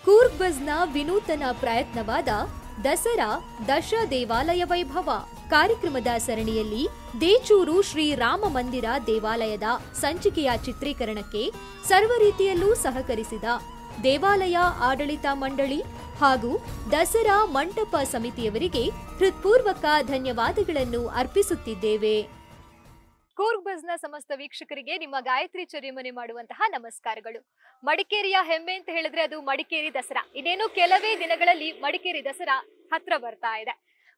ಕೂರ್ಗ್ ಬಜ್ನ ವಿನೂತನ ಪ್ರಯತ್ನವಾದ ದಸರಾ ದಶ ದೇವಾಲಯ ವೈಭವ ಕಾರ್ಯಕ್ರಮದ ಸರಣಿಯಲ್ಲಿ ದೇಚೂರು ಶ್ರೀ ರಾಮ ಮಂದಿರ ದೇವಾಲಯದ ಸಂಚಿಕೆಯ ಚಿತ್ರೀಕರಣಕ್ಕೆ ಸರ್ವ ರೀತಿಯಲ್ಲೂ ಸಹಕರಿಸಿದ ದೇವಾಲಯ ಆಡಳಿತ ಮಂಡಳಿ ಹಾಗೂ ದಸರಾ ಮಂಟಪ ಸಮಿತಿಯವರಿಗೆ ಹೃತ್ಪೂರ್ವಕ ಧನ್ಯವಾದಗಳನ್ನು ಅರ್ಪಿಸುತ್ತಿದ್ದೇವೆ. ಕೂರ್ಗ್ ಬಜ್ನ ಸಮಸ್ತ ವೀಕ್ಷಕರಿಗೆ ನಿಮ್ಮ ಗಾಯತ್ರಿ ಚರಿಮನೆ ಮಾಡುವಂತಹ ನಮಸ್ಕಾರಗಳು. ಮಡಿಕೇರಿಯ ಹೆಮ್ಮೆ ಅಂತ ಹೇಳಿದ್ರೆ ಅದು ಮಡಿಕೇರಿ ದಸರಾ. ಇನ್ನೇನು ಕೆಲವೇ ದಿನಗಳಲ್ಲಿ ಮಡಿಕೇರಿ ದಸರಾ ಹತ್ರ ಬರ್ತಾ ಇದೆ.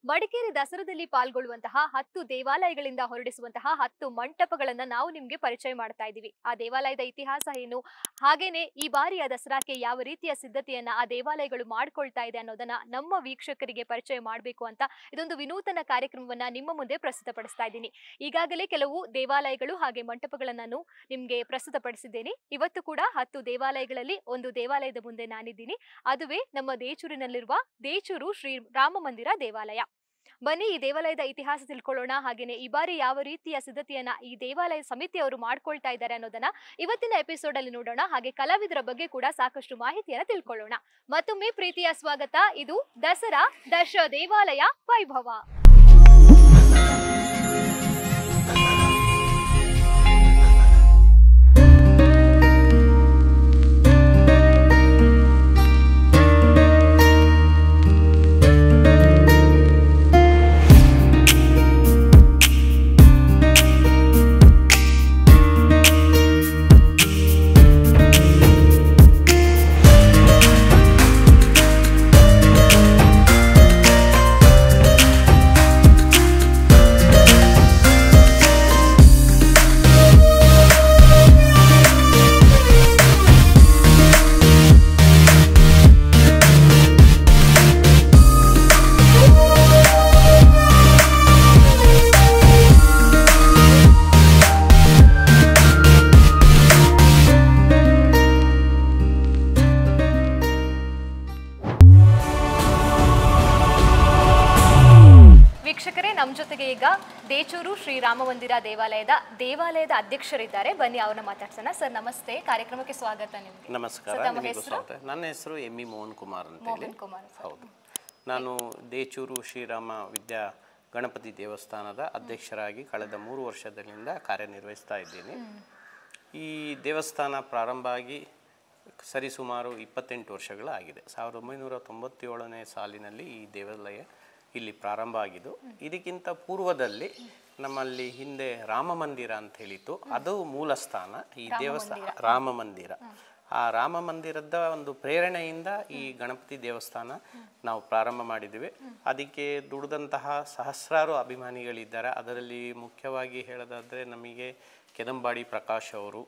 ಮಡಿಕೇರಿ ದಸರಾದಲ್ಲಿ ಪಾಲ್ಗೊಳ್ಳುವಂತಹ 10 ದೇವಾಲಯಗಳಿಂದ ಹೊರಡಿಸುವಂತಹ 10 ಮಂಟಪಗಳನ್ನ ನಾವು ನಿಮ್ಗೆ ಪರಿಚಯ ಮಾಡ್ತಾ ಇದ್ದೀವಿ. ಆ ದೇವಾಲಯದ ಇತಿಹಾಸ ಏನು, ಹಾಗೇನೆ ಈ ಬಾರಿಯ ದಸರಾಕ್ಕೆ ಯಾವ ರೀತಿಯ ಸಿದ್ಧತೆಯನ್ನ ಆ ದೇವಾಲಯಗಳು ಮಾಡ್ಕೊಳ್ತಾ ಇದೆ ಅನ್ನೋದನ್ನ ನಮ್ಮ ವೀಕ್ಷಕರಿಗೆ ಪರಿಚಯ ಮಾಡಬೇಕು ಅಂತ ಇದೊಂದು ವಿನೂತನ ಕಾರ್ಯಕ್ರಮವನ್ನ ನಿಮ್ಮ ಮುಂದೆ ಪ್ರಸ್ತುತಪಡಿಸ್ತಾ ಇದ್ದೀನಿ. ಈಗಾಗಲೇ ಕೆಲವು ದೇವಾಲಯಗಳು ಹಾಗೆ ಮಂಟಪಗಳನ್ನ ನಾನು ನಿಮ್ಗೆ ಪ್ರಸ್ತುತಪಡಿಸಿದ್ದೇನೆ. ಇವತ್ತು ಕೂಡ 10 ದೇವಾಲಯಗಳಲ್ಲಿ ಒಂದು ದೇವಾಲಯದ ಮುಂದೆ ನಾನಿದ್ದೀನಿ. ಅದುವೇ ನಮ್ಮ ದೇಚೂರಿನಲ್ಲಿರುವ ದೇಚೂರು ಶ್ರೀ ರಾಮ ಮಂದಿರ ದೇವಾಲಯ. ಬನ್ನಿ ಈ ದೇವಾಲಯದ ಇತಿಹಾಸ ತಿಳ್ಕೊಳ್ಳೋಣ. ಹಾಗೇನೆ ಈ ಬಾರಿ ಯಾವ ರೀತಿಯ ಸಿದ್ಧತೆಯನ್ನ ಈ ದೇವಾಲಯ ಸಮಿತಿಯವರು ಮಾಡ್ಕೊಳ್ತಾ ಇದ್ದಾರೆ ಅನ್ನೋದನ್ನ ಇವತ್ತಿನ ಎಪಿಸೋಡ್ ಅಲ್ಲಿ ನೋಡೋಣ. ಹಾಗೆ ಕಲಾವಿದರ ಬಗ್ಗೆ ಕೂಡ ಸಾಕಷ್ಟು ಮಾಹಿತಿಯನ್ನ ತಿಳ್ಕೊಳ್ಳೋಣ. ಮತ್ತೊಮ್ಮೆ ಪ್ರೀತಿಯ ಸ್ವಾಗತ. ಇದು ದಸರಾ ದಶ ದೇವಾಲಯ ವೈಭವ. ನಮ್ಮ ಜೊತೆಗೆ ಈಗ ದೇಚೂರು ಶ್ರೀ ರಾಮ ಮಂದಿರ ದೇವಾಲಯದ ಅಧ್ಯಕ್ಷರಿದ್ದಾರೆ. ಬನ್ನಿ ಅವ್ರನ್ನ ಮಾತಾಡ್ಸೋಣ. ಸರ್ ನಮಸ್ತೆ, ಕಾರ್ಯಕ್ರಮಕ್ಕೆ ಸ್ವಾಗತ. ನಿಮಗೆ ನಮಸ್ಕಾರ. ನನ್ನ ಹೆಸರು ಎಂ.ಇ. ಮೋಹನ್ ಕುಮಾರ್ ಅಂತ ಹೇಳಿ. ಹೌದು, ನಾನು ದೇಚೂರು ಶ್ರೀರಾಮ ವಿದ್ಯಾ ಗಣಪತಿ ದೇವಸ್ಥಾನದ ಅಧ್ಯಕ್ಷರಾಗಿ ಕಳೆದ 3 ವರ್ಷದಿಂದ ಕಾರ್ಯನಿರ್ವಹಿಸ್ತಾ ಇದ್ದೀನಿ. ಈ ದೇವಸ್ಥಾನ ಪ್ರಾರಂಭ ಆಗಿ ಸರಿಸುಮಾರು 28 ವರ್ಷಗಳಾಗಿದೆ. 1997ನೇ ಸಾಲಿನಲ್ಲಿ ಈ ದೇವಾಲಯ ಇಲ್ಲಿ ಪ್ರಾರಂಭ ಆಗಿದ್ದು. ಇದಕ್ಕಿಂತ ಪೂರ್ವದಲ್ಲಿ ನಮ್ಮಲ್ಲಿ ಹಿಂದೆ ರಾಮ ಮಂದಿರ ಅಂತ ಹೇಳಿತ್ತು. ಅದು ಮೂಲ ಸ್ಥಾನ. ಈ ದೇವಸ್ಥಾನ ರಾಮ ಮಂದಿರ, ಆ ರಾಮ ಮಂದಿರದ ಒಂದು ಪ್ರೇರಣೆಯಿಂದ ಈ ಗಣಪತಿ ದೇವಸ್ಥಾನ ನಾವು ಪ್ರಾರಂಭ ಮಾಡಿದ್ದೀವಿ. ಅದಕ್ಕೆ ದುಡಿದಂತಹ ಸಹಸ್ರಾರು ಅಭಿಮಾನಿಗಳಿದ್ದಾರೆ. ಅದರಲ್ಲಿ ಮುಖ್ಯವಾಗಿ ಹೇಳೋದಾದರೆ ನಮಗೆ ಕೆದಂಬಾಡಿ ಪ್ರಕಾಶ್ ಅವರು,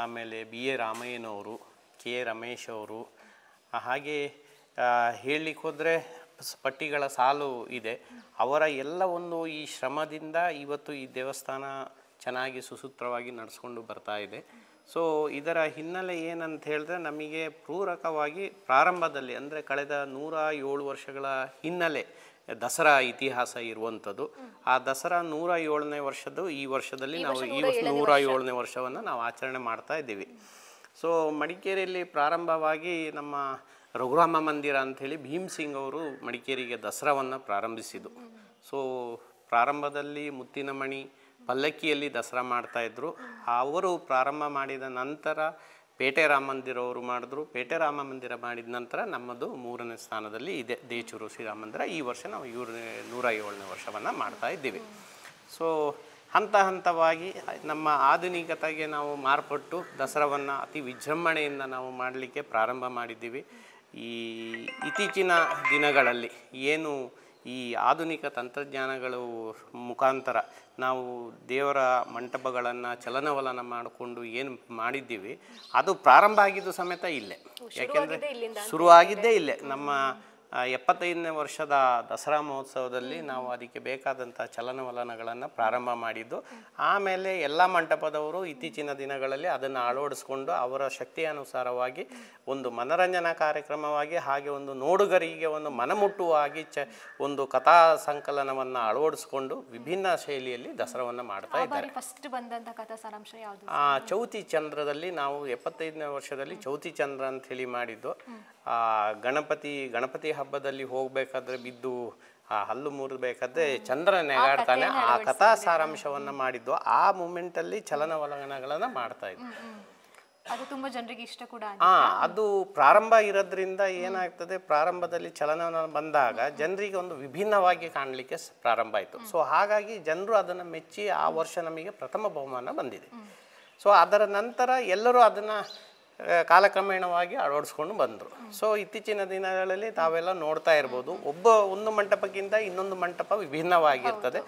ಆಮೇಲೆ B.A. ರಾಮಯ್ಯನವರು, K. ರಮೇಶ್ ಅವರು, ಹಾಗೆ ಹೇಳಲಿಕ್ಕೆ ಹೋದರೆ ಪಟ್ಟಿಗಳ ಸಾಲು ಇದೆ. ಅವರ ಎಲ್ಲ ಒಂದು ಈ ಶ್ರಮದಿಂದ ಇವತ್ತು ಈ ದೇವಸ್ಥಾನ ಚೆನ್ನಾಗಿ ಸುಸೂತ್ರವಾಗಿ ನಡೆಸ್ಕೊಂಡು ಬರ್ತಾ ಇದೆ. ಸೊ ಇದರ ಹಿನ್ನೆಲೆ ಏನಂತ ಹೇಳಿದ್ರೆ, ನಮಗೆ ಪೂರಕವಾಗಿ ಪ್ರಾರಂಭದಲ್ಲಿ ಅಂದರೆ ಕಳೆದ 107 ವರ್ಷಗಳ ಹಿನ್ನೆಲೆ ದಸರಾ ಇತಿಹಾಸ ಇರುವಂಥದ್ದು. ಆ ದಸರಾ 107ನೇ ವರ್ಷದ್ದು ಈ ವರ್ಷದಲ್ಲಿ ನಾವು 107ನೇ ವರ್ಷವನ್ನು ನಾವು ಆಚರಣೆ ಮಾಡ್ತಾ ಇದ್ದೀವಿ. ಸೊ ಮಡಿಕೇರಿಯಲ್ಲಿ ಪ್ರಾರಂಭವಾಗಿ ನಮ್ಮ ರಘುರಾಮ ಮಂದಿರ ಅಂಥೇಳಿ ಭೀಮ್ ಸಿಂಗ್ ಅವರು ಮಡಿಕೇರಿಗೆ ದಸರಾವನ್ನು ಪ್ರಾರಂಭಿಸಿದ್ದು. ಸೊ ಪ್ರಾರಂಭದಲ್ಲಿ ಮುತ್ತಿನಮಣಿ ಪಲ್ಲಕ್ಕಿಯಲ್ಲಿ ದಸರಾ ಮಾಡ್ತಾಯಿದ್ರು. ಅವರು ಪ್ರಾರಂಭ ಮಾಡಿದ ನಂತರ ಪೇಟೆ ರಾಮ ಮಂದಿರ ಅವರು ಮಾಡಿದ್ರು. ಪೇಟೆ ರಾಮ ಮಂದಿರ ಮಾಡಿದ ನಂತರ ನಮ್ಮದು 3ನೇ ಸ್ಥಾನದಲ್ಲಿ ಇದೆ ದೇಚೂರು ಶ್ರೀರಾಮ ಮಂದಿರ. ಈ ವರ್ಷ ನಾವು 107ನೇ ವರ್ಷವನ್ನು ಮಾಡ್ತಾ ಇದ್ದೀವಿ. ಸೊ ಹಂತ ಹಂತವಾಗಿ ನಮ್ಮ ಆಧುನಿಕತೆಗೆ ನಾವು ಮಾರ್ಪಟ್ಟು ದಸರಾವನ್ನು ಅತಿ ವಿಜೃಂಭಣೆಯಿಂದ ನಾವು ಮಾಡಲಿಕ್ಕೆ ಪ್ರಾರಂಭ ಮಾಡಿದ್ದೀವಿ. ಈ ಇತ್ತೀಚಿನ ದಿನಗಳಲ್ಲಿ ಏನು ಈ ಆಧುನಿಕ ತಂತ್ರಜ್ಞಾನಗಳು ಮುಖಾಂತರ ನಾವು ದೇವರ ಮಂಟಪಗಳನ್ನು ಚಲನವಲನ ಮಾಡಿಕೊಂಡು ಏನು ಮಾಡಿದ್ದೀವಿ, ಅದು ಪ್ರಾರಂಭ ಆಗಿದ್ದು ಸಮೇತ ಇಲ್ಲೇ. ಯಾಕೆಂದರೆ ಶುರುವಾಗಿದ್ದೇ ಇಲ್ಲೇ. ನಮ್ಮ 75ನೇ ವರ್ಷದ ದಸರಾ ಮಹೋತ್ಸವದಲ್ಲಿ ನಾವು ಅದಕ್ಕೆ ಬೇಕಾದಂಥ ಚಲನವಲನಗಳನ್ನು ಪ್ರಾರಂಭ ಮಾಡಿದ್ದು. ಆಮೇಲೆ ಎಲ್ಲ ಮಂಟಪದವರು ಇತ್ತೀಚಿನ ದಿನಗಳಲ್ಲಿ ಅದನ್ನು ಅಳವಡಿಸ್ಕೊಂಡು ಅವರ ಶಕ್ತಿಯನುಸಾರವಾಗಿ ಒಂದು ಮನರಂಜನಾ ಕಾರ್ಯಕ್ರಮವಾಗಿ, ಹಾಗೆ ಒಂದು ನೋಡುಗರಿಗೆ ಒಂದು ಮನಮುಟ್ಟುವಾಗಿ ಒಂದು ಕಥಾ ಸಂಕಲನವನ್ನು ಅಳವಡಿಸ್ಕೊಂಡು ವಿಭಿನ್ನ ಶೈಲಿಯಲ್ಲಿ ದಸರಾವನ್ನು ಮಾಡ್ತಾ ಇದ್ದಾರೆ. ಫಸ್ಟ್ ಬಂದಂಥ ಕಥಾ ಸಾರಾಂಶ ಯಾವುದು? ಚೌತಿ ಚಂದ್ರದಲ್ಲಿ ನಾವು 75ನೇ ವರ್ಷದಲ್ಲಿ ಚೌತಿ ಚಂದ್ರ ಅಂತ ಹೇಳಿ ಮಾಡಿದ್ದು. ಗಣಪತಿ ಹಬ್ಬದಲ್ಲಿ ಹೋಗ್ಬೇಕಾದ್ರೆ ಬಿದ್ದು ಹಲ್ಲು ಮುರಿಬೇಕಾದ್ರೆ ಚಂದ್ರ ನೆಗಾಡ್ತಾನೆ, ಆ ಕಥಾ ಸಾರಾಂಶವನ್ನ ಮಾಡಿದ್ದು. ಆ ಮೂಮೆಂಟಲ್ಲಿ ಚಲನವಲನಗಳನ್ನ ಮಾಡ್ತಾ ಇದ್ವಿ. ಅದು ತುಂಬಾ ಜನರಿಗೆ ಇಷ್ಟ ಕೂಡ. ಅದು ಪ್ರಾರಂಭ ಇರೋದ್ರಿಂದ ಏನಾಗ್ತದೆ, ಪ್ರಾರಂಭದಲ್ಲಿ ಚಲನವಲನ ಬಂದಾಗ ಜನರಿಗೆ ಒಂದು ವಿಭಿನ್ನವಾಗಿ ಕಾಣಲಿಕ್ಕೆ ಪ್ರಾರಂಭ ಆಯಿತು. ಸೊ ಹಾಗಾಗಿ ಜನರು ಅದನ್ನು ಮೆಚ್ಚಿ ಆ ವರ್ಷ ನಮಗೆ ಪ್ರಥಮ ಬಹುಮಾನ ಬಂದಿದೆ. ಸೊ ಅದರ ನಂತರ ಎಲ್ಲರೂ ಅದನ್ನು ಕಾಲಕ್ರಮೇಣವಾಗಿ ಅಳವಡಿಸ್ಕೊಂಡು ಬಂದರು. ಸೊ ಇತ್ತೀಚಿನ ದಿನಗಳಲ್ಲಿ ತಾವೆಲ್ಲ ನೋಡ್ತಾ ಇರ್ಬೋದು, ಒಂದು ಮಂಟಪಕ್ಕಿಂತ ಇನ್ನೊಂದು ಮಂಟಪ ವಿಭಿನ್ನವಾಗಿರ್ತದೆ.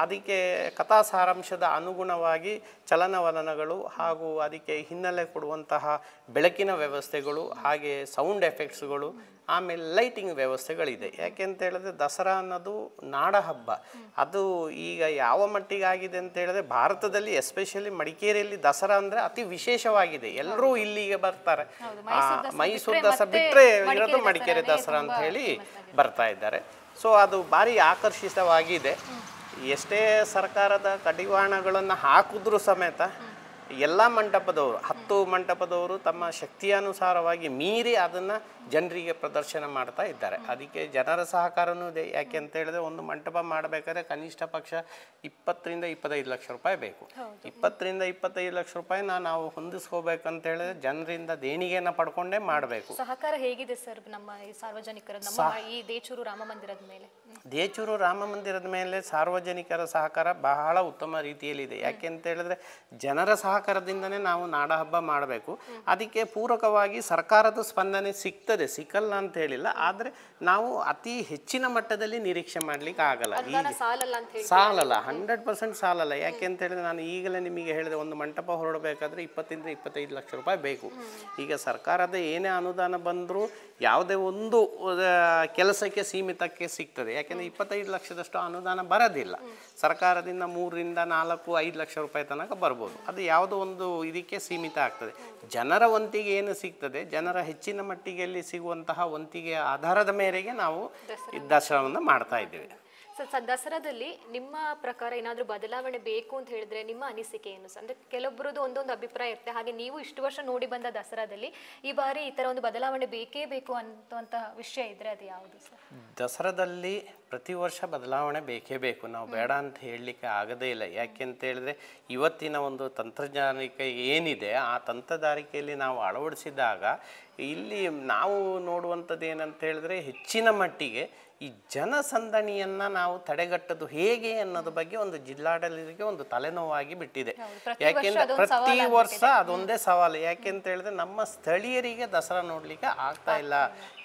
ಅದಕ್ಕೆ ಕಥಾ ಸಾರಾಂಶದ ಅನುಗುಣವಾಗಿ ಚಲನವಲನಗಳು ಹಾಗೂ ಅದಕ್ಕೆ ಹಿನ್ನೆಲೆ ಕೊಡುವಂತಹ ಬೆಳಕಿನ ವ್ಯವಸ್ಥೆಗಳು, ಹಾಗೆ ಸೌಂಡ್ ಎಫೆಕ್ಟ್ಸ್ಗಳು, ಆಮೇಲೆ ಲೈಟಿಂಗ್ ವ್ಯವಸ್ಥೆಗಳಿದೆ. ಯಾಕೆಂತ ಹೇಳಿದ್ರೆ ದಸರಾ ಅನ್ನೋದು ನಾಡ ಹಬ್ಬ. ಅದು ಈಗ ಯಾವ ಮಟ್ಟಿಗೆ ಆಗಿದೆ ಅಂತ ಹೇಳಿದ್ರೆ, ಭಾರತದಲ್ಲಿ ಎಸ್ಪೆಷಲಿ ಮಡಿಕೇರಿಯಲ್ಲಿ ದಸರಾ ಅಂದರೆ ಅತಿ ವಿಶೇಷವಾಗಿದೆ. ಎಲ್ಲರೂ ಇಲ್ಲಿಗೆ ಬರ್ತಾರೆ. ಮೈಸೂರು ದಸರಾ ಬಿಟ್ಟರೆ ಇರೋದು ಮಡಿಕೇರಿ ದಸರಾ ಅಂತ ಹೇಳಿ ಬರ್ತಾ ಇದ್ದಾರೆ. ಸೊ ಅದು ಭಾರಿ ಆಕರ್ಷಿತವಾಗಿದೆ. ಎಷ್ಟೇ ಸರ್ಕಾರದ ಕಡಿವಾಣಗಳನ್ನು ಹಾಕಿದ್ರೂ ಸಮೇತ ಎಲ್ಲ ಮಂಟಪದವರು 10 ಮಂಟಪದವರು ತಮ್ಮ ಶಕ್ತಿಯಾನುಸಾರವಾಗಿ ಮೀರಿ ಅದನ್ನು ಜನರಿಗೆ ಪ್ರದರ್ಶನ ಮಾಡ್ತಾ ಇದ್ದಾರೆ. ಅದಕ್ಕೆ ಜನರ ಸಹಕಾರನೂ ಇದೆ. ಯಾಕೆ ಅಂತ ಹೇಳಿದ್ರೆ, ಒಂದು ಮಂಟಪ ಮಾಡಬೇಕಾದ್ರೆ ಕನಿಷ್ಠ ಪಕ್ಷ 20ರಿಂದ 25 ಲಕ್ಷ ರೂಪಾಯಿ ಬೇಕು. 20ರಿಂದ 25 ಲಕ್ಷ ರೂಪಾಯಿನ ನಾವು ಹೊಂದಿಸ್ಕೋಬೇಕಂತ ಹೇಳಿದ್ರೆ ಜನರಿಂದ ದೇಣಿಗೆಯನ್ನು ಪಡ್ಕೊಂಡೇ ಮಾಡಬೇಕು. ಸಹಕಾರ ಹೇಗಿದೆ ಸರ್ ನಮ್ಮ ಈ ಸಾರ್ವಜನಿಕರ, ನಮ್ಮ ಈ ದೇಚೂರು ರಾಮ ಮಂದಿರದ ಮೇಲೆ? ದೇಚೂರು ರಾಮ ಮಂದಿರದ ಮೇಲೆ ಸಾರ್ವಜನಿಕರ ಸಹಕಾರ ಬಹಳ ಉತ್ತಮ ರೀತಿಯಲ್ಲಿದೆ. ಯಾಕೆ ಅಂತ ಹೇಳಿದ್ರೆ, ಜನರ ಸಹಕಾರದಿಂದನೇ ನಾವು ನಾಡ ಹಬ್ಬ ಮಾಡಬೇಕು. ಅದಕ್ಕೆ ಪೂರಕವಾಗಿ ಸರ್ಕಾರದ ಸ್ಪಂದನೆ ಸಿಕ್ಕಲ್ಲ ಅಂತ ಹೇಳಿಲ್ಲ, ಆದರೆ ನಾವು ಅತಿ ಹೆಚ್ಚಿನ ಮಟ್ಟದಲ್ಲಿ ನಿರೀಕ್ಷೆ ಮಾಡ್ಲಿಕ್ಕೆ ಆಗಲ್ಲ. ಸಾಲಲ್ಲ, 100% ಸಾಲಲ್ಲ. ಯಾಕೆ ಅಂತ ಹೇಳಿದ್ರೆ, ನಾನು ಈಗಲೇ ನಿಮಗೆ ಹೇಳಿದೆ, ಒಂದು ಮಂಟಪ ಹೊರಡಬೇಕಾದ್ರೆ 20ರಿಂದ 25 ಲಕ್ಷ ರೂಪಾಯಿ ಬೇಕು. ಈಗ ಸರ್ಕಾರದ ಏನೇ ಅನುದಾನ ಬಂದರೂ ಯಾವುದೇ ಒಂದು ಕೆಲಸಕ್ಕೆ ಸೀಮಿತಕ್ಕೆ ಸಿಗ್ತದೆ. ಯಾಕೆಂದರೆ 25 ಲಕ್ಷದಷ್ಟು ಅನುದಾನ ಬರೋದಿಲ್ಲ. ಸರ್ಕಾರದಿಂದ 3ರಿಂದ 4, 5 ಲಕ್ಷ ರೂಪಾಯಿ ತನಕ ಬರ್ಬೋದು. ಅದು ಯಾವುದೋ ಒಂದು ಇದಕ್ಕೆ ಸೀಮಿತ ಆಗ್ತದೆ. ಜನರ ವಂತಿಗೆ ಏನು ಸಿಗ್ತದೆ, ಜನರ ಹೆಚ್ಚಿನ ಮಟ್ಟಿಗೆಯಲ್ಲಿ ಸಿಗುವಂತಹ ವಂತಿಗೆ ಆಧಾರದ ಮೇರೆಗೆ ನಾವು ದಸರಾವನ್ನು ಮಾಡ್ತಾ ಇದ್ದೇವೆ. ಸರ್, ದಸರಾದಲ್ಲಿ ನಿಮ್ಮ ಪ್ರಕಾರ ಏನಾದರೂ ಬದಲಾವಣೆ ಬೇಕು ಅಂತ ಹೇಳಿದ್ರೆ ನಿಮ್ಮ ಅನಿಸಿಕೆ ಏನು ಸರ್? ಅಂದರೆ ಕೆಲವೊಬ್ಬರದ್ದು ಒಂದೊಂದು ಅಭಿಪ್ರಾಯ ಇರುತ್ತೆ. ಹಾಗೆ ನೀವು ಇಷ್ಟು ವರ್ಷ ನೋಡಿ ಬಂದ ದಸರಾದಲ್ಲಿ ಈ ಬಾರಿ ಈ ಥರ ಒಂದು ಬದಲಾವಣೆ ಬೇಕೇ ಬೇಕು ಅಂತ ವಿಷಯ ಇದ್ರೆ ಅದು ಯಾವುದು ಸರ್? ದಸರಾದಲ್ಲಿ ಪ್ರತಿ ವರ್ಷ ಬದಲಾವಣೆ ಬೇಕೇ ಬೇಕು. ನಾವು ಬೇಡ ಅಂತ ಹೇಳಲಿಕ್ಕೆ ಆಗದೇ ಇಲ್ಲ. ಯಾಕೆ ಅಂತ ಹೇಳಿದ್ರೆ, ಇವತ್ತಿನ ಒಂದು ತಂತ್ರಜ್ಞಾನಿಕೆ ಏನಿದೆ, ಆ ತಂತ್ರಧಾರಿಕೆಯಲ್ಲಿ ನಾವು ಅಳವಡಿಸಿದಾಗ ಇಲ್ಲಿ ನಾವು ನೋಡುವಂಥದ್ದು ಏನಂತ ಹೇಳಿದ್ರೆ, ಹೆಚ್ಚಿನ ಮಟ್ಟಿಗೆ ಈ ಜನಸಂದಣಿಯನ್ನು ನಾವು ತಡೆಗಟ್ಟೋದು ಹೇಗೆ ಅನ್ನೋದ್ರ ಬಗ್ಗೆ ಒಂದು ಜಿಲ್ಲಾಡಳಿತಕ್ಕೆ ಒಂದು ತಲೆನೋವಾಗಿ ಬಿಟ್ಟಿದೆ. ಯಾಕೆಂದ್ರೆ ಪ್ರತಿ ವರ್ಷ ಅದೊಂದೇ ಸವಾಲು. ಯಾಕೆ ಅಂತ ಹೇಳಿದ್ರೆ, ನಮ್ಮ ಸ್ಥಳೀಯರಿಗೆ ದಸರಾ ನೋಡಲಿಕ್ಕೆ ಆಗ್ತಾ ಇಲ್ಲ.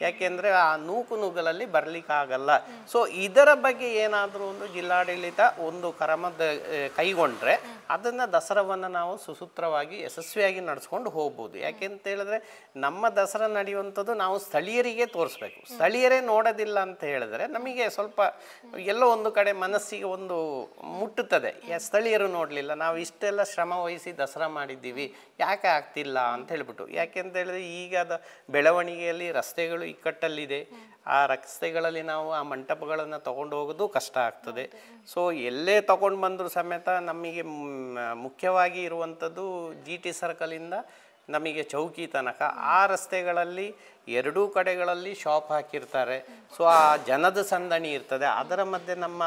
ಯಾಕೆಂದರೆ ಆ ನೂಕುನುಗ್ಗಲಲ್ಲಿ ಬರಲಿಕ್ಕೆ ಆಗಲ್ಲ. ಸೊ ಇದರ ಬಗ್ಗೆ ಏನಾದರೂ ಒಂದು ಜಿಲ್ಲಾಡಳಿತ ಒಂದು ಕ್ರಮದ ಕೈಗೊಂಡ್ರೆ ಅದನ್ನು ದಸರಾವನ್ನು ನಾವು ಸುಸೂತ್ರವಾಗಿ ಯಶಸ್ವಿಯಾಗಿ ನಡೆಸ್ಕೊಂಡು ಹೋಗ್ಬೋದು. ಯಾಕೆ ಅಂತ ಹೇಳಿದ್ರೆ, ನಮ್ಮ ದಸರಾ ನಡೆಯುವಂಥದ್ದು ನಾವು ಸ್ಥಳೀಯರಿಗೆ ತೋರಿಸ್ಬೇಕು. ಸ್ಥಳೀಯರೇ ನೋಡೋದಿಲ್ಲ ಅಂತ ಹೇಳಿದ್ರೆ ನಮಗೆ ಸ್ವಲ್ಪ ಎಲ್ಲೋ ಒಂದು ಕಡೆ ಮನಸ್ಸಿಗೆ ಒಂದು ಮುಟ್ಟುತ್ತದೆ. ಸ್ಥಳೀಯರು ನೋಡಲಿಲ್ಲ, ನಾವು ಇಷ್ಟೆಲ್ಲ ಶ್ರಮ ವಹಿಸಿ ದಸರಾ ಮಾಡಿದ್ದೀವಿ, ಯಾಕೆ ಆಗ್ತಿಲ್ಲ ಅಂತ ಹೇಳ್ಬಿಟ್ಟು. ಯಾಕೆ ಅಂತ ಹೇಳಿದ್ರೆ, ಈಗದ ಬೆಳವಣಿಗೆಯಲ್ಲಿ ರಸ್ತೆಗಳು ಇಕ್ಕಟ್ಟಲ್ಲಿದೆ. ಆ ರಸ್ತೆಗಳಲ್ಲಿ ನಾವು ಆ ಮಂಟಪಗಳನ್ನು ತೊಗೊಂಡು ಹೋಗೋದು ಕಷ್ಟ ಆಗ್ತದೆ. ಸೊ ಎಲ್ಲೇ ತೊಗೊಂಡು ಬಂದರೂ ಸಮೇತ ನಮಗೆ ಮುಖ್ಯವಾಗಿ ಇರುವಂಥದ್ದು GT ಸರ್ಕಲಿಂದ ನಮಗೆ ಚೌಕಿ ತನಕ ಆ ರಸ್ತೆಗಳಲ್ಲಿ ಎರಡೂ ಕಡೆಗಳಲ್ಲಿ ಶಾಪ್ ಹಾಕಿರ್ತಾರೆ. ಸೊ ಆ ಜನದ ಸಂದಣಿ ಇರ್ತದೆ. ಅದರ ಮಧ್ಯೆ ನಮ್ಮ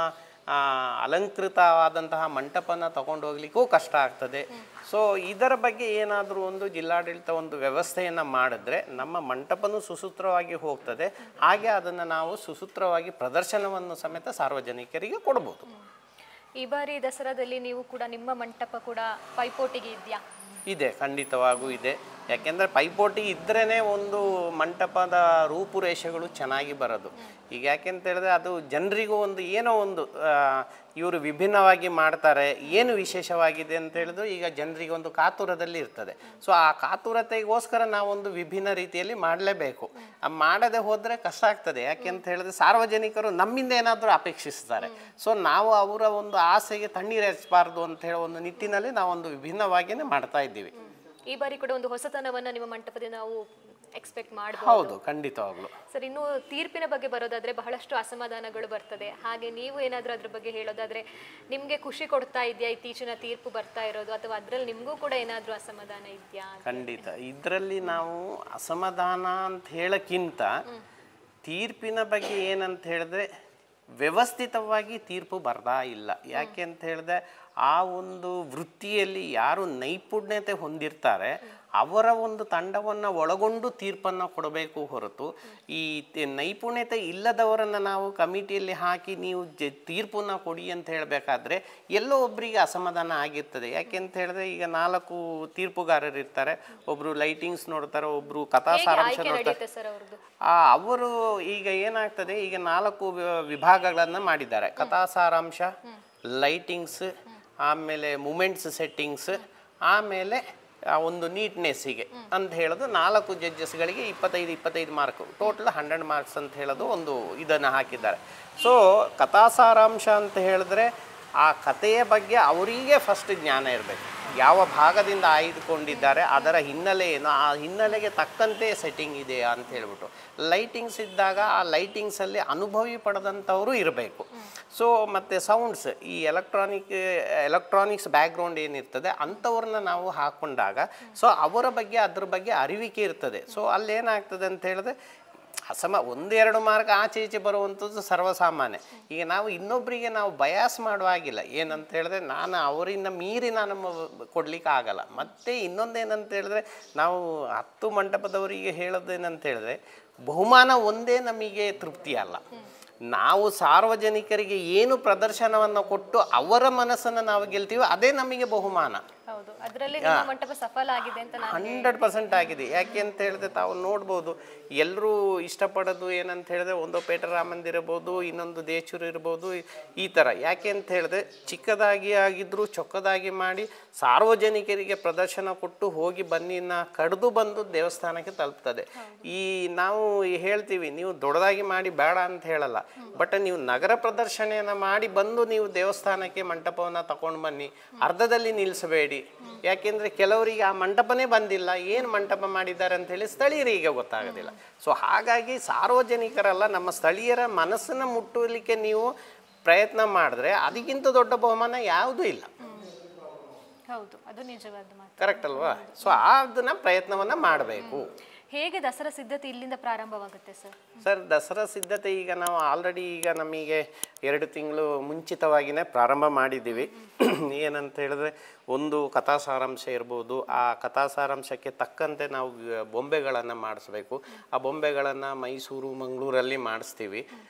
ಅಲಂಕೃತವಾದಂತಹ ಮಂಟಪನ ತಗೊಂಡು ಹೋಗ್ಲಿಕ್ಕೂ ಕಷ್ಟ ಆಗ್ತದೆ. ಸೊ ಇದರ ಬಗ್ಗೆ ಏನಾದರೂ ಒಂದು ಜಿಲ್ಲಾಡಳಿತ ಒಂದು ವ್ಯವಸ್ಥೆಯನ್ನು ಮಾಡಿದ್ರೆ ನಮ್ಮ ಮಂಟಪನೂ ಸುಸೂತ್ರವಾಗಿ ಹೋಗ್ತದೆ. ಹಾಗೆ ಅದನ್ನು ನಾವು ಸುಸೂತ್ರವಾಗಿ ಪ್ರದರ್ಶನವನ್ನು ಸಮೇತ ಸಾರ್ವಜನಿಕರಿಗೆ ಕೊಡ್ಬೋದು. ಈ ಬಾರಿ ದಸರಾದಲ್ಲಿ ನೀವು ಕೂಡ ನಿಮ್ಮ ಮಂಟಪ ಕೂಡ ಪೈಪೋಟಿಗೆ ಇದೆಯಾ? ಇದೆ, ಖಂಡಿತವಾಗೂ ಇದೆ. ಯಾಕೆಂದರೆ ಪೈಪೋಟಿ ಇದ್ರೇ ಒಂದು ಮಂಟಪದ ರೂಪುರೇಷೆಗಳು ಚೆನ್ನಾಗಿ ಬರೋದು. ಈಗ ಯಾಕೆಂತ ಹೇಳಿದ್ರೆ ಅದು ಜನರಿಗೂ ಒಂದು ಏನೋ ಒಂದು ಇವರು ವಿಭಿನ್ನವಾಗಿ ಮಾಡ್ತಾರೆ, ಏನು ವಿಶೇಷವಾಗಿದೆ ಅಂತ ಹೇಳಿದ್ರು ಈಗ ಜನರಿಗೆ ಒಂದು ಕಾತುರದಲ್ಲಿ ಇರ್ತದೆ. ಸೊ ಆ ಕಾತುರತೆಗೋಸ್ಕರ ನಾವೊಂದು ವಿಭಿನ್ನ ರೀತಿಯಲ್ಲಿ ಮಾಡಲೇಬೇಕು. ಮಾಡದೆ ಹೋದರೆ ಕಷ್ಟ ಆಗ್ತದೆ. ಯಾಕೆಂತ ಹೇಳಿದ್ರೆ ಸಾರ್ವಜನಿಕರು ನಮ್ಮಿಂದ ಏನಾದರೂ ಅಪೇಕ್ಷಿಸ್ತಾರೆ. ಸೊ ನಾವು ಅವರ ಒಂದು ಆಸೆಗೆ ತಣ್ಣೀರು ಹಚ್ಚಬಾರ್ದು ಅಂತ ಹೇಳೋ ಒಂದು ನಿಟ್ಟಿನಲ್ಲಿ ನಾವೊಂದು ವಿಭಿನ್ನವಾಗಿಯೇ ಮಾಡ್ತಾ ಇದ್ದೀವಿ. ಈ ಬಾರಿ ಕೂಡ ಒಂದು ಹೊಸತನವನ್ನ ನಿಮ್ಮ ಮಂಟಪದಿಂದ ನಾವು ಎಕ್ಸ್ಪೆಕ್ಟ್ ಮಾಡಬಹುದು. ಹೌದು, ಖಂಡಿತವಾಗ್ಲು. ಸರ್, ಇನ್ನು ತೀರ್ಪಿನ ಬಗ್ಗೆ ಬರೋದಾದ್ರೆ ಬಹಳಷ್ಟು ಅಸಮಾಧಾನಗಳು ಬರ್ತದೆ. ಹಾಗೆ ನೀವು ಏನಾದರೂ ಅದ್ರ ಬಗ್ಗೆ ಹೇಳೋದಾದ್ರೆ ನಿಮ್ಗೆ ಖುಷಿ ಕೊಡ್ತಾ ಇದೆಯಾ ಇತ್ತೀಚಿನ ತೀರ್ಪು ಬರ್ತಾ ಇರೋದು, ಅಥವಾ ಅದ್ರಲ್ಲಿ ನಿಮ್ಗೂ ಕೂಡ ಏನಾದರೂ ಅಸಮಾಧಾನ ಇದೆಯಾ? ಖಂಡಿತ. ಇದರಲ್ಲಿ ನಾವು ಅಸಮಾಧಾನ ಅಂತ ಹೇಳಕ್ಕಿಂತ ತೀರ್ಪಿನ ಬಗ್ಗೆ ಏನಂತ ಹೇಳಿದ್ರೆ ವ್ಯವಸ್ಥಿತವಾಗಿ ತೀರ್ಪು ಬರ್ತಾ ಇಲ್ಲ. ಯಾಕೆ ಅಂತ ಹೇಳಿದ್ರೆ ಆ ಒಂದು ವೃತ್ತಿಯಲ್ಲಿ ಯಾರು ನೈಪುಣ್ಯತೆ ಹೊಂದಿರ್ತಾರೆ ಅವರ ಒಂದು ತಂಡವನ್ನು ಒಳಗೊಂಡು ತೀರ್ಪನ್ನು ಕೊಡಬೇಕು ಹೊರತು ಈ ನೈಪುಣ್ಯತೆ ಇಲ್ಲದವರನ್ನು ನಾವು ಕಮಿಟಿಯಲ್ಲಿ ಹಾಕಿ ನೀವು ತೀರ್ಪನ್ನು ಕೊಡಿ ಅಂತ ಹೇಳಬೇಕಾದ್ರೆ ಎಲ್ಲೋ ಒಬ್ಬರಿಗೆ ಅಸಮಾಧಾನ ಆಗಿರ್ತದೆ. ಯಾಕೆಂತ ಹೇಳಿದ್ರೆ ಈಗ 4 ತೀರ್ಪುಗಾರರು ಇರ್ತಾರೆ. ಒಬ್ಬರು ಲೈಟಿಂಗ್ಸ್ ನೋಡ್ತಾರೆ, ಒಬ್ಬರು ಕಥಾ ಸಾರಾಂಶ ನೋಡ್ತಾರೆ. ಅವರು ಈಗ ಏನಾಗ್ತದೆ, ಈಗ 4 ವಿಭಾಗಗಳನ್ನು ಮಾಡಿದ್ದಾರೆ. ಕಥಾ ಸಾರಾಂಶ, ಲೈಟಿಂಗ್ಸ್, ಆಮೇಲೆ ಮೂಮೆಂಟ್ಸ್ ಸೆಟ್ಟಿಂಗ್ಸ್, ಆಮೇಲೆ ಒಂದು ನೀಟ್ನೆಸ್ಸಿಗೆ ಅಂತ ಹೇಳೋದು 4 ಜಡ್ಜಸ್ಗಳಿಗೆ 25 ಮಾರ್ಕ್, ಟೋಟಲ್ 100 ಮಾರ್ಕ್ಸ್ ಅಂತ ಹೇಳೋದು ಒಂದು ಇದನ್ನು ಹಾಕಿದ್ದಾರೆ. ಸೊ ಕಥಾ ಸಾರಾಂಶ ಅಂತ ಹೇಳಿದ್ರೆ ಆ ಕಥೆಯ ಬಗ್ಗೆ ಅವರಿಗೆ ಫಸ್ಟ್ ಜ್ಞಾನ ಇರಬೇಕು. ಯಾವ ಭಾಗದಿಂದ ಆಯ್ದುಕೊಂಡಿದ್ದಾರೆ, ಅದರ ಹಿನ್ನೆಲೆ ಏನು, ಆ ಹಿನ್ನೆಲೆಗೆ ತಕ್ಕಂತೆ ಸೆಟ್ಟಿಂಗ್ ಇದೆಯಾ ಅಂತ ಹೇಳ್ಬಿಟ್ಟು. ಲೈಟಿಂಗ್ಸ್ ಇದ್ದಾಗ ಆ ಲೈಟಿಂಗ್ಸಲ್ಲಿ ಅನುಭವಿ ಪಡೆದಂಥವರು ಇರಬೇಕು. ಸೊ ಮತ್ತು ಸೌಂಡ್ಸ್, ಈ ಎಲೆಕ್ಟ್ರಾನಿಕ್ಸ್ ಬ್ಯಾಕ್ಗ್ರೌಂಡ್ ಏನಿರ್ತದೆ ಅಂಥವ್ರನ್ನ ನಾವು ಹಾಕ್ಕೊಂಡಾಗ ಸೊ ಅವರ ಬಗ್ಗೆ ಅದ್ರ ಬಗ್ಗೆ ಅರಿವಿಕೆ ಇರ್ತದೆ. ಸೊ ಅಲ್ಲೇನಾಗ್ತದೆ ಅಂತ ಹೇಳಿದ್ರೆ ಒಂದೆರಡು ಮಾರ್ಕ್ ಆಚೆ ಈಚೆ ಬರುವಂಥದ್ದು ಸರ್ವಸಾಮಾನ್ಯ. ಈಗ ನಾವು ಇನ್ನೊಬ್ಬರಿಗೆ ನಾವು ಬಯಾಸ್ ಮಾಡುವಾಗಿಲ್ಲ. ಏನಂತ ಹೇಳಿದ್ರೆ ನಾನು ಅವರಿಂದ ಮೀರಿ ನಾನು ಕೊಡ್ಲಿಕ್ಕೆ ಆಗಲ್ಲ. ಮತ್ತು ಇನ್ನೊಂದೇನಂತ ಹೇಳಿದ್ರೆ ನಾವು 10 ಮಂಟಪದವರಿಗೆ ಹೇಳೋದೇನಂತ ಹೇಳಿದ್ರೆ ಬಹುಮಾನ ಒಂದೇ ನಮಗೆ ತೃಪ್ತಿ ಅಲ್ಲ. ನಾವು ಸಾರ್ವಜನಿಕರಿಗೆ ಏನು ಪ್ರದರ್ಶನವನ್ನು ಕೊಟ್ಟು ಅವರ ಮನಸ್ಸನ್ನು ನಾವು ಗೆಲ್ತೀವಿ ಅದೇ ನಮಗೆ ಬಹುಮಾನ. 100% ಆಗಿದೆ. ಯಾಕೆ ಅಂತ ಹೇಳಿದ್ರೆ ತಾವು ನೋಡ್ಬೋದು, ಎಲ್ಲರೂ ಇಷ್ಟಪಡೋದು ಏನಂತ ಹೇಳಿದ್ರೆ ಒಂದು ಪೇಟರಾಮಂದ್ ಇರ್ಬೋದು, ಇನ್ನೊಂದು ದೇಚೂರು ಇರ್ಬೋದು, ಈ ಥರ. ಯಾಕೆ ಅಂತ ಹೇಳಿದ್ರೆ ಚಿಕ್ಕದಾಗಿ ಆಗಿದ್ರೂ ಚೊಕ್ಕದಾಗಿ ಮಾಡಿ ಸಾರ್ವಜನಿಕರಿಗೆ ಪ್ರದರ್ಶನ ಕೊಟ್ಟು ಹೋಗಿ ಬನ್ನಿನ ಕಡಿದು ಬಂದು ದೇವಸ್ಥಾನಕ್ಕೆ ತಲುಪ್ತದೆ. ಈ ನಾವು ಹೇಳ್ತೀವಿ ನೀವು ದೊಡ್ಡದಾಗಿ ಮಾಡಿ ಬೇಡ ಅಂತ ಹೇಳಲ್ಲ, ಬಟ್ ನೀವು ನಗರ ಪ್ರದರ್ಶನ ಮಾಡಿ ಬಂದು ನೀವು ದೇವಸ್ಥಾನಕ್ಕೆ ಮಂಟಪವನ್ನು ತಗೊಂಡು ಬನ್ನಿ, ಅರ್ಧದಲ್ಲಿ ನಿಲ್ಲಿಸಬೇಡಿ. ಯಾಕೆಂದರೆ ಕೆಲವರಿಗೆ ಆ ಮಂಟಪನೇ ಬಂದಿಲ್ಲ, ಏನು ಮಂಟಪ ಮಾಡಿದ್ದಾರೆ ಅಂಥೇಳಿ ಸ್ಥಳೀಯರಿಗೆ ಗೊತ್ತಾಗೋದಿಲ್ಲ. ಸೊ ಹಾಗಾಗಿ ಸಾರ್ವಜನಿಕರಲ್ಲ, ನಮ್ಮ ಸ್ಥಳೀಯರ ಮನಸ್ಸನ್ನು ಮುಟ್ಟಲಿಕ್ಕೆ ನೀವು ಪ್ರಯತ್ನ ಮಾಡಿದ್ರೆ ಅದಕ್ಕಿಂತ ದೊಡ್ಡ ಬಹುಮಾನ ಯಾವುದೂ ಇಲ್ಲ. ಹೌದು, ಅದು ನಿಜವಾದ ಮಾತು. ಕರೆಕ್ಟ್ ಅಲ್ವಾ? ಸೊ ಅದನ್ನ ಪ್ರಯತ್ನವನ್ನು ಮಾಡಬೇಕು. ಹೇಗೆ ದಸರಾ ಸಿದ್ಧತೆ ಇಲ್ಲಿಂದ ಪ್ರಾರಂಭವಾಗುತ್ತೆ ಸರ್? ಸರ್, ದಸರಾ ಸಿದ್ಧತೆ ಈಗ ನಾವು ಆಲ್ರೆಡಿ ಈಗ ನಮಗೆ 2 ತಿಂಗಳು ಮುಂಚಿತವಾಗಿಯೇ ಪ್ರಾರಂಭ ಮಾಡಿದ್ದೀವಿ. ಏನಂತ ಹೇಳಿದ್ರೆ ಒಂದು ಕಥಾ ಸಾರಾಂಶ ಇರ್ಬೋದು, ಆ ಕಥಾ ಸಾರಾಂಶಕ್ಕೆ ತಕ್ಕಂತೆ ನಾವು ಬೊಂಬೆಗಳನ್ನು ಮಾಡಿಸ್ಬೇಕು. ಆ ಬೊಂಬೆಗಳನ್ನು ಮೈಸೂರು, ಮಂಗಳೂರಲ್ಲಿ ಮಾಡಿಸ್ತೀವಿ.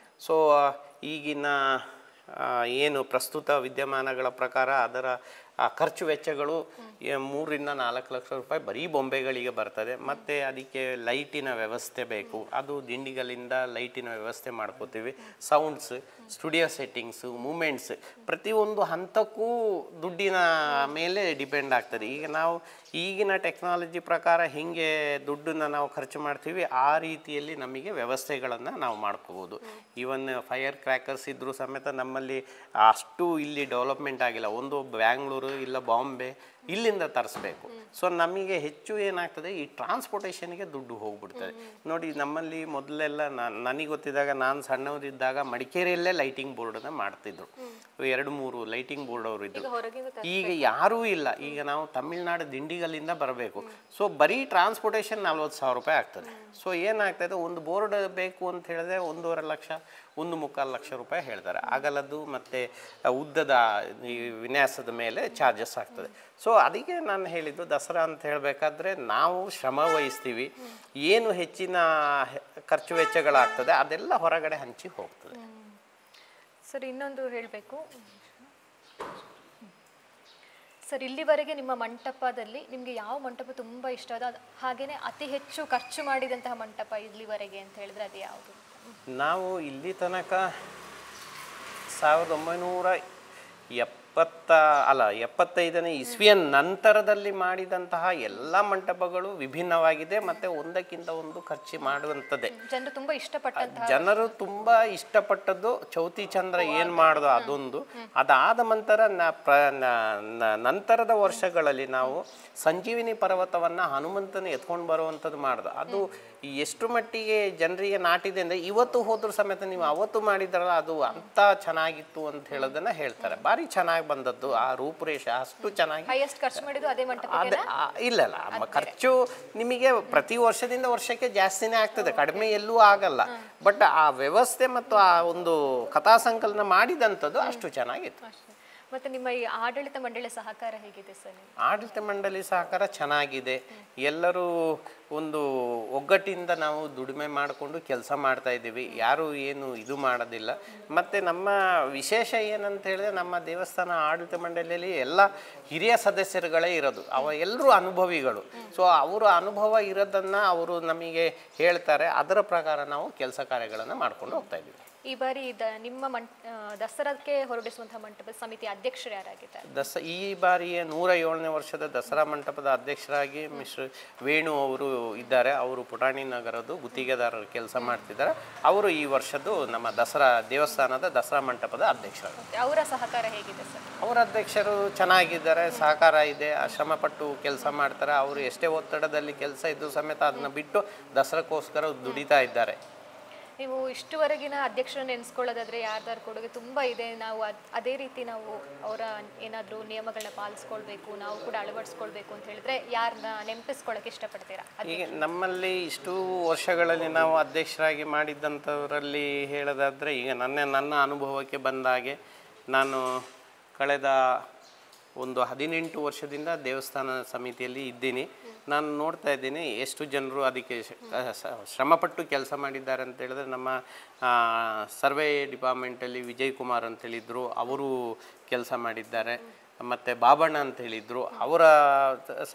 ಸೊ ಈಗಿನ ಏನು ಪ್ರಸ್ತುತ ವಿದ್ಯಮಾನಗಳ ಪ್ರಕಾರ ಅದರ ಖರ್ಚು ವೆಚ್ಚಗಳು 3 ರಿಂದ 4 ಲಕ್ಷ ರೂಪಾಯಿ ಬರೀ ಬೊಂಬೆಗಳಿಗೆ ಬರ್ತದೆ. ಮತ್ತು ಅದಕ್ಕೆ ಲೈಟಿನ ವ್ಯವಸ್ಥೆ ಬೇಕು, ಅದು ದಿಂಡಿಗಳಿಂದ ಲೈಟಿನ ವ್ಯವಸ್ಥೆ ಮಾಡ್ಕೋತೀವಿ. ಸೌಂಡ್ಸ್, ಸ್ಟುಡಿಯೋ ಸೆಟ್ಟಿಂಗ್ಸು, ಮೂಮೆಂಟ್ಸ್, ಪ್ರತಿಯೊಂದು ಹಂತಕ್ಕೂ ದುಡ್ಡಿನ ಮೇಲೆ ಡಿಪೆಂಡ್ ಆಗ್ತದೆ. ಈಗ ನಾವು ಈಗಿನ ಟೆಕ್ನಾಲಜಿ ಪ್ರಕಾರ ಹೇಗೆ ದುಡ್ಡನ್ನು ನಾವು ಖರ್ಚು ಮಾಡ್ತೀವಿ ಆ ರೀತಿಯಲ್ಲಿ ನಮಗೆ ವ್ಯವಸ್ಥೆಗಳನ್ನು ನಾವು ಮಾಡ್ಕೋಬೋದು. ಈವನ್ ಫೈರ್ ಕ್ರ್ಯಾಕರ್ಸ್ ಇದ್ದರೂ ಸಮೇತ ನಮ್ಮಲ್ಲಿ ಅಷ್ಟು ಇಲ್ಲಿ ಡೆವಲಪ್ಮೆಂಟ್ ಆಗಿಲ್ಲ. ಒಂದು ಬ್ಯಾಂಗ್ಳೂರು ಇಲ್ಲ ಬಾಂಬೆ ಇಲ್ಲಿಂದ ತರಿಸ್ಬೇಕು. ಸೊ ನಮಗೆ ಹೆಚ್ಚು ಏನಾಗ್ತದೆ, ಈ ಟ್ರಾನ್ಸ್ಪೋರ್ಟೇಷನ್ಗೆ ದುಡ್ಡು ಹೋಗ್ಬಿಡ್ತದೆ. ನೋಡಿ, ನಮ್ಮಲ್ಲಿ ಮೊದಲೆಲ್ಲ ನನಗೆ ಗೊತ್ತಿದ್ದಾಗ, ನಾನು ಸಣ್ಣವರಿದ್ದಾಗ ಮಡಿಕೇರಿಯಲ್ಲೇ ಲೈಟಿಂಗ್ ಬೋರ್ಡನ್ನು ಮಾಡ್ತಿದ್ರು. 2-3 ಲೈಟಿಂಗ್ ಬೋರ್ಡ್ ಅವರು ಇದ್ರು. ಈಗ ಯಾರೂ ಇಲ್ಲ. ಈಗ ನಾವು ತಮಿಳ್ನಾಡು ದಿಂಡಿಗಲ್ಲಿಂದ ಬರಬೇಕು. ಸೊ ಬರೀ ಟ್ರಾನ್ಸ್ಪೋರ್ಟೇಷನ್ 40,000 ರೂಪಾಯಿ ಆಗ್ತದೆ. ಸೊ ಏನಾಗ್ತದೆ, ಒಂದು ಬೋರ್ಡ್ ಬೇಕು ಅಂತ ಹೇಳಿದ್ರೆ 1.5 ಲಕ್ಷ, 1.25 ಲಕ್ಷ ರೂಪಾಯಿ ಹೇಳ್ತಾರೆ. ಅಗಲದ್ದು ಮತ್ತು ಉದ್ದದ ಈ ವಿನ್ಯಾಸದ ಮೇಲೆ ಚಾರ್ಜಸ್ ಆಗ್ತದೆ. ಸೊ ಅದಕ್ಕೆ ನಾನು ಹೇಳಿದ್ದು, ದಸರಾ ಅಂತ ಹೇಳಬೇಕಾದ್ರೆ ನಾವು ಶ್ರಮ ವಹಿಸ್ತೀವಿ. ಏನು ಹೆಚ್ಚಿನ ಖರ್ಚು ವೆಚ್ಚಗಳಾಗ್ತದೆ ಅದೆಲ್ಲ ಹೊರಗಡೆ ಹಂಚಿ ಹೋಗ್ತದೆ. ಸರ್, ಇನ್ನೊಂದು ಹೇಳಬೇಕು ಸರ್, ಇಲ್ಲಿವರೆಗೆ ನಿಮ್ಮ ಮಂಟಪದಲ್ಲಿ ನಿಮಗೆ ಯಾವ ಮಂಟಪ ತುಂಬ ಇಷ್ಟ ಆದ, ಹಾಗೇನೆ ಅತಿ ಹೆಚ್ಚು ಖರ್ಚು ಮಾಡಿದಂತಹ ಮಂಟಪ ಇಲ್ಲಿವರೆಗೆ ಅಂತ ಹೇಳಿದ್ರೆ ಅದು ಯಾವುದು? ನಾವು ಇಲ್ಲಿ ತನಕ 1975ನೇ ಇಸ್ವಿಯ ನಂತರದಲ್ಲಿ ಮಾಡಿದಂತಹ ಎಲ್ಲ ಮಂಟಪಗಳು ವಿಭಿನ್ನವಾಗಿದೆ ಮತ್ತು ಒಂದಕ್ಕಿಂತ ಒಂದು ಖರ್ಚು ಮಾಡುವಂಥದ್ದೇ. ಜನರು ತುಂಬಾ ಇಷ್ಟಪಟ್ಟದ್ದು ಚೌತಿ ಚಂದ್ರ ಏನು ಮಾಡ್ದೋ ಅದೊಂದು. ಅದಾದ ನಂತರದ ವರ್ಷಗಳಲ್ಲಿ ನಾವು ಸಂಜೀವಿನಿ ಪರ್ವತವನ್ನು ಹನುಮಂತನ ಎತ್ಕೊಂಡು ಬರುವಂಥದ್ದು ಮಾಡ್ದು. ಅದು ಎಷ್ಟು ಮಟ್ಟಿಗೆ ಜನರಿಗೆ ನಾಟಿದೆ ಅಂದರೆ ಇವತ್ತು ಹೋದ್ರೂ ಸಮೇತ ನೀವು ಅವತ್ತು ಮಾಡಿದ್ರಲ್ಲ ಅದು ಅಂತ ಚೆನ್ನಾಗಿತ್ತು ಅಂತ ಹೇಳೋದನ್ನ ಹೇಳ್ತಾರೆ. ಭಾರಿ ಚೆನ್ನಾಗಿ ಬಂದದ್ದು, ಆ ರೂಪುರೇಷೆ ಅಷ್ಟು ಚೆನ್ನಾಗಿ. ಇಲ್ಲ ಖರ್ಚು ನಿಮಗೆ ಪ್ರತಿ ವರ್ಷದಿಂದ ವರ್ಷಕ್ಕೆ ಜಾಸ್ತಿನೇ ಆಗ್ತದೆ, ಕಡಿಮೆ ಎಲ್ಲೂ ಆಗಲ್ಲ. ಬಟ್ ಆ ವ್ಯವಸ್ಥೆ ಮತ್ತು ಆ ಒಂದು ಕಥಾ ಸಂಕಲನ ಮಾಡಿದಂಥದ್ದು ಅಷ್ಟು ಚೆನ್ನಾಗಿತ್ತು. ಮತ್ತೆ ನಿಮ್ಮ ಈ ಆಡಳಿತ ಮಂಡಳಿ ಸಹಕಾರ ಹೇಗಿದೆ ಸರ್? ಆಡಳಿತ ಮಂಡಳಿ ಸಹಕಾರ ಚೆನ್ನಾಗಿದೆ. ಎಲ್ಲರೂ ಒಂದು ಒಗ್ಗಟ್ಟಿಂದ ನಾವು ದುಡಿಮೆ ಮಾಡಿಕೊಂಡು ಕೆಲಸ ಮಾಡ್ತಾ ಇದ್ದೀವಿ. ಯಾರು ಏನು ಇದು ಮಾಡೋದಿಲ್ಲ. ಮತ್ತು ನಮ್ಮ ವಿಶೇಷ ಏನಂತ ಹೇಳಿದ್ರೆ ನಮ್ಮ ದೇವಸ್ಥಾನ ಆಡಳಿತ ಮಂಡಳಿಯಲ್ಲಿ ಎಲ್ಲ ಹಿರಿಯ ಸದಸ್ಯರುಗಳೇ ಇರೋದು. ಎಲ್ಲರೂ ಅನುಭವಿಗಳು. ಸೊ ಅವರ ಅನುಭವ ಇರೋದನ್ನು ಅವರು ನಮಗೆ ಹೇಳ್ತಾರೆ. ಅದರ ಪ್ರಕಾರ ನಾವು ಕೆಲಸ ಕಾರ್ಯಗಳನ್ನು ಮಾಡ್ಕೊಂಡು ಹೋಗ್ತಾ ಇದ್ದೀವಿ. ಈ ಬಾರಿ ನಿಮ್ಮ ದಸರಾಕ್ಕೆ ಹೊರಡಿಸುವಂತಹ ಮಂಟಪದ ಸಮಿತಿ ಅಧ್ಯಕ್ಷರು ಯಾರಾಗಿದ್ದಾರೆ? ಈ ಬಾರಿಯ 107ನೇ ವರ್ಷದ ದಸರಾ ಮಂಟಪದ ಅಧ್ಯಕ್ಷರಾಗಿ ಮಿಸ್ಟರ್ ವೇಣು ಅವರು ಇದ್ದಾರೆ. ಅವರು ಪುಟಾಣಿ ನಗರದ ಗುತ್ತಿಗೆದಾರರು ಕೆಲಸ ಮಾಡ್ತಿದ್ದಾರೆ. ಅವರು ಈ ವರ್ಷದ್ದು ನಮ್ಮ ದೇವಸ್ಥಾನದ ದಸರಾ ಮಂಟಪದ ಅಧ್ಯಕ್ಷರಾಗಿದ್ದಾರೆ. ಅವರ ಸಹಕಾರ ಹೇಗಿದೆ ಸರ್? ಅವರ ಅಧ್ಯಕ್ಷರು ಚೆನ್ನಾಗಿದ್ದಾರೆ, ಸಹಕಾರ ಇದೆ, ಶ್ರಮಪಟ್ಟು ಕೆಲಸ ಮಾಡ್ತಾರೆ. ಅವರು ಎಷ್ಟೇ ಒತ್ತಡದಲ್ಲಿ ಕೆಲಸ ಇದ್ದು ಸಮೇತ ಅದನ್ನು ಬಿಟ್ಟು ದಸರಾಕ್ಕೋಸ್ಕರ ದುಡಿತಾ ಇದ್ದಾರೆ. ನೀವು ಇಷ್ಟುವರೆಗಿನ ಅಧ್ಯಕ್ಷರನ್ನು ನೆನೆಸ್ಕೊಳ್ಳೋದಾದ್ರೆ ಯಾರ್ದಾರು ಕೊಡುಗೆ ತುಂಬಾ ಇದೆ, ನಾವು ಅದೇ ರೀತಿ ನಾವು ಅವರ ಏನಾದರೂ ನಿಯಮಗಳನ್ನ ಪಾಲಿಸ್ಕೊಳ್ಬೇಕು, ನಾವು ಕೂಡ ಅಳವಡಿಸ್ಕೊಳ್ಬೇಕು ಅಂತ ಹೇಳಿದ್ರೆ ಯಾರನ್ನ ನೆನಪಿಸ್ಕೊಳ್ಳೋಕೆ ಇಷ್ಟಪಡ್ತೀರಾ? ಈಗ ನಮ್ಮಲ್ಲಿ ಇಷ್ಟು ವರ್ಷಗಳಲ್ಲಿ ನಾವು ಅಧ್ಯಕ್ಷರಾಗಿ ಮಾಡಿದ್ದಂಥವರಲ್ಲಿ ಹೇಳೋದಾದರೆ, ಈಗ ನನ್ನ ಅನುಭವಕ್ಕೆ ಬಂದಾಗೆ ನಾನು ಕಳೆದ ಒಂದು 18 ವರ್ಷದಿಂದ ದೇವಸ್ಥಾನ ಸಮಿತಿಯಲ್ಲಿ ಇದ್ದೀನಿ. ನಾನು ನೋಡ್ತಾ ಇದ್ದೀನಿ ಎಷ್ಟು ಜನರು ಅದಕ್ಕೆ ಶ್ರಮಪಟ್ಟು ಕೆಲಸ ಮಾಡಿದ್ದಾರೆ ಅಂತ ಹೇಳಿದ್ರೆ, ನಮ್ಮ ಸರ್ವೆ ಡಿಪಾರ್ಟ್ಮೆಂಟಲ್ಲಿ ವಿಜಯ್ ಕುಮಾರ್ ಅಂತ ಹೇಳಿದ್ರು, ಅವರು ಕೆಲಸ ಮಾಡಿದ್ದಾರೆ. ಮತ್ತು ಬಾಬಣ್ಣ ಅಂತ ಹೇಳಿದರು, ಅವರ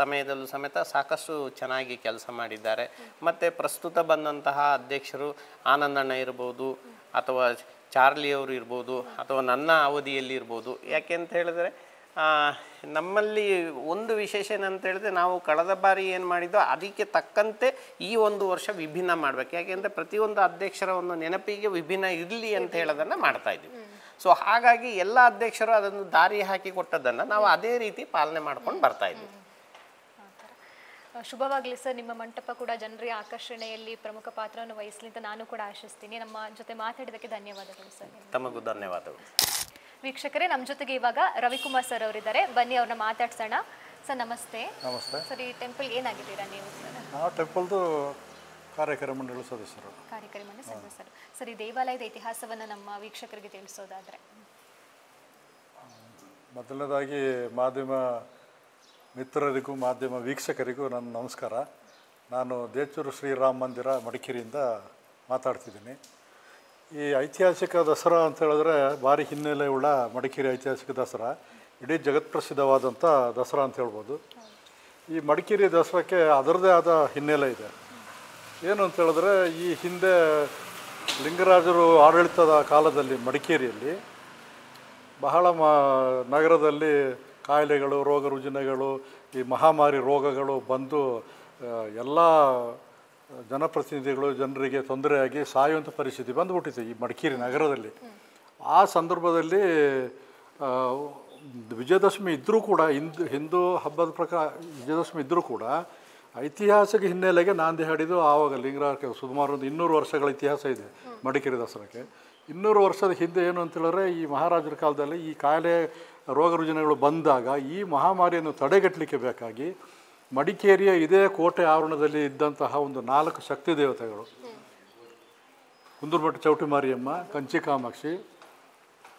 ಸಮಯದಲ್ಲೂ ಸಮೇತ ಸಾಕಷ್ಟು ಚೆನ್ನಾಗಿ ಕೆಲಸ ಮಾಡಿದ್ದಾರೆ. ಮತ್ತು ಪ್ರಸ್ತುತ ಬಂದಂತಹ ಅಧ್ಯಕ್ಷರು ಆನಂದಣ್ಣ ಇರ್ಬೋದು, ಅಥವಾ ಚಾರ್ಲಿಯವರು ಇರ್ಬೋದು, ಅಥವಾ ನನ್ನ ಅವಧಿಯಲ್ಲಿ ಇರ್ಬೋದು. ಯಾಕೆಂತ ಹೇಳಿದ್ರೆ ನಮ್ಮಲ್ಲಿ ಒಂದು ವಿಶೇಷ ಏನಂತ ಹೇಳಿದ್ರೆ, ನಾವು ಕಳೆದ ಬಾರಿ ಏನು ಮಾಡಿದ್ದೋ ಅದಕ್ಕೆ ತಕ್ಕಂತೆ ಈ ಒಂದು ವರ್ಷ ವಿಭಿನ್ನ ಮಾಡಬೇಕು. ಯಾಕೆಂದರೆ ಪ್ರತಿಯೊಂದು ಅಧ್ಯಕ್ಷರ ಒಂದು ನೆನಪಿಗೆ ವಿಭಿನ್ನ ಇರಲಿ ಅಂತ ಹೇಳೋದನ್ನು ಮಾಡ್ತಾ ಇದ್ದೀವಿ. ಸೊ ಹಾಗಾಗಿ ಎಲ್ಲ ಅಧ್ಯಕ್ಷರು ಅದನ್ನು ದಾರಿ ಹಾಕಿ ಕೊಟ್ಟದ್ದನ್ನು ನಾವು ಅದೇ ರೀತಿ ಪಾಲನೆ ಮಾಡ್ಕೊಂಡು ಬರ್ತಾ ಇದ್ದೀವಿ. ಶುಭವಾಗಲಿ ಸರ್. ನಿಮ್ಮ ಮಂಟಪ ಕೂಡ ಜನರ ಆಕರ್ಷಣೆಯಲ್ಲಿ ಪ್ರಮುಖ ಪಾತ್ರವನ್ನು ವಹಿಸಲಿ ಅಂತ ನಾನು ಕೂಡ ಆಶಿಸ್ತೀನಿ. ನಮ್ಮ ಜೊತೆ ಮಾತಾಡಿದ್ದಕ್ಕೆ ಧನ್ಯವಾದಗಳು ಸರ್. ತಮಗೂ ಧನ್ಯವಾದಗಳು. ವೀಕ್ಷಕರೇ, ನಮ್ಮ ಜೊತೆಗೆ ಇವಾಗ ರವಿಕುಮಾರ್ ಸರ್ ಅವರಿದ್ದಾರೆ. ಬನ್ನಿ ಅವ್ರನ್ನ ಮಾತಾಡ್ಸೋಣ. ಸರ್ ನಮಸ್ತೆ. ನಮಸ್ತೆ ಸರ್, ಈ ಟೆಂಪಲ್ ಏನಾಗಿದ್ದೀರಾ ನೀವು ಸರ್? ನಾವು ಟೆಂಪಲ್ದು ಕಾರ್ಯಕಾರಿ ಮಂಡಳಿ ಸದಸ್ಯರು. ಕಾರ್ಯಕಾರಿ ಮಂಡಳಿ ಸದಸ್ಯರು. ಸರ್, ಈ ದೇವಾಲಯದ ಇತಿಹಾಸವನ್ನು ನಮ್ಮ ವೀಕ್ಷಕರಿಗೆ ತಿಳಿಸೋದಾದ್ರೆ? ಮೊದಲನೇದಾಗಿ ಮಾಧ್ಯಮ ಮಿತ್ರರಿಗೂ ಮಾಧ್ಯಮ ವೀಕ್ಷಕರಿಗೂ ನನ್ನ ನಮಸ್ಕಾರ. ನಾನು ದೇಚೂರು ಶ್ರೀರಾಮ ಮಂದಿರ ಮಡಿಕೇರಿಯಿಂದ ಮಾತಾಡ್ತಿದ್ದೀನಿ. ಈ ಐತಿಹಾಸಿಕ ದಸರಾ ಅಂತ ಹೇಳಿದ್ರೆ ಭಾರಿ ಹಿನ್ನೆಲೆ ಉಳ್ಳ ಮಡಿಕೇರಿ ಐತಿಹಾಸಿಕ ದಸರಾ ಇಡೀ ಜಗತ್ಪ್ರಸಿದ್ಧವಾದಂಥ ದಸರಾ ಅಂತ ಹೇಳ್ಬೋದು. ಈ ಮಡಿಕೇರಿ ದಸರಾಕ್ಕೆ ಅದರದೇ ಆದ ಹಿನ್ನೆಲೆ ಇದೆ. ಏನು ಅಂತ ಹೇಳಿದ್ರೆ, ಈ ಹಿಂದೆ ಲಿಂಗರಾಜರು ಆಡಳಿತದ ಕಾಲದಲ್ಲಿ ಮಡಿಕೇರಿಯಲ್ಲಿ ಬಹಳ ನಗರದಲ್ಲಿ ಕಾಯಿಲೆಗಳು, ರೋಗ ರುಜಿನಗಳು, ಈ ಮಹಾಮಾರಿ ರೋಗಗಳು ಬಂದು ಎಲ್ಲ ಜನಪ್ರತಿನಿಧಿಗಳು ಜನರಿಗೆ ತೊಂದರೆಯಾಗಿ ಸಾಯುವಂಥ ಪರಿಸ್ಥಿತಿ ಬಂದುಬಿಟ್ಟಿದೆ ಈ ಮಡಿಕೇರಿ ನಗರದಲ್ಲಿ. ಆ ಸಂದರ್ಭದಲ್ಲಿ ವಿಜಯದಶಮಿ ಇದ್ದರೂ ಕೂಡ, ಹಿಂದೂ ಹಬ್ಬದ ಪ್ರಕಾರ ವಿಜಯದಶಮಿ ಇದ್ದರೂ ಕೂಡ ಐತಿಹಾಸಿಕ ಹಿನ್ನೆಲೆಗೆ ನಾಂದಿ ಹಾಡಿದ್ದು ಆವಾಗ ಲಿಂಗರಾಜ. ಸುಮಾರು ಒಂದು 200 ವರ್ಷಗಳ ಇತಿಹಾಸ ಇದೆ ಮಡಿಕೇರಿ ದಸರಾಕ್ಕೆ. 200 ವರ್ಷದ ಹಿಂದೆ ಏನು ಅಂತ ಹೇಳಿದ್ರೆ, ಈ ಮಹಾರಾಜರ ಕಾಲದಲ್ಲಿ ಈ ಕಾಯಿಲೆ ರೋಗ ರುಜಿನಗಳು ಬಂದಾಗ ಈ ಮಹಾಮಾರಿಯನ್ನು ತಡೆಗಟ್ಟಲಿಕ್ಕೆ ಬೇಕಾಗಿ ಮಡಿಕೇರಿಯ ಇದೇ ಕೋಟೆ ಆವರಣದಲ್ಲಿ ಇದ್ದಂತಹ ಒಂದು 4 ಶಕ್ತಿ ದೇವತೆಗಳು, ಕುಂದೂರುಮಠ ಚೌಟಿ ಮಾರಿಯಮ್ಮ, ಕಂಚಿ ಕಾಮಾಕ್ಷಿ,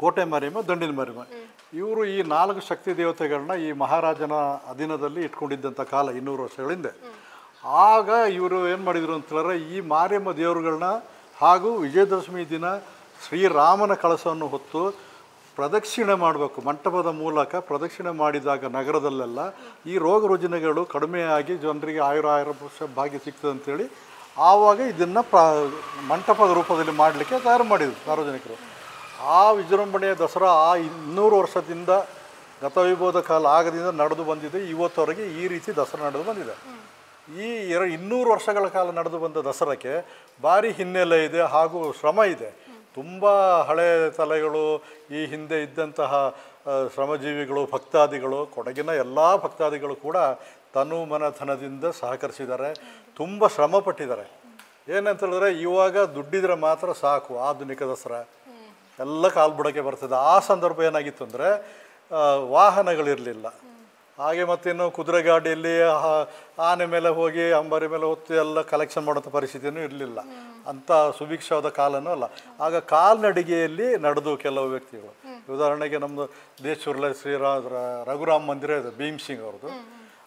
ಕೋಟೆ ಮಾರಿಯಮ್ಮ, ದಂಡಿನ ಮಾರಿಯಮ್ಮ, ಇವರು ಈ 4 ಶಕ್ತಿ ದೇವತೆಗಳನ್ನ ಈ ಮಹಾರಾಜನ ಅಧೀನದಲ್ಲಿ ಇಟ್ಕೊಂಡಿದ್ದಂಥ ಕಾಲ 200 ವರ್ಷಗಳ ಹಿಂದೆ. ಆಗ ಇವರು ಏನು ಮಾಡಿದರು ಅಂತ ಹೇಳಿದ್ರೆ, ಈ ಮಾರಿಯಮ್ಮ ದೇವರುಗಳನ್ನ ಹಾಗೂ ವಿಜಯದಶಮಿ ದಿನ ಶ್ರೀರಾಮನ ಕಳಸವನ್ನು ಹೊತ್ತು ಪ್ರದಕ್ಷಿಣೆ ಮಾಡಬೇಕು. ಮಂಟಪದ ಮೂಲಕ ಪ್ರದಕ್ಷಿಣೆ ಮಾಡಿದಾಗ ನಗರದಲ್ಲೆಲ್ಲ ಈ ರೋಗ ರುಜಿನಗಳು ಕಡಿಮೆಯಾಗಿ ಜನರಿಗೆ ಆಯುರ ವರ್ಷ ಭಾಗ್ಯ ಸಿಗ್ತದೆ ಅಂತೇಳಿ ಆವಾಗ ಇದನ್ನು ಮಂಟಪದ ರೂಪದಲ್ಲಿ ಮಾಡಲಿಕ್ಕೆ ತಯಾರು ಮಾಡಿದರು ಸಾರ್ವಜನಿಕರು. ಆ ವಿಜೃಂಭಣೆಯ ದಸರಾ ಆ 200 ವರ್ಷದಿಂದ ಗತವೈಭವದ ಕಾಲ ಆಗದಿಂದ ನಡೆದು ಬಂದಿದೆ. ಇವತ್ತವರೆಗೆ ಈ ರೀತಿ ದಸರಾ ನಡೆದು ಬಂದಿದೆ. ಈ 200 ವರ್ಷಗಳ ಕಾಲ ನಡೆದು ಬಂದ ದಸರಾಕ್ಕೆ ಭಾರಿ ಹಿನ್ನೆಲೆ ಇದೆ ಹಾಗೂ ಶ್ರಮ ಇದೆ. ತುಂಬ ಹಳೆಯ ತಲೆಗಳು, ಈ ಹಿಂದೆ ಇದ್ದಂತಹ ಶ್ರಮಜೀವಿಗಳು, ಭಕ್ತಾದಿಗಳು, ಕೊಡಗಿನ ಎಲ್ಲ ಭಕ್ತಾದಿಗಳು ಕೂಡ ತನು ಮನಧನದಿಂದ ಸಹಕರಿಸಿದ್ದಾರೆ, ತುಂಬ ಶ್ರಮ ಪಟ್ಟಿದ್ದಾರೆ. ಏನಂತ ಹೇಳಿದ್ರೆ ಇವಾಗ ದುಡ್ಡಿದ್ರೆ ಮಾತ್ರ ಸಾಕು ಆಧುನಿಕ ದಸರಾ ಎಲ್ಲ ಕಾಲ್ಬುಡಕ್ಕೆ ಬರ್ತದೆ. ಆ ಸಂದರ್ಭ ಏನಾಗಿತ್ತು ಅಂದರೆ ವಾಹನಗಳಿರಲಿಲ್ಲ. ಹಾಗೆ ಮತ್ತಿನ್ನು ಕುದುರೆ ಗಾಡಿಯಲ್ಲಿ ಆನೆ ಮೇಲೆ ಹೋಗಿ ಅಂಬಾರಿ ಮೇಲೆ ಹೊತ್ತು ಎಲ್ಲ ಕಲೆಕ್ಷನ್ ಮಾಡೋಂಥ ಪರಿಸ್ಥಿತಿಯೂ ಇರಲಿಲ್ಲ. ಅಂಥ ಸುಭಿಕ್ಷವಾದ ಕಾಲನೂ ಅಲ್ಲ. ಆಗ ಕಾಲ್ನಡಿಗೆಯಲ್ಲಿ ನಡೆದು ಕೆಲವು ವ್ಯಕ್ತಿಗಳು, ಉದಾಹರಣೆಗೆ ನಮ್ಮದು ದೇಶೂರ್ಲೆ ರಘುರಾಮ್ ಮಂದಿರ ಇದೆ, ಭೀಮ್ ಸಿಂಗ್ ಅವ್ರದ್ದು.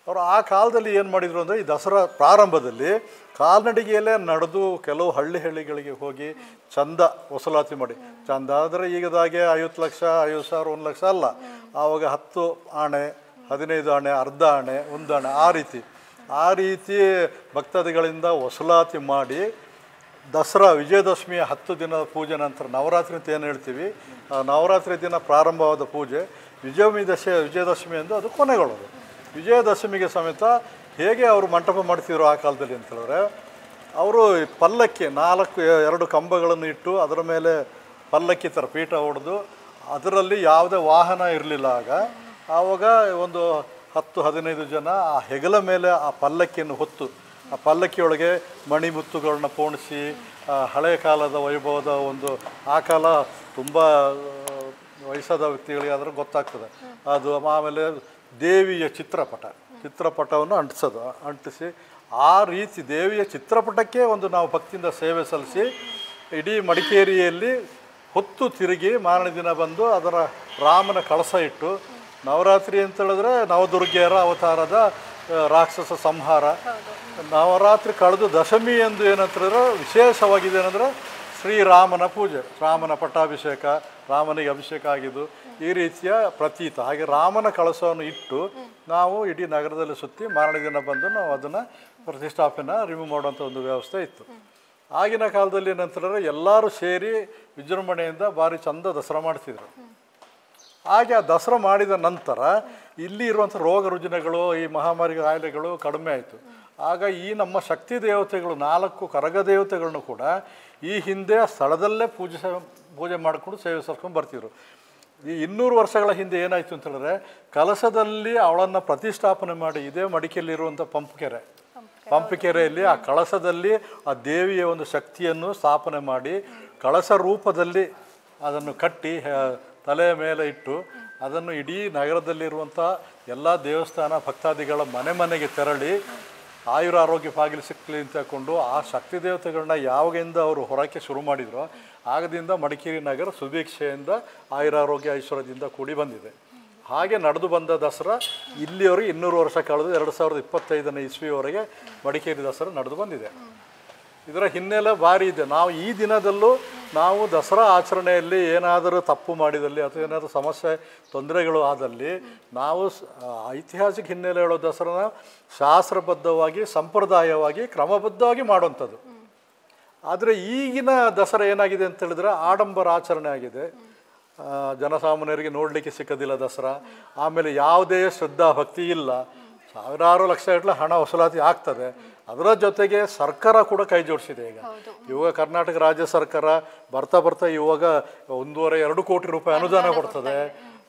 ಅವರು ಆ ಕಾಲದಲ್ಲಿ ಏನು ಮಾಡಿದರು ಅಂದರೆ ಈ ದಸರಾ ಪ್ರಾರಂಭದಲ್ಲಿ ಕಾಲ್ನಡಿಗೆಯಲ್ಲೇ ನಡೆದು ಕೆಲವು ಹಳ್ಳಿಗಳಿಗೆ ಹೋಗಿ ಚಂದ ವಸೂಲಾತಿ ಮಾಡಿ. ಚಂದ ಆದರೆ ಈಗದಾಗೆ 50 ಲಕ್ಷ 50,000 1 ಲಕ್ಷ ಅಲ್ಲ. ಆವಾಗ 10 ಆಣೆ 15 ಆಣೆ, ಅರ್ಧ ಆಣೆ, 1 ಆಣೆ, ಆ ರೀತಿ ಭಕ್ತಾದಿಗಳಿಂದ ವಸೂಲಾತಿ ಮಾಡಿ ದಸರಾ ವಿಜಯದಶಮಿಯ 10 ದಿನದ ಪೂಜೆ ನಂತರ ನವರಾತ್ರಿ ಅಂತ ಏನು ಹೇಳ್ತೀವಿ, ನವರಾತ್ರಿ ದಿನ ಪ್ರಾರಂಭವಾದ ಪೂಜೆ ವಿಜಯದಶಮಿ ಎಂದು ಅದು ಕೊನೆಗೊಳ್ಳೋದು. ವಿಜಯದಶಮಿಗೆ ಸಮೇತ ಹೇಗೆ ಅವರು ಮಂಟಪ ಮಾಡ್ತಿದ್ರು ಆ ಕಾಲದಲ್ಲಿ ಅಂತ ಹೇಳಿದ್ರೆ, ಅವರು ಪಲ್ಲಕ್ಕಿ 2 ಕಂಬಗಳನ್ನು ಇಟ್ಟು ಅದರ ಮೇಲೆ ಪಲ್ಲಕ್ಕಿ ಥರ ಪೀಠ ಹೊಡೆದು ಅದರಲ್ಲಿ ಯಾವುದೇ ವಾಹನ ಇರಲಿಲ್ಲ. ಆವಾಗ ಒಂದು 10-15 ಜನ ಆ ಹೆಗಲ ಮೇಲೆ ಆ ಪಲ್ಲಕ್ಕಿಯನ್ನು ಹೊತ್ತು ಆ ಪಲ್ಲಕ್ಕಿಯೊಳಗೆ ಮಣಿಮುತ್ತುಗಳನ್ನ ಪೋಣಿಸಿ ಹಳೆಯ ಕಾಲದ ವೈಭವದ ಒಂದು ಆ ಕಾಲ ತುಂಬ ವಯಸ್ಸಾದ ವ್ಯಕ್ತಿಗಳಿಗೆ ಆದರೂ ಗೊತ್ತಾಗ್ತದೆ ಅದು. ಆಮೇಲೆ ದೇವಿಯ ಚಿತ್ರಪಟವನ್ನು ಅಂಟಿಸಿ ಆ ರೀತಿ ದೇವಿಯ ಚಿತ್ರಪಟಕ್ಕೆ ಒಂದು ನಾವು ಭಕ್ತಿಯಿಂದ ಸೇವೆ ಸಲ್ಲಿಸಿ ಇಡೀ ಮಡಿಕೇರಿಯಲ್ಲಿ ಹೊತ್ತು ತಿರುಗಿ ಮಾರನೇ ದಿನ ಬಂದು ಅದರ ರಾಮನ ಕಳಸ ಇಟ್ಟು, ನವರಾತ್ರಿ ಅಂತೇಳಿದ್ರೆ ನವದುರ್ಗೆಯರ ಅವತಾರದ ರಾಕ್ಷಸ ಸಂಹಾರ. ನವರಾತ್ರಿ ಕಳೆದು ದಶಮಿ ಎಂದು ಏನಂತಂದ್ರೆ ವಿಶೇಷವಾಗಿದೆ ಏನಂದರೆ ಶ್ರೀರಾಮನ ಪೂಜೆ, ರಾಮನ ಪಟ್ಟಾಭಿಷೇಕ, ರಾಮನಿಗೆ ಅಭಿಷೇಕ ಆಗಿದ್ದು ಈ ರೀತಿಯ ಪ್ರತೀತ. ಹಾಗೆ ರಾಮನ ಕಳಸವನ್ನು ಇಟ್ಟು ನಾವು ಇಡೀ ನಗರದಲ್ಲಿ ಸುತ್ತಿ ಮಾರನೇ ದಿನ ಬಂದು ನಾವು ಅದನ್ನು ಪ್ರತಿಷ್ಠಾಪನೆ ರಿಮೂವ್ ಮಾಡುವಂಥ ಒಂದು ವ್ಯವಸ್ಥೆ ಇತ್ತು. ಆಗಿನ ಕಾಲದಲ್ಲಿ ಏನಂತಂದರೆ ಎಲ್ಲರೂ ಸೇರಿ ವಿಜೃಂಭಣೆಯಿಂದ ಭಾರಿ ಚಂದ ದಸರಾ ಮಾಡ್ತಿದ್ರು. ಹಾಗೆ ಆ ದಸರಾ ಮಾಡಿದ ನಂತರ ಇಲ್ಲಿ ಇರುವಂಥ ರೋಗ ರುಜಿನಗಳು, ಈ ಮಹಾಮಾರಿ ಕಾಯಿಲೆಗಳು ಕಡಿಮೆ ಆಯಿತು. ಆಗ ಈ ನಮ್ಮ ಶಕ್ತಿ ದೇವತೆಗಳು 4 ಕರಗ ದೇವತೆಗಳನ್ನು ಕೂಡ ಈ ಹಿಂದೆ ಸ್ಥಳದಲ್ಲೇ ಪೂಜೆ ಮಾಡಿಕೊಂಡು ಸೇವೆ ಸಲ್ಲಿಸ್ಕೊಂಡು ಬರ್ತಿದ್ರು. ಈ 200 ವರ್ಷಗಳ ಹಿಂದೆ ಏನಾಯಿತು ಅಂತ ಹೇಳಿದ್ರೆ, ಕಲಶದಲ್ಲಿ ಅವಳನ್ನು ಪ್ರತಿಷ್ಠಾಪನೆ ಮಾಡಿ ಇದೇ ಮಡಿಕೆಯಲ್ಲಿರುವಂಥ ಪಂಪಕೆರೆಯಲ್ಲಿ ಆ ಕಳಸದಲ್ಲಿ ಆ ದೇವಿಯ ಒಂದು ಶಕ್ತಿಯನ್ನು ಸ್ಥಾಪನೆ ಮಾಡಿ ಕಳಸ ರೂಪದಲ್ಲಿ ಅದನ್ನು ಕಟ್ಟಿ ತಲೆಯ ಮೇಲೆ ಇಟ್ಟು ಅದನ್ನು ಇಡೀ ನಗರದಲ್ಲಿರುವಂಥ ಎಲ್ಲ ದೇವಸ್ಥಾನ ಭಕ್ತಾದಿಗಳ ಮನೆಗೆ ತೆರಳಿ ಆಯುರಾರೋಗ್ಯ ಭಾಗಿಲು ಸಿಕ್ಕಲಿ ಅಂತ ಹಾಕ್ಕೊಂಡು ಆ ಶಕ್ತಿ ದೇವತೆಗಳನ್ನ ಯಾವಾಗಿಂದ ಅವರು ಹೊರಕ್ಕೆ ಶುರು ಮಾಡಿದ್ರು ಆಗದಿಂದ ಮಡಿಕೇರಿ ನಗರ ಸುಭಿಕ್ಷೆಯಿಂದ ಆಯುರಾರೋಗ್ಯ ಐಶ್ವರ್ಯದಿಂದ ಕೂಡಿ ಬಂದಿದೆ. ಹಾಗೆ ನಡೆದು ಬಂದ ದಸರಾ ಇಲ್ಲಿಯವರೆಗೆ 200 ವರ್ಷ ಕಳೆದು 2025ನೇ ಇಸ್ವಿಯವರೆಗೆ ಮಡಿಕೇರಿ ದಸರಾ ನಡೆದು ಬಂದಿದೆ. ಇದರ ಹಿನ್ನೆಲೆ ಭಾರಿ ಇದೆ. ನಾವು ಈ ದಿನದಲ್ಲೂ ನಾವು ದಸರಾ ಆಚರಣೆಯಲ್ಲಿ ಏನಾದರೂ ತಪ್ಪು ಮಾಡಿದಲ್ಲಿ ಅಥವಾ ಏನಾದರೂ ಸಮಸ್ಯೆ ತೊಂದರೆಗಳು ಆದಲ್ಲಿ ನಾವು ಐತಿಹಾಸಿಕ ಹಿನ್ನೆಲೆ ಹೇಳೋ ದಸರಾನ ಶಾಸ್ತ್ರಬದ್ಧವಾಗಿ ಸಂಪ್ರದಾಯವಾಗಿ ಕ್ರಮಬದ್ಧವಾಗಿ ಮಾಡುವಂಥದ್ದು. ಆದರೆ ಈಗಿನ ದಸರಾ ಏನಾಗಿದೆ ಅಂತ ಹೇಳಿದ್ರೆ ಆಡಂಬರ ಆಚರಣೆ ಆಗಿದೆ. ಜನಸಾಮಾನ್ಯರಿಗೆ ನೋಡಲಿಕ್ಕೆ ಸಿಕ್ಕೋದಿಲ್ಲ ದಸರಾ. ಆಮೇಲೆ ಯಾವುದೇ ಶ್ರದ್ಧಾ ಭಕ್ತಿ ಇಲ್ಲ. ಸಾವಿರಾರು ಲಕ್ಷ ಗಟ್ಟಲೆ ಹಣ ವಸೂಲಾತಿ ಆಗ್ತದೆ. ಅದರ ಜೊತೆಗೆ ಸರ್ಕಾರ ಕೂಡ ಕೈ ಜೋಡಿಸಿದೆ. ಇವಾಗ ಕರ್ನಾಟಕ ರಾಜ್ಯ ಸರ್ಕಾರ ಬರ್ತಾ ಇವಾಗ 1.5-2 ಕೋಟಿ ರೂಪಾಯಿ ಅನುದಾನ ಕೊಡ್ತದೆ.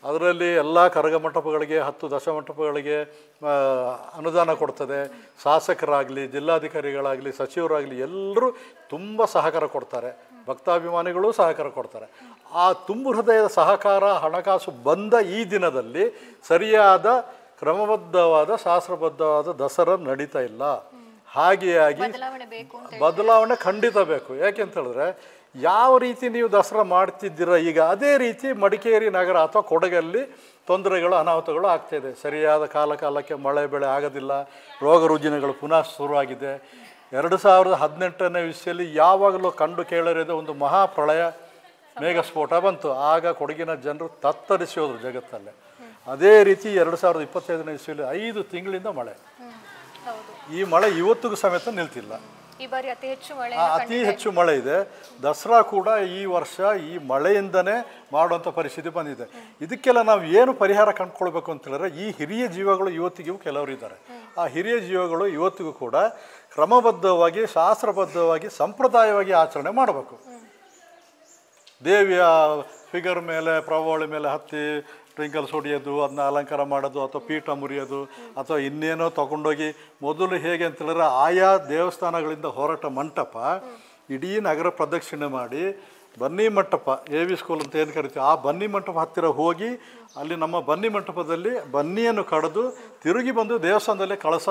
ಅದರಲ್ಲಿ ಎಲ್ಲ ಕರಗ ಮಂಟಪಗಳಿಗೆ 10 ದಶಮಂಟಪಗಳಿಗೆ ಅನುದಾನ ಕೊಡ್ತದೆ. ಶಾಸಕರಾಗಲಿ, ಜಿಲ್ಲಾಧಿಕಾರಿಗಳಾಗಲಿ, ಸಚಿವರಾಗಲಿ ಎಲ್ಲರೂ ತುಂಬ ಸಹಕಾರ ಕೊಡ್ತಾರೆ. ಭಕ್ತಾಭಿಮಾನಿಗಳು ಸಹಕಾರ ಕೊಡ್ತಾರೆ. ಆ ತುಂಬು ಹೃದಯದ ಸಹಕಾರ ಹಣಕಾಸು ಬಂದ ಈ ದಿನದಲ್ಲಿ ಸರಿಯಾದ ಕ್ರಮಬದ್ಧವಾದ ಶಾಸ್ತ್ರಬದ್ಧವಾದ ದಸರಾ ನಡೀತಾ ಇಲ್ಲ. ಹಾಗೆಯಾಗಿ ಬದಲಾವಣೆ ಖಂಡಿತ ಬೇಕು. ಯಾಕೆಂತ ಹೇಳಿದ್ರೆ ಯಾವ ರೀತಿ ನೀವು ದಸರಾ ಮಾಡ್ತಿದ್ದೀರ ಈಗ ಅದೇ ರೀತಿ ಮಡಿಕೇರಿ ನಗರ ಅಥವಾ ಕೊಡಗಲ್ಲಿ ತೊಂದರೆಗಳು ಅನಾಹುತಗಳು ಆಗ್ತಾಯಿದೆ. ಸರಿಯಾದ ಕಾಲಕ್ಕೆ ಮಳೆ ಬೆಳೆ ಆಗೋದಿಲ್ಲ. ರೋಗ ರುಜಿನಗಳು ಪುನಃ ಶುರುವಾಗಿದೆ. 2018ನೇ ಇಸ್ವಿಯಲ್ಲಿ ಯಾವಾಗಲೂ ಕಂಡು ಕೇಳರಿದ ಒಂದು ಮಹಾಪ್ರಳಯ ಮೇಘಸ್ಫೋಟ ಬಂತು. ಆಗ ಕೊಡಗಿನ ಜನರು ತತ್ತರಿಸಿ ಹೋದರು ಜಗತ್ತಲ್ಲೇ. ಅದೇ ರೀತಿ 2025ನೇ ಇಸ್ವಿಯಲ್ಲಿ 5 ತಿಂಗಳಿಂದ ಮಳೆ. ಈ ಮಳೆ ಇವತ್ತಿಗೂ ಸಮೇತ ನಿಲ್ತಿಲ್ಲ. ಅತಿ ಹೆಚ್ಚು ಮಳೆ ಇದೆ. ದಸರಾ ಕೂಡ ಈ ವರ್ಷ ಈ ಮಳೆಯಿಂದನೇ ಮಾಡುವಂಥ ಪರಿಸ್ಥಿತಿ ಬಂದಿದೆ. ಇದಕ್ಕೆಲ್ಲ ನಾವು ಏನು ಪರಿಹಾರ ಕಂಡುಕೊಳ್ಬೇಕು ಅಂತ ಹೇಳಿದ್ರೆ, ಈ ಹಿರಿಯ ಜೀವಗಳು ಇವತ್ತಿಗೂ ಕೆಲವರು ಇದ್ದಾರೆ. ಆ ಹಿರಿಯ ಜೀವಗಳು ಇವತ್ತಿಗೂ ಕೂಡ ಕ್ರಮಬದ್ಧವಾಗಿ, ಶಾಸ್ತ್ರಬದ್ಧವಾಗಿ, ಸಂಪ್ರದಾಯವಾಗಿ ಆಚರಣೆ ಮಾಡಬೇಕು. ದೇವಿಯ ಫಿಗರ್ ಮೇಲೆ, ಪ್ರಭಾವಳಿ ಮೇಲೆ ಹತ್ತಿ ಟ್ರಿಂಕಲ್ಸ್ ಹೊಡೆಯೋದು, ಅದನ್ನ ಅಲಂಕಾರ ಮಾಡೋದು, ಅಥವಾ ಪೀಠ ಮುರಿಯೋದು, ಅಥವಾ ಇನ್ನೇನೋ ತಗೊಂಡೋಗಿ, ಮೊದಲು ಹೇಗೆ ಅಂತ ಹೇಳಿದ್ರೆ ಆಯಾ ದೇವಸ್ಥಾನಗಳಿಂದ ಹೊರಟ ಮಂಟಪ ಇಡೀ ನಗರ ಪ್ರದಕ್ಷಿಣೆ ಮಾಡಿ ಬನ್ನಿ ಮಂಟಪ, AV ಸ್ಕೂಲ್ ಅಂತ ಏನು ಕರಿತೀವಿ, ಆ ಬನ್ನಿ ಮಂಟಪ ಹತ್ತಿರ ಹೋಗಿ ಅಲ್ಲಿ ನಮ್ಮ ಬನ್ನಿ ಮಂಟಪದಲ್ಲಿ ಬನ್ನಿಯನ್ನು ಕಡಿದು ತಿರುಗಿ ಬಂದು ದೇವಸ್ಥಾನದಲ್ಲೇ ಕಳಸ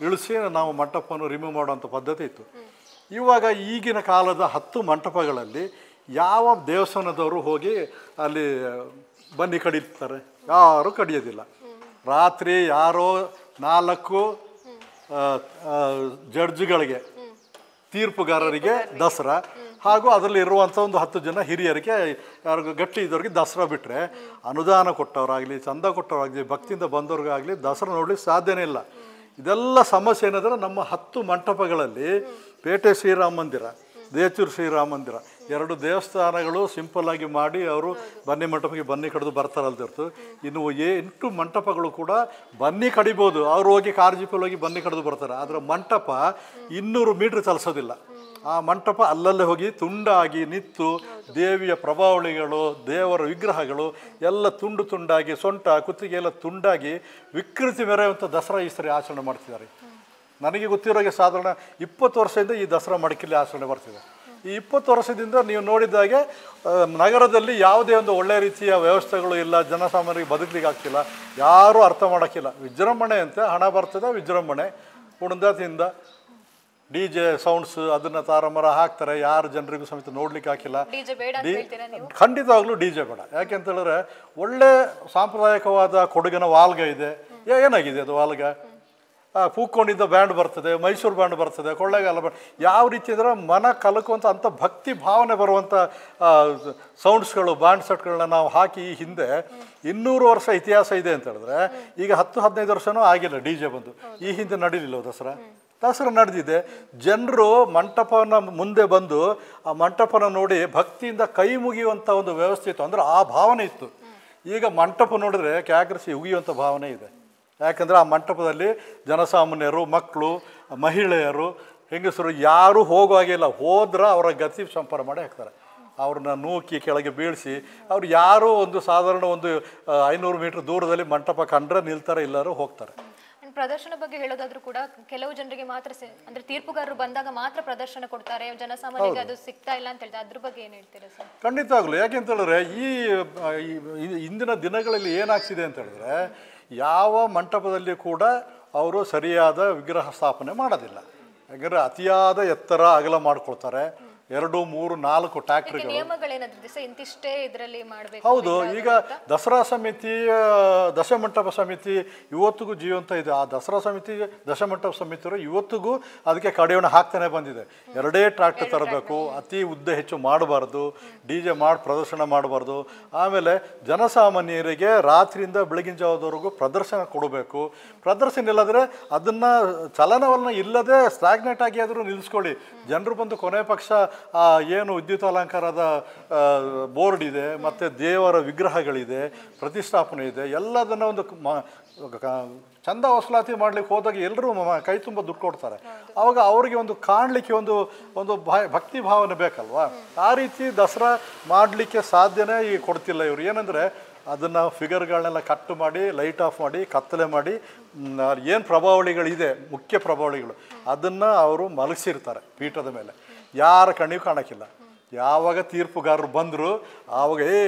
ಇಳಿಸಿ ನಾವು ಮಂಟಪವನ್ನು ರಿಮೂವ್ ಮಾಡುವಂಥ ಪದ್ಧತಿ ಇತ್ತು. ಇವಾಗ ಈಗಿನ ಕಾಲದ 10 ಮಂಟಪಗಳಲ್ಲಿ ಯಾವ ದೇವಸ್ಥಾನದವರು ಹೋಗಿ ಅಲ್ಲಿ ಬನ್ನಿ ಕಡಿತಾರೆ? ಯಾರೂ ಕಡಿಯೋದಿಲ್ಲ. ರಾತ್ರಿ ಯಾರೋ 4 ಜಡ್ಜ್ಗಳಿಗೆ, ತೀರ್ಪುಗಾರರಿಗೆ ದಸರಾ, ಹಾಗೂ ಅದರಲ್ಲಿ ಇರುವಂಥ ಒಂದು 10 ಜನ ಹಿರಿಯರಿಗೆ, ಯಾರಿಗೂ ಗಟ್ಟಿ ಇದ್ದವ್ರಿಗೆ ದಸರಾ ಬಿಟ್ಟರೆ, ಅನುದಾನ ಕೊಟ್ಟವರಾಗಲಿ, ಚಂದ ಕೊಟ್ಟವರಾಗಲಿ, ಭಕ್ತಿಯಿಂದ ಬಂದವ್ರಿಗಾಗಲಿ ದಸರಾ ನೋಡ್ಲಿಕ್ಕೆ ಸಾಧ್ಯನೇ ಇಲ್ಲ. ಇದೆಲ್ಲ ಸಮಸ್ಯೆ ಏನಾದರೆ ನಮ್ಮ 10 ಮಂಟಪಗಳಲ್ಲಿ ಪೇಟೆ ಶ್ರೀರಾಮ ಮಂದಿರ, ದೇಚೂರು ಶ್ರೀರಾಮ ಮಂದಿರ 2 ದೇವಸ್ಥಾನಗಳು ಸಿಂಪಲ್ಲಾಗಿ ಮಾಡಿ ಅವರು ಬನ್ನಿ ಮಂಟಪಕ್ಕೆ ಬನ್ನಿ ಕಡಿದು ಬರ್ತಾರಲ್ದಿರ್ತು. ಇನ್ನು 8 ಮಂಟಪಗಳು ಕೂಡ ಬನ್ನಿ ಕಡಿಬೋದು, ಅವ್ರು ಹೋಗಿ ಕಾರ್ ಜೀಪಲ್ಲಿ ಹೋಗಿ ಬನ್ನಿ ಕಡಿದು ಬರ್ತಾರೆ. ಆದರೆ ಮಂಟಪ 200 ಮೀಟ್ರ್ ಚಲಿಸೋದಿಲ್ಲ. ಆ ಮಂಟಪ ಅಲ್ಲಲ್ಲೇ ಹೋಗಿ ತುಂಡಾಗಿ ನಿಂತು ದೇವಿಯ ಪ್ರಭಾವಳಿಗಳು, ದೇವರ ವಿಗ್ರಹಗಳು ಎಲ್ಲ ತುಂಡು ತುಂಡಾಗಿ, ಸೊಂಟ ಕುತ್ತಿಗೆ ಎಲ್ಲ ತುಂಡಾಗಿ ವಿಕೃತಿ ಮೆರೆಯುವಂಥ ದಸರಾ ಈ ಸರಿ ಆಚರಣೆ ಮಾಡ್ತಿದ್ದಾರೆ. ನನಗೆ ಗೊತ್ತಿರೋಗೆ ಸಾಧಾರಣ 20 ವರ್ಷದಿಂದ ಈ ದಸರಾ ಮಡಿಕೇರಿ ಆಚರಣೆ ಬರ್ತಿದೆ. ಈ 20 ವರ್ಷದಿಂದ ನೀವು ನೋಡಿದಾಗೆ ನಗರದಲ್ಲಿ ಯಾವುದೇ ಒಂದು ಒಳ್ಳೆಯ ರೀತಿಯ ವ್ಯವಸ್ಥೆಗಳು ಇಲ್ಲ, ಜನಸಾಮಾನ್ಯರಿಗೆ ಬದುಕಲಿಕ್ಕೆ ಆಗ್ತಿಲ್ಲ, ಯಾರೂ ಅರ್ಥ ಮಾಡೋಕ್ಕಿಲ್ಲ. ವಿಜೃಂಭಣೆ ಅಂತ ಹಣ ಬರ್ತದೆ, ವಿಜೃಂಭಣೆ ಉಣ್ದಿಂದ DJ ಸೌಂಡ್ಸ್ ಅದನ್ನು ತಾರಮರ ಹಾಕ್ತಾರೆ, ಯಾರು ಜನರಿಗೂ ಸಮೇತ ನೋಡ್ಲಿಕ್ಕೆ ಹಾಕಿಲ್ಲ. ಖಂಡಿತವಾಗ್ಲೂ DJ ಬೇಡ. ಯಾಕೆಂತ ಹೇಳಿದ್ರೆ ಒಳ್ಳೆ ಸಾಂಪ್ರದಾಯಿಕವಾದ ಕೊಡಗಿನ ವಾಲ್ಗ ಇದೆ. ಏನಾಗಿದೆ ಅದು ವಾಲ್ಗ? ಪೂಕೊಂಡಿದ್ದ ಬ್ಯಾಂಡ್ ಬರ್ತದೆ, ಮೈಸೂರು ಬ್ಯಾಂಡ್ ಬರ್ತದೆ, ಕೊಳ್ಳೇಗಾಲ ಬ್ಯಾಂಡ್, ಯಾವ ರೀತಿ ಅಂದರೆ ಮನ ಕಲಕುವಂಥ ಅಂಥ ಭಕ್ತಿ ಭಾವನೆ ಬರುವಂಥ ಸೌಂಡ್ಸ್ಗಳು, ಬ್ಯಾಂಡ್ ಸೆಟ್ಗಳನ್ನ ನಾವು ಹಾಕಿ ಈ ಹಿಂದೆ 200 ವರ್ಷ ಇತಿಹಾಸ ಇದೆ ಅಂತ ಹೇಳಿದ್ರೆ, ಈಗ 10-15 ವರ್ಷನೂ ಆಗಿಲ್ಲ DJ ಬಂದು. ಈ ಹಿಂದೆ ನಡೀಲಿಲ್ಲ ದಸರಾ ನಡೆದಿದೆ. ಜನರು ಮಂಟಪನ ಮುಂದೆ ಬಂದು ಆ ಮಂಟಪನ ನೋಡಿ ಭಕ್ತಿಯಿಂದ ಕೈ ಮುಗಿಯುವಂಥ ಒಂದು ವ್ಯವಸ್ಥೆ ಇತ್ತು, ಅಂದರೆ ಆ ಭಾವನೆ ಇತ್ತು. ಈಗ ಮಂಟಪ ನೋಡಿದ್ರೆ ಕ್ಯಾಕರಿಸಿ ಉಗಿಯುವಂಥ ಭಾವನೆ ಇದೆ. ಯಾಕಂದರೆ ಆ ಮಂಟಪದಲ್ಲಿ ಜನಸಾಮಾನ್ಯರು, ಮಕ್ಕಳು, ಮಹಿಳೆಯರು, ಹೆಂಗಸರು ಯಾರೂ ಹೋಗುವಾಗಿಲ್ಲ. ಹೋದ್ರೆ ಅವರ ಗತಿ ಸಂಪಾರ ಮಾಡಿ ಹಾಕ್ತಾರೆ. ಅವ್ರನ್ನ ನೂಕಿ ಕೆಳಗೆ ಬೀಳಿಸಿ, ಅವ್ರು ಯಾರೂ ಒಂದು ಸಾಧಾರಣ ಒಂದು 500 ಮೀಟ್ರ್ ದೂರದಲ್ಲಿ ಮಂಟಪ ಕಂಡ್ರೆ ನಿಲ್ತಾರೆ, ಇಲ್ಲರೂ ಹೋಗ್ತಾರೆ. ಪ್ರದರ್ಶನ ಬಗ್ಗೆ ಹೇಳೋದಾದ್ರೂ ಕೂಡ ಕೆಲವು ಜನರಿಗೆ ಮಾತ್ರ, ಅಂದ್ರೆ ತೀರ್ಪುಗಾರರು ಬಂದಾಗ ಮಾತ್ರ ಪ್ರದರ್ಶನ ಕೊಡ್ತಾರೆ, ಜನಸಾಮಾನ್ಯರಿಗೆ ಅದು ಸಿಗ್ತಾ ಇಲ್ಲ ಅಂತ ಹೇಳಿದ್ರೆ ಅದ್ರ ಬಗ್ಗೆ ಏನು ಹೇಳ್ತೀರಾ ಸರ್? ಖಂಡಿತವಾಗ್ಲು. ಯಾಕೆಂತ ಹೇಳಿದ್ರೆ ಈ ಇಂದಿನ ದಿನಗಳಲ್ಲಿ ಏನಾಗ್ತಿದೆ ಅಂತ ಹೇಳಿದ್ರೆ, ಯಾವ ಮಂಟಪದಲ್ಲಿ ಕೂಡ ಅವರು ಸರಿಯಾದ ವಿಗ್ರಹ ಸ್ಥಾಪನೆ ಮಾಡೋದಿಲ್ಲ. ಯಾಕಂದರೆ ಅತಿಯಾದ ಎತ್ತರ ಅಗಲ ಮಾಡ್ಕೊಳ್ತಾರೆ. 2, 3, 4 ಟ್ಯಾಕ್ಟ್ರಿಗಳು. ಹೌದು. ಈಗ ದಸರಾ ಸಮಿತಿ, ದಶಮಂಟಪ ಸಮಿತಿ ಇವತ್ತಿಗೂ ಜೀವಂತ ಇದೆ. ಆ ದಸರಾ ಸಮಿತಿ, ದಶಮಂಟಪ ಸಮಿತಿಯವರು ಇವತ್ತಿಗೂ ಅದಕ್ಕೆ ಕಡಿವಾಣ ಹಾಕ್ತಾನೆ ಬಂದಿದೆ. 2 ಟ್ರ್ಯಾಕ್ಟರ್ ತರಬೇಕು, ಅತಿ ಉದ್ದ ಹೆಚ್ಚು ಮಾಡಬಾರ್ದು, DJ ಮಾಡಿ ಪ್ರದರ್ಶನ ಮಾಡಬಾರ್ದು. ಆಮೇಲೆ ಜನಸಾಮಾನ್ಯರಿಗೆ ರಾತ್ರಿಯಿಂದ ಬೆಳಗಿನ ಜಾವದವರೆಗೂ ಪ್ರದರ್ಶನ ಕೊಡಬೇಕು. ಪ್ರದರ್ಶನ ಇಲ್ಲದ್ರೆ ಅದನ್ನು ಚಲನವಲನ ಇಲ್ಲದೆ ಸ್ಟಾಗ್ನೆಟ್ ಆಗಿ ಆದರೂ ನಿಲ್ಲಿಸ್ಕೊಳ್ಳಿ. ಜನರು ಬಂದು ಕೊನೆ ಪಕ್ಷ ಏನು ವಿದ್ಯುತ್ ಅಲಂಕಾರದ ಬೋರ್ಡ್ ಇದೆ, ಮತ್ತು ದೇವರ ವಿಗ್ರಹಗಳಿದೆ, ಪ್ರತಿಷ್ಠಾಪನೆ ಇದೆ, ಎಲ್ಲದನ್ನು ಒಂದು ಚಂದ ವಸೂಲಾತಿ ಮಾಡ್ಲಿಕ್ಕೆ ಹೋದಾಗ ಎಲ್ಲರೂ ಕೈ ತುಂಬ ದುಡ್ಡು ಕೊಡ್ತಾರೆ. ಆವಾಗ ಅವರಿಗೆ ಒಂದು ಕಾಣಲಿಕ್ಕೆ ಒಂದು ಭಕ್ತಿ ಭಾವನೆ ಬೇಕಲ್ವಾ? ಆ ರೀತಿ ದಸರಾ ಮಾಡಲಿಕ್ಕೆ ಸಾಧ್ಯನೇ ಈಗ ಕೊಡ್ತಿಲ್ಲ ಇವರು. ಏನಂದರೆ ಅದನ್ನು ಫಿಗರ್ಗಳನ್ನೆಲ್ಲ ಕಟ್ ಮಾಡಿ, ಲೈಟ್ ಆಫ್ ಮಾಡಿ, ಕತ್ತಲೆ ಮಾಡಿ, ಏನು ಪ್ರಭಾವಳಿಗಳಿದೆ, ಮುಖ್ಯ ಪ್ರಭಾವಳಿಗಳು, ಅದನ್ನು ಅವರು ಮಲಗಿಸಿರ್ತಾರೆ ಪೀಠದ ಮೇಲೆ. ಯಾರ ಕಣ್ಣಿಗೂ ಕಾಣೋಕ್ಕಿಲ್ಲ. ಯಾವಾಗ ತೀರ್ಪುಗಾರರು ಬಂದರು ಆವಾಗ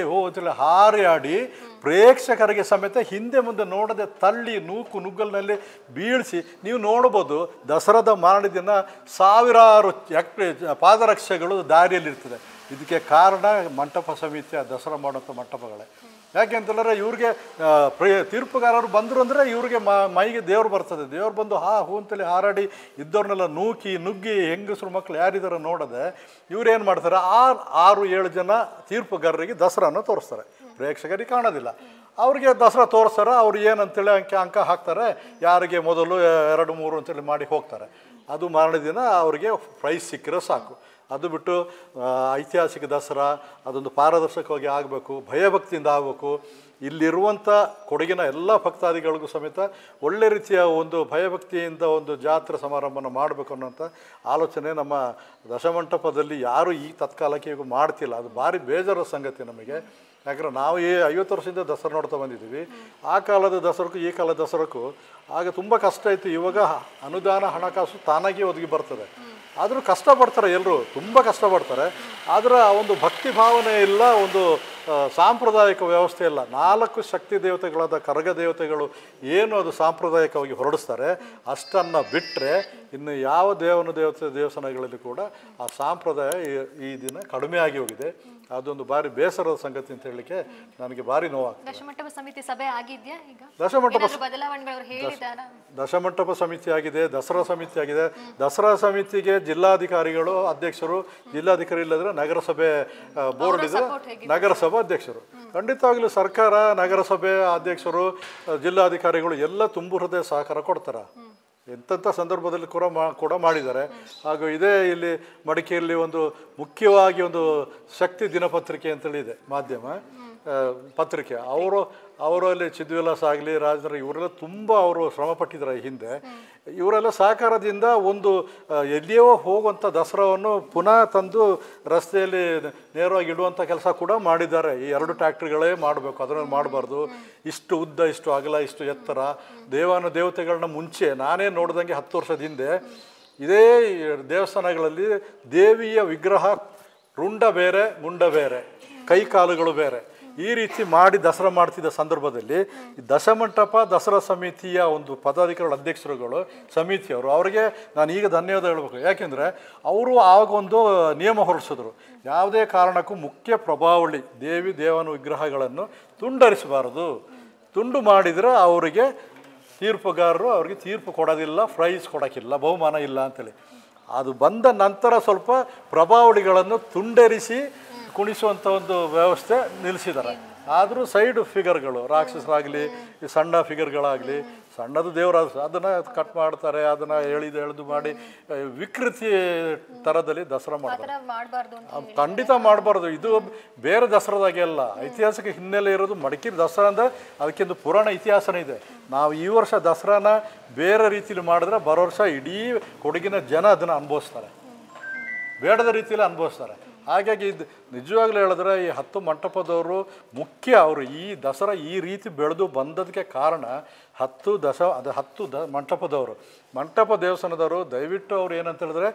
ಅಂತೇಳಿ ಹಾರಿ ಆಡಿ ಪ್ರೇಕ್ಷಕರಿಗೆ ಸಮೇತ ಹಿಂದೆ ಮುಂದೆ ನೋಡದೆ ತಳ್ಳಿ ನುಗ್ಗಲಿನಲ್ಲಿ ಬೀಳಿಸಿ ನೀವು ನೋಡ್ಬೋದು. ದಸರಾದ ಮಾರನೇ ದಿನ ಸಾವಿರಾರು ಪಾದರಕ್ಷೆಗಳು ದಾರಿಯಲ್ಲಿರ್ತದೆ. ಇದಕ್ಕೆ ಕಾರಣ ಮಂಟಪ ಸಮಿತಿ, ದಸರಾ ಮಾಡುವಂಥ ಮಂಟಪಗಳೇ. ಯಾಕೆಂತಂದರೆ ಇವ್ರಿಗೆ ತೀರ್ಪುಗಾರರು ಬಂದರು ಅಂದರೆ ಇವ್ರಿಗೆ ಮೈಗೆ ದೇವ್ರು ಬರ್ತದೆ. ದೇವ್ರು ಬಂದು ಹೂ ಅಂತೇಳಿ ಹಾರಾಡಿ ಇದ್ದವ್ರನ್ನೆಲ್ಲ ನುಗ್ಗಿ ಹೆಂಗಸರು ಮಕ್ಕಳು ಯಾರಿದಾರ ನೋಡದೆ ಇವ್ರೇನು ಮಾಡ್ತಾರೆ 6-7 ಜನ ತೀರ್ಪುಗಾರರಿಗೆ ದಸರಾನ ತೋರಿಸ್ತಾರೆ. ಪ್ರೇಕ್ಷಕರಿಗೆ ಕಾಣೋದಿಲ್ಲ. ಅವ್ರಿಗೆ ದಸರಾ ತೋರಿಸ್ತಾರೆ. ಅವ್ರು ಏನಂತೇಳಿ ಅಂಕ ಹಾಕ್ತಾರೆ. ಯಾರಿಗೆ ಮೊದಲು 2-3 ಅಂತೇಳಿ ಮಾಡಿ ಹೋಗ್ತಾರೆ. ಅದು ಮಾರನೇ ದಿನ ಅವರಿಗೆ ಪ್ರೈಸ್ ಸಿಕ್ಕಿರೋ ಸಾಕು. ಅದು ಬಿಟ್ಟು ಐತಿಹಾಸಿಕ ದಸರಾ ಅದೊಂದು ಪಾರದರ್ಶಕವಾಗಿ ಆಗಬೇಕು, ಭಯಭಕ್ತಿಯಿಂದ ಆಗಬೇಕು. ಇಲ್ಲಿರುವಂಥ ಕೊಡಗಿನ ಎಲ್ಲ ಭಕ್ತಾದಿಗಳಿಗೂ ಸಮೇತ ಒಳ್ಳೆ ರೀತಿಯ ಒಂದು ಭಯಭಕ್ತಿಯಿಂದ ಒಂದು ಜಾತ್ರೆ ಸಮಾರಂಭನ ಮಾಡಬೇಕು ಅನ್ನೋಂಥ ಆಲೋಚನೆ ನಮ್ಮ ದಶಮಂಟಪದಲ್ಲಿ ಯಾರೂ ಈ ತತ್ಕಾಲಕ್ಕೆ ಈಗ ಮಾಡ್ತಿಲ್ಲ. ಅದು ಭಾರಿ ಬೇಜಾರ ಸಂಗತಿ ನಮಗೆ. ಯಾಕಂದ್ರೆ ನಾವು 50 ವರ್ಷದಿಂದ ದಸರಾ ನೋಡ್ತಾ ಬಂದಿದ್ದೀವಿ. ಆ ಕಾಲದ ದಸರಕ್ಕೂ ಈ ಕಾಲದ ದಸರಕ್ಕೂ ಆಗ ತುಂಬ ಕಷ್ಟ ಇತ್ತು. ಇವಾಗ ಅನುದಾನ ಹಣಕಾಸು ತಾನಾಗಿ ಒದಗಿ ಬರ್ತದೆ. ಆದರೂ ಕಷ್ಟಪಡ್ತಾರೆ, ಎಲ್ಲರೂ ತುಂಬ ಕಷ್ಟಪಡ್ತಾರೆ. ಆದರೆ ಆ ಒಂದು ಭಕ್ತಿ ಭಾವನೆ ಇಲ್ಲ, ಒಂದು ಸಾಂಪ್ರದಾಯಿಕ ವ್ಯವಸ್ಥೆ ಇಲ್ಲ. 4 ಶಕ್ತಿ ದೇವತೆಗಳಾದ ಕರಗ ದೇವತೆಗಳು ಏನು ಅದು ಸಾಂಪ್ರದಾಯಿಕವಾಗಿ ಹೊರಡಿಸ್ತಾರೆ ಅಷ್ಟನ್ನು ಬಿಟ್ಟರೆ ಇನ್ನು ಯಾವ ದೇವಸ್ಥಾನಗಳಲ್ಲಿ ಕೂಡ ಆ ಸಂಪ್ರದಾಯ ಈ ದಿನ ಕಡಿಮೆ ಆಗಿ ಹೋಗಿದೆ. ಅದೊಂದು ಭಾರಿ ಬೇಸರದ ಸಂಗತಿ ಅಂತ ಹೇಳಲಿಕ್ಕೆ ನನಗೆ ಭಾರಿ ನೋವಾಗ್ತದೆ. ದಶಮಂಟಪ ಸಮಿತಿ ಸಭೆ ಆಗಿದೆಯಾ ಈಗ? ದಶಮಂಟಪ ಸಮಿತಿ ಆಗಿದೆ, ದಸರಾ ಸಮಿತಿ ಆಗಿದೆ. ದಸರಾ ಸಮಿತಿಗೆ ಜಿಲ್ಲಾಧಿಕಾರಿಗಳು ಅಧ್ಯಕ್ಷರು, ಜಿಲ್ಲಾಧಿಕಾರಿ ಇಲ್ಲದ್ರೆ ನಗರಸಭೆ ಬೋರ್ಡ್ ಇದೆ, ನಗರಸಭಾ ಅಧ್ಯಕ್ಷರು. ಖಂಡಿತವಾಗ್ಲೂ ಸರ್ಕಾರ, ನಗರಸಭೆ ಅಧ್ಯಕ್ಷರು, ಜಿಲ್ಲಾಧಿಕಾರಿಗಳು ಎಲ್ಲ ತುಂಬು ಹೃದಯ ಸಹಕಾರ ಕೊಡ್ತಾರೆ. ಎಂಥ ಸಂದರ್ಭದಲ್ಲಿ ಕೂಡ ಮಾಡಿದ್ದಾರೆ. ಹಾಗೂ ಇದೇ ಇಲ್ಲಿ ಮಡಿಕೇರಿಯಲ್ಲಿ ಒಂದು ಮುಖ್ಯವಾಗಿ ಒಂದು ಶಕ್ತಿ ದಿನಪತ್ರಿಕೆ ಅಂತೇಳಿ ಇದೆ, ಮಾಧ್ಯಮ ಪತ್ರಿಕೆ. ಅವರಲ್ಲಿ ಚಿದ್ವಿಲಾಸ ಆಗಲಿ, ರಾಜೇಂದ್ರ, ಇವರೆಲ್ಲ ತುಂಬ ಅವರು ಶ್ರಮಪಟ್ಟಿದ್ದಾರೆ ಹಿಂದೆ. ಇವರೆಲ್ಲ ಸಹಕಾರದಿಂದ ಒಂದು ಎಲ್ಲಿಯೋ ಹೋಗುವಂಥ ದಸರಾವನ್ನು ಪುನಃ ತಂದು ರಸ್ತೆಯಲ್ಲಿ ನೇರವಾಗಿ ಇಡುವಂಥ ಕೆಲಸ ಕೂಡ ಮಾಡಿದ್ದಾರೆ. ಈ 2 ಟ್ಯಾಕ್ಟ್ರಿಗಳೇ ಮಾಡಬೇಕು, ಅದನ್ನು ಮಾಡಬಾರ್ದು. ಇಷ್ಟು ಉದ್ದ, ಇಷ್ಟು ಅಗಲ, ಇಷ್ಟು ಎತ್ತರ ದೇವತೆಗಳನ್ನ ಮುಂಚೆ ನಾನೇ ನೋಡ್ದಂಗೆ 10 ವರ್ಷದ ಹಿಂದೆ ಇದೇ ದೇವಸ್ಥಾನಗಳಲ್ಲಿ ದೇವಿಯ ವಿಗ್ರಹ ರುಂಡ ಬೇರೆ, ಮುಂಡ ಬೇರೆ, ಕೈ ಕಾಲುಗಳು ಬೇರೆ, ಈ ರೀತಿ ಮಾಡಿ ದಸರಾ ಮಾಡ್ತಿದ್ದ ಸಂದರ್ಭದಲ್ಲಿ ದಶಮಂಟಪ ದಸರಾ ಸಮಿತಿಯ ಒಂದು ಪದಾಧಿಕಾರಿಗಳ ಅಧ್ಯಕ್ಷರುಗಳು, ಸಮಿತಿಯವರು, ಅವರಿಗೆ ನಾನು ಈಗ ಧನ್ಯವಾದ ಹೇಳಬೇಕು. ಯಾಕೆಂದರೆ ಅವರು ಆವಾಗ ಒಂದು ನಿಯಮ ಹೊರಡಿಸಿದ್ರು. ಯಾವುದೇ ಕಾರಣಕ್ಕೂ ಮುಖ್ಯ ಪ್ರಭಾವಳಿ ದೇವನ ವಿಗ್ರಹಗಳನ್ನು ತುಂಡರಿಸಬಾರದು. ತುಂಡು ಮಾಡಿದರೆ ಅವರಿಗೆ ತೀರ್ಪುಗಾರರು ಅವ್ರಿಗೆ ತೀರ್ಪು ಕೊಡೋದಿಲ್ಲ, ಪ್ರೈಸ್ ಕೊಡೋಕ್ಕಿಲ್ಲ, ಬಹುಮಾನ ಇಲ್ಲ ಅಂತೇಳಿ. ಅದು ಬಂದ ನಂತರ ಸ್ವಲ್ಪ ಪ್ರಭಾವಳಿಗಳನ್ನು ತುಂಡರಿಸಿ ಕುಣಿಸುವಂಥ ಒಂದು ವ್ಯವಸ್ಥೆ ನಿಲ್ಲಿಸಿದ್ದಾರೆ. ಆದರೂ ಸೈಡ್ ಫಿಗರ್ಗಳು, ರಾಕ್ಷಸರಾಗಲಿ, ಈ ಸಣ್ಣ ಫಿಗರ್ಗಳಾಗಲಿ, ಸಣ್ಣದು ದೇವರ ಅದನ್ನು ಕಟ್ ಮಾಡ್ತಾರೆ, ಅದನ್ನು ಎಳೆದು ಮಾಡಿ ವಿಕೃತಿ ಥರದಲ್ಲಿ ದಸರಾ ಮಾಡ್ತಾರೆ. ಖಂಡಿತ ಮಾಡಬಾರ್ದು. ಇದು ಬೇರೆ ದಸರಾದಾಗೆ ಅಲ್ಲ, ಐತಿಹಾಸಿಕ ಹಿನ್ನೆಲೆ ಇರೋದು ಮಡಿಕೇರಿ ದಸರಾ ಅಂದರೆ ಅದಕ್ಕೊಂದು ಪುರಾಣ ಇತಿಹಾಸನೇ ಇದೆ. ನಾವು ಈ ವರ್ಷ ದಸರಾನ ಬೇರೆ ರೀತಿಯಲ್ಲಿ ಮಾಡಿದ್ರೆ ಬರೋ ವರ್ಷ ಇಡೀ ಕೊಡಗಿನ ಜನ ಅದನ್ನು ಅನುಭವಿಸ್ತಾರೆ, ಬೇಡದ ರೀತಿಯಲ್ಲಿ ಅನುಭವಿಸ್ತಾರೆ. ಹಾಗಾಗಿ ಇದು ನಿಜವಾಗ್ಲೂ ಹೇಳಿದ್ರೆ ಈ 10 ಮಂಟಪದವರು ಮುಖ್ಯ. ಅವರು ಈ ದಸರಾ ಈ ರೀತಿ ಬೆಳೆದು ಬಂದದಕ್ಕೆ ಕಾರಣ 10 ಮಂಟಪದವರು, ಮಂಟಪ ದೇವಸ್ಥಾನದವರು. ದಯವಿಟ್ಟು ಅವ್ರು ಏನಂತ ಹೇಳಿದ್ರೆ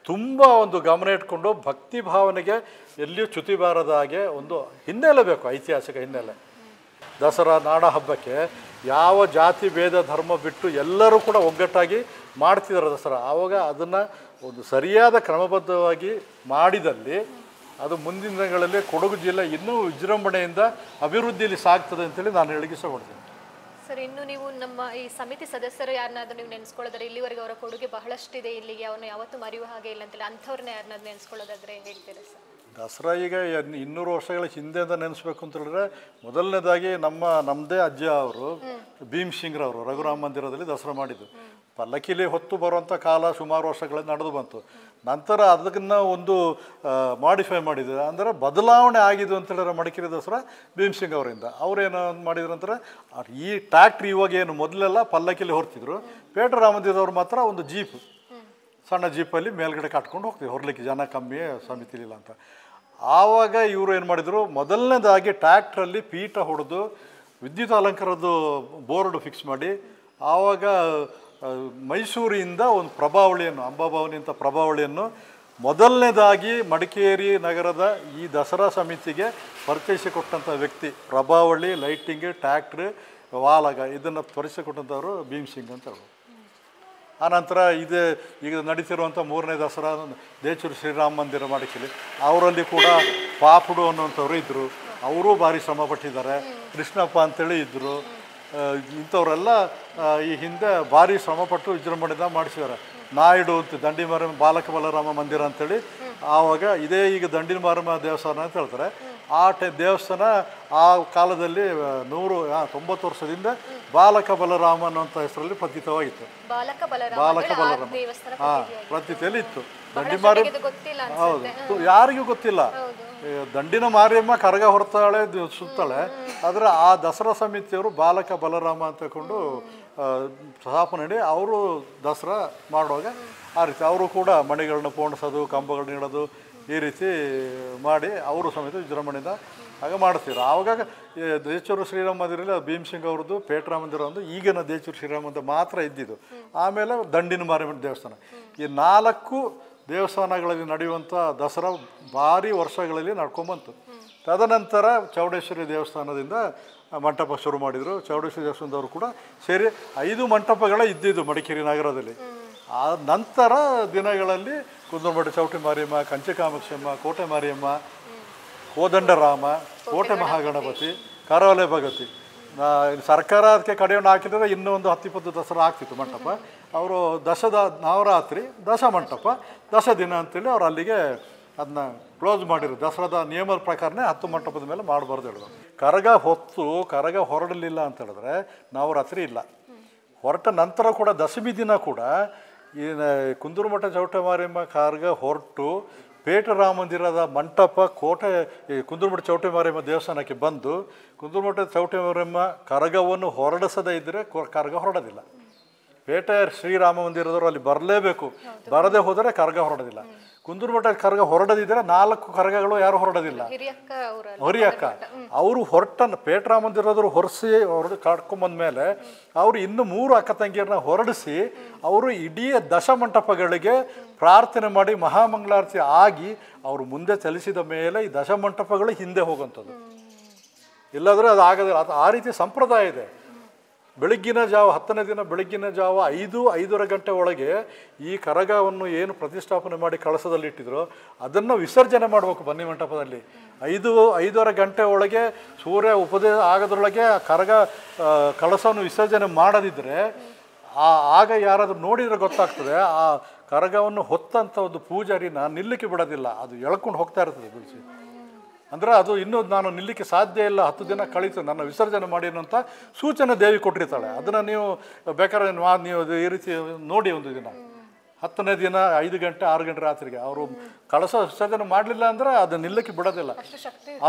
ತುಂಬ ಒಂದು ಗಮನ ಇಟ್ಕೊಂಡು ಭಕ್ತಿ ಭಾವನೆಗೆ ಎಲ್ಲಿಯೂ ಚ್ಯುತಿ ಬಾರದ ಹಾಗೆ ಒಂದು ಹಿನ್ನೆಲೆ ಬೇಕು, ಐತಿಹಾಸಿಕ ಹಿನ್ನೆಲೆ. ದಸರಾ ನಾಡ ಹಬ್ಬಕ್ಕೆ ಯಾವ ಜಾತಿ ಭೇದ ಧರ್ಮ ಬಿಟ್ಟು ಎಲ್ಲರೂ ಕೂಡ ಒಗ್ಗಟ್ಟಾಗಿ ಮಾಡ್ತಿದ್ದಾರೆ ದಸರಾ. ಆವಾಗ ಅದನ್ನು ಒಂದು ಸರಿಯಾದ ಕ್ರಮಬದ್ಧವಾಗಿ ಮಾಡಿದಲ್ಲಿ ಅದು ಮುಂದಿನ ದಿನಗಳಲ್ಲಿ ಕೊಡಗು ಜಿಲ್ಲೆ ಇನ್ನೂ ವಿಜೃಂಭಣೆಯಿಂದ ಅಭಿವೃದ್ಧಿಯಲ್ಲಿ ಸಾಗ್ತದೆ ಅಂತೇಳಿ ನಾನು ಹೇಳಿಕೆ ಇಷ್ಟಪಡ್ತೀನಿ. ಸರ್, ಇನ್ನು ನೀವು ನಮ್ಮ ಈ ಸಮಿತಿ ಸದಸ್ಯರು ಯಾರನ್ನಾದ್ರೂ ನೀವು ನೆನೆಸ್ಕೊಳ್ಳೋದಾದ್ರೆ, ಇಲ್ಲಿವರೆಗೆ ಅವರ ಕೊಡುಗೆ ಬಹಳಷ್ಟಿದೆ, ಇಲ್ಲಿಗೆ ಅವನು ಯಾವತ್ತೂ ಮರೆಯುವ ಹಾಗೆ ಇಲ್ಲ ಅಂತೇಳಿ ಅಂಥವ್ರನ್ನ ಯಾರನ್ನಾದ್ರು ನೆನೆಸ್ಕೊಳ್ಳೋದಾದ್ರೆ ಹೇಳ್ತೀರಾ ಸರ್? ದಸರಾ ಈಗ 200 ವರ್ಷಗಳ ಹಿಂದೆಯಿಂದ ನೆನೆಸ್ಬೇಕು ಅಂತ ಹೇಳಿದ್ರೆ ಮೊದಲನೇದಾಗಿ ನಮ್ಮದೇ ಅಜ್ಜ ಅವರು ಭೀಮ್ ಸಿಂಗ್ರವರು ರಘುರಾಮ ಮಂದಿರದಲ್ಲಿ ದಸರಾ ಮಾಡಿದ್ದು. ಪಲ್ಲಕ್ಕಿಲಿ ಹೊತ್ತು ಬರುವಂಥ ಕಾಲ ಸುಮಾರು ವರ್ಷಗಳಲ್ಲಿ ನಡೆದು ಬಂತು. ನಂತರ ಅದನ್ನು ಒಂದು ಮಾಡಿಫೈ ಮಾಡಿದ್ರು, ಅಂದರೆ ಬದಲಾವಣೆ ಆಗಿದ್ದು ಅಂತ ಹೇಳಿದ್ರೆ ಮಡಿಕೇರಿ ದಸರಾ ಭೀಮ್ ಸಿಂಗ್ ಅವರಿಂದ. ಅವರೇನು ಮಾಡಿದ್ರು ಅಂತಾರೆ, ಈ ಟ್ಯಾಕ್ಟ್ರಿ ಇವಾಗ ಏನು ಮೊದಲೆಲ್ಲ ಪಲ್ಲಕ್ಕಿಲಿ ಹೊರ್ತಿದ್ರು, ಪೇಟೆ ರಾಮಂದಿರದವ್ರು ಮಾತ್ರ ಒಂದು ಜೀಪ್, ಸಣ್ಣ ಜೀಪಲ್ಲಿ ಮೇಲ್ಗಡೆ ಕಟ್ಕೊಂಡು ಹೋಗ್ತೀವಿ, ಹೊರಲಿಕ್ಕೆ ಜನ ಕಮ್ಮಿ ಸಮಿತಿಲಿಲ್ಲ ಅಂತ. ಆವಾಗ ಇವರು ಏನು ಮಾಡಿದರು, ಮೊದಲನೇದಾಗಿ ಟ್ಯಾಕ್ಟ್ರಲ್ಲಿ ಪೀಠ ಹೊಡೆದು ವಿದ್ಯುತ್ ಅಲಂಕಾರದ್ದು ಬೋರ್ಡ್ ಫಿಕ್ಸ್ ಮಾಡಿ, ಆವಾಗ ಮೈಸೂರಿನಿಂದ ಒಂದು ಪ್ರಭಾವಳಿಯನ್ನು, ಅಂಬಾಭವಾನಿ ಅಂತ ಪ್ರಭಾವಳಿಯನ್ನು ಮೊದಲನೇದಾಗಿ ಮಡಿಕೇರಿ ನಗರದ ಈ ದಸರಾ ಸಮಿತಿಗೆ ಪರಿಚಯಿಸಿಕೊಟ್ಟಂಥ ವ್ಯಕ್ತಿ ಪ್ರಭಾವಳಿ, ಲೈಟಿಂಗ್, ಟ್ಯಾಕ್ಟ್ರ್, ವಾಲಗ ಇದನ್ನು ಪರಿಚಯಿಸಿಕೊಟ್ಟಂಥವ್ರು ಭೀಮ್ ಸಿಂಗ್ ಅಂತ ಹೇಳೋದು. ಆನಂತರ ಈಗ ನಡೀತಿರುವಂಥ 3ನೇ ದಸರಾ ದೇಚೂರು ಶ್ರೀರಾಮ ಮಂದಿರ ಮಡಿಕೇರಿ, ಅವರಲ್ಲಿ ಕೂಡ ಪಾಪುಡು ಅನ್ನುವಂಥವ್ರು ಇದ್ದರು. ಅವರು ಭಾರಿ ಶ್ರಮ ಪಟ್ಟಿದ್ದಾರೆ. ಕೃಷ್ಣಪ್ಪ ಅಂತೇಳಿ ಇದ್ದರು. ಇಂಥವರೆಲ್ಲ ಈ ಹಿಂದೆ ಭಾರಿ ಶ್ರಮಪಟ್ಟು ವಿಜೃಂಭಣೆಯಿಂದ ಮಾಡಿಸಿದ್ದಾರೆ. ನಾಯ್ಡು ಅಂತ ದಂಡಿ ಮಾರಮ್ಮ ಬಾಲಕ ಬಲರಾಮ ಮಂದಿರ ಅಂತೇಳಿ, ಆವಾಗ ಇದೇ ಈಗ ದಂಡಿನ ಮಾರಮ್ಮ ದೇವಸ್ಥಾನ ಅಂತ ಹೇಳ್ತಾರೆ. ಆ ದೇವಸ್ಥಾನ ಆ ಕಾಲದಲ್ಲಿ 90 ವರ್ಷದಿಂದ ಬಾಲಕ ಬಲರಾಮ ಅನ್ನೋಂಥ ಹೆಸರಲ್ಲಿ ಪ್ರತೀತವಾಗಿತ್ತು. ಬಾಲಕ ಬಲರಾಮ ಪ್ರತೀತಿಯಲ್ಲಿ ಇತ್ತು. ದಂಡಿ ಮಾರಿ ಹೌದು, ಯಾರಿಗೂ ಗೊತ್ತಿಲ್ಲ. ದಂಡಿನ ಮಾರಿಯಮ್ಮ ಕರಗ ಹೊರತಾಳೆ, ಸುತ್ತಾಳೆ. ಆದರೆ ಆ ದಸರಾ ಸಮಿತಿಯವರು ಬಾಲಕ ಬಲರಾಮ ಅಂತ ತಗೊಂಡು ಸ್ಥಾಪನೆ ಮಾಡಿ ಅವರು ದಸರಾ ಮಾಡುವಾಗ ಆ ರೀತಿ ಅವರು ಕೂಡ ಮಣಿಗಳನ್ನ ಪೋಣಿಸೋದು, ಕಂಬಗಳನ್ನ ಇಡೋದು, ಈ ರೀತಿ ಮಾಡಿ ಅವರು ಸಮೇತ ವಿಜೃಂಭಣೆಯಿಂದ ಆಗ ಮಾಡ್ತೀರು. ಆವಾಗ ದೇಚೂರು ಶ್ರೀರಾಮ ಮಂದಿರಲ್ಲಿ ಭೀಮಸಿಂಗ್ ಅವ್ರದ್ದು ಪೇಟ್ರಾ ಮಂದಿರ ಒಂದು ಈಗಿನ ದೇಚೂರು ಶ್ರೀರಾಮ ಮಂದಿರ ಮಾತ್ರ ಇದ್ದಿದ್ದು. ಆಮೇಲೆ ದಂಡಿನ ಮಾರಿಯಮ್ಮನ ದೇವಸ್ಥಾನ. ಈ 4 ದೇವಸ್ಥಾನಗಳಲ್ಲಿ ನಡೆಯುವಂಥ ದಸರಾ ಭಾರಿ ವರ್ಷಗಳಲ್ಲಿ ನಡ್ಕೊಂಬಂತು. ತದನಂತರ ಚೌಡೇಶ್ವರಿ ದೇವಸ್ಥಾನದಿಂದ ಮಂಟಪ ಶುರು ಮಾಡಿದರು. ಚೌಡೇಶ್ವರಿ ದೇವಸ್ಥಾನದವರು ಕೂಡ ಸೇರಿ 5 ಮಂಟಪಗಳೇ ಇದ್ದಿದ್ದು ಮಡಿಕೇರಿ ನಗರದಲ್ಲಿ. ಆ ನಂತರ ದಿನಗಳಲ್ಲಿ ಕುಂದಮಠ ಚೌಟಿ ಮಾರಿಯಮ್ಮ, ಕಂಚೆ ಕಾಮಾಕ್ಷಮ್ಮ, ಕೋಟೆ ಮಾರಿಯಮ್ಮ, ಕೋದಂಡರಾಮ, ಕೋಟೆ ಮಹಾಗಣಪತಿ, ಕರಾವಲೆ ಭಗವತಿ. ಸರ್ಕಾರ ಅದಕ್ಕೆ ಕಡೆಯನ್ನು ಹಾಕಿದರೆ ಇನ್ನೂ ಒಂದು 10-20 ದಸರಾ ಆಗ್ತಿತ್ತು ಮಂಟಪ. ಅವರು ನವರಾತ್ರಿ, ದಶ ಮಂಟಪ, 10 ದಿನ ಅಂತೇಳಿ ಅವ್ರು ಅಲ್ಲಿಗೆ ಅದನ್ನ ಕ್ಲೋಸ್ ಮಾಡಿದ್ರು. ದಸರಾದ ನಿಯಮದ ಪ್ರಕಾರನೇ 10 ಮಂಟಪದ ಮೇಲೆ ಮಾಡಬಾರ್ದು ಹೇಳಿದ್ರು. ಕರಗ ಹೊರಡಲಿಲ್ಲ ಅಂತ ಹೇಳಿದ್ರೆ ನವರಾತ್ರಿ ಇಲ್ಲ. ಹೊರಟ ನಂತರ ಕೂಡ ದಶಮಿ ದಿನ ಕೂಡ ಈ ಕುಂದೂರುಮಠ ಚೌಟ ಮಾರಿಯಮ್ಮ ಕರಗ ಹೊರಟು ಪೇಟರಾಮ ಮಂದಿರದ ಮಂಟಪ ಕುಂದೂರುಮಠ ಚೌಟಿ ಮಾರಿಯಮ್ಮ ದೇವಸ್ಥಾನಕ್ಕೆ ಬಂದು ಕುಂದೂರುಮಠ ಚೌಟಿ ಮಾರಿಯಮ್ಮ ಕರಗವನ್ನು ಹೊರಡಿಸದೇ ಇದ್ದರೆ ಕರಗ ಹೊರಡೋದಿಲ್ಲ. ಪೇಟೆ ಶ್ರೀರಾಮ ಮಂದಿರದವರು ಅಲ್ಲಿ ಬರಲೇಬೇಕು, ಬರದೇ ಹೋದರೆ ಕರಗ ಹೊರಡೋದಿಲ್ಲ. ಕುಂದೂರುಮಠ ಕರಗ ಹೊರಡದಿದ್ದರೆ 4 ಕರಗಗಳು ಯಾರು ಹೊರಡೋದಿಲ್ಲ. ಹೊರಿಯಕ್ಕ ಅವರು ಪೇಟರಾಮ ಮಂದಿರದವರು ಕರ್ಕೊಂಬಂದ್ಮೇಲೆ ಅವರು ಇನ್ನು 3 ಅಕ್ಕ ತಂಗಿಯರನ್ನ ಹೊರಡಿಸಿ ಅವರು ಇಡೀ ದಶಮಂಟಪಗಳಿಗೆ ಪ್ರಾರ್ಥನೆ ಮಾಡಿ ಮಹಾಮಂಗಳಾರತಿ ಆಗಿ ಅವರು ಮುಂದೆ ಚಲಿಸಿದ ಮೇಲೆ ಈ ದಶಮಂಟಪಗಳು ಹಿಂದೆ ಹೋಗುವಂಥದ್ದು. ಇಲ್ಲಾಂದರೆ ಅದು ಆಗೋದಿಲ್ಲ. ಆ ರೀತಿ ಸಂಪ್ರದಾಯ ಇದೆ. ಬೆಳಗ್ಗಿನ ಜಾವ 10ನೇ ದಿನ ಬೆಳಗ್ಗಿನ ಜಾವ 5-5:30 ಗಂಟೆ ಒಳಗೆ ಈ ಕರಗವನ್ನು ಏನು ಪ್ರತಿಷ್ಠಾಪನೆ ಮಾಡಿ ಕಳಸದಲ್ಲಿ ಇಟ್ಟಿದ್ರು ಅದನ್ನು ವಿಸರ್ಜನೆ ಮಾಡಬೇಕು ಬನ್ನಿ ಮಂಟಪದಲ್ಲಿ. 5-5:30 ಗಂಟೆ ಒಳಗೆ ಸೂರ್ಯ ಉಪದೇಶ ಆಗೋದ್ರೊಳಗೆ ಕರಗ ಕಳಸವನ್ನು ವಿಸರ್ಜನೆ ಮಾಡದಿದ್ದರೆ ಆಗ ಯಾರಾದರೂ ನೋಡಿದರೆ ಗೊತ್ತಾಗ್ತದೆ ಆ ಕರಗವನ್ನು ಹೊತ್ತಂಥ ಒಂದು ಪೂಜಾರಿನ ನಿಲ್ಲಕ್ಕೆ ಬಿಡೋದಿಲ್ಲ, ಅದು ಎಳ್ಕೊಂಡು ಹೋಗ್ತಾ ಇರ್ತದೆ ಬಿಡಿಸಿ. ಅಂದರೆ ಅದು ಇನ್ನೂ ನಾನು ನಿಲ್ಲಕ್ಕೆ ಸಾಧ್ಯ ಇಲ್ಲ, 10 ದಿನ ಕಳೀತು, ನನ್ನ ವಿಸರ್ಜನೆ ಮಾಡಿ ಅನ್ನೋಂಥ ಸೂಚನೆ ದೇವಿ ಕೊಟ್ಟಿರ್ತಾಳೆ. ಅದನ್ನು ನೀವು ಬೇಕಾದ್ರೆ ನೀವು ಈ ರೀತಿ ನೋಡಿ ಒಂದು ದಿನ 10ನೇ ದಿನ 5 ಗಂಟೆ 6 ಗಂಟೆ ರಾತ್ರಿಗೆ ಅವರು ಕಳಸ ವಿಸರ್ಜನೆ ಮಾಡಲಿಲ್ಲ ಅಂದರೆ ಅದು ನಿಲ್ಲಕ್ಕೆ ಬಿಡೋದಿಲ್ಲ.